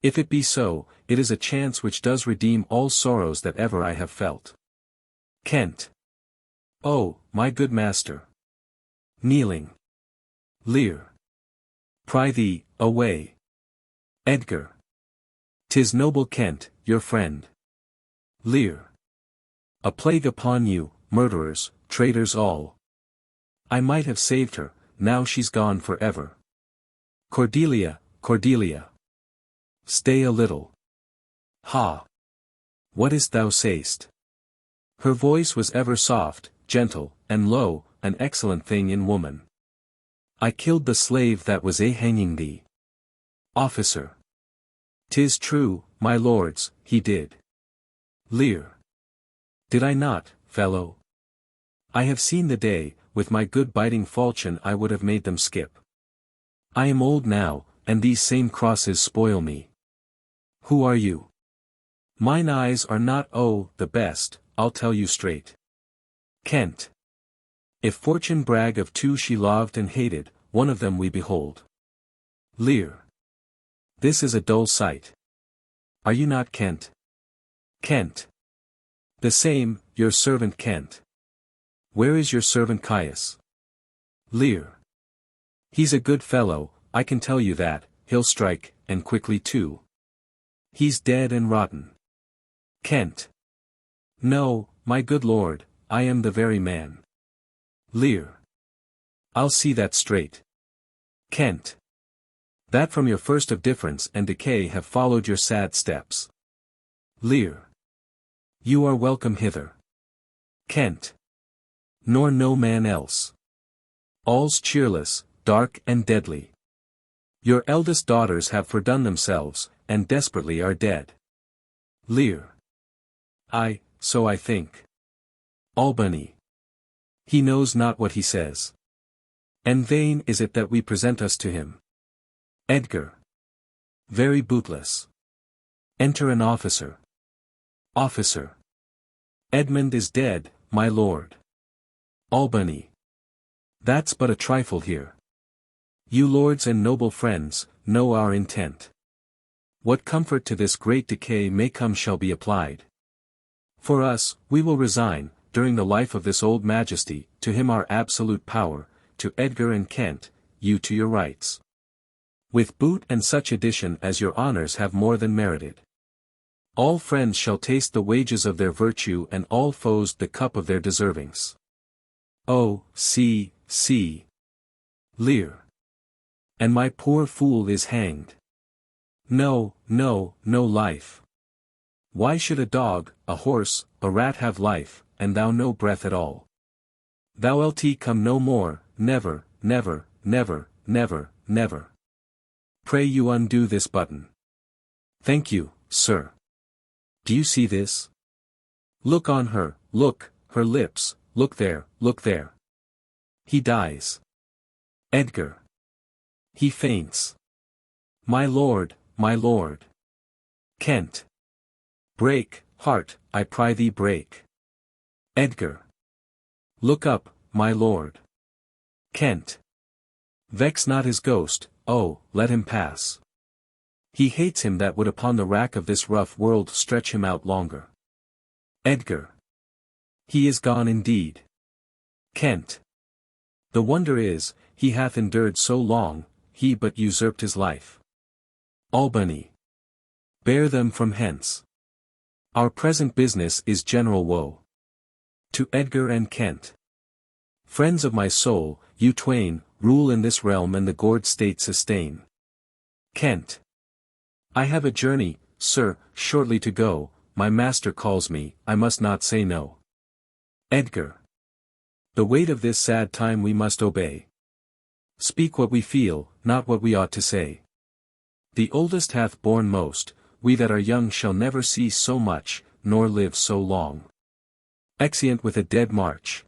If it be so, it is a chance which does redeem all sorrows that ever I have felt. Kent. Oh, my good master. Kneeling. Lear. Pry thee, away. Edgar. 'Tis noble Kent, your friend. Lear. A plague upon you, murderers, traitors all. I might have saved her, now she's gone forever. Cordelia, Cordelia. Stay a little. Ha! What is't thou say'st? Her voice was ever soft, gentle, and low, an excellent thing in woman. I killed the slave that was hanging thee. Officer. 'Tis true, my lords, he did. Lear. Did I not, fellow? I have seen the day, with my good biting falchion I would have made them skip. I am old now, and these same crosses spoil me. Who are you? Mine eyes are not the best, I'll tell you straight. Kent. If fortune brag of two she loved and hated, one of them we behold. Lear. This is a dull sight. Are you not Kent? Kent. The same, your servant Kent. Where is your servant Caius? Lear. He's a good fellow, I can tell you that, he'll strike, and quickly too. He's dead and rotten. Kent. No, my good lord, I am the very man. Lear. I'll see that straight. Kent. That from your first of difference and decay have followed your sad steps. Lear. You are welcome hither. Kent. Nor no man else. All's cheerless, dark and deadly. Your eldest daughters have fordone themselves, and desperately are dead. Lear. So I think. Albany. He knows not what he says. And vain is it that we present us to him. Edgar. Very bootless. Enter an officer. Officer. Edmund is dead, my lord. Albany. That's but a trifle here. You lords and noble friends, know our intent. What comfort to this great decay may come shall be applied. For us, we will resign, during the life of this old majesty, to him our absolute power, to Edgar and Kent, you to your rights. With boot and such addition as your honors have more than merited. All friends shall taste the wages of their virtue and all foes the cup of their deservings. Oh, see. Lear. And my poor fool is hanged. No life. Why should a dog, a horse, a rat have life, and thou no breath at all? Thou'lt come no more, never. Pray you undo this button. Thank you, sir. Do you see this? Look on her, look, her lips, look there, look there. He dies. Edgar. He faints. My lord, my lord. Kent. Break, heart, I pry thee break. Edgar. Look up, my lord. Kent. Vex not his ghost, oh, let him pass. He hates him that would upon the rack of this rough world stretch him out longer. Edgar. He is gone indeed. Kent. The wonder is, he hath endured so long, he but usurped his life. Albany. Bear them from hence. Our present business is general woe. To Edgar and Kent. Friends of my soul, you twain, rule in this realm and the gored state sustain. Kent. I have a journey, sir, shortly to go, my master calls me, I must not say no. Edgar. The weight of this sad time we must obey. Speak what we feel, not what we ought to say. The oldest hath borne most, we that are young shall never see so much, nor live so long. Exeunt with a dead march.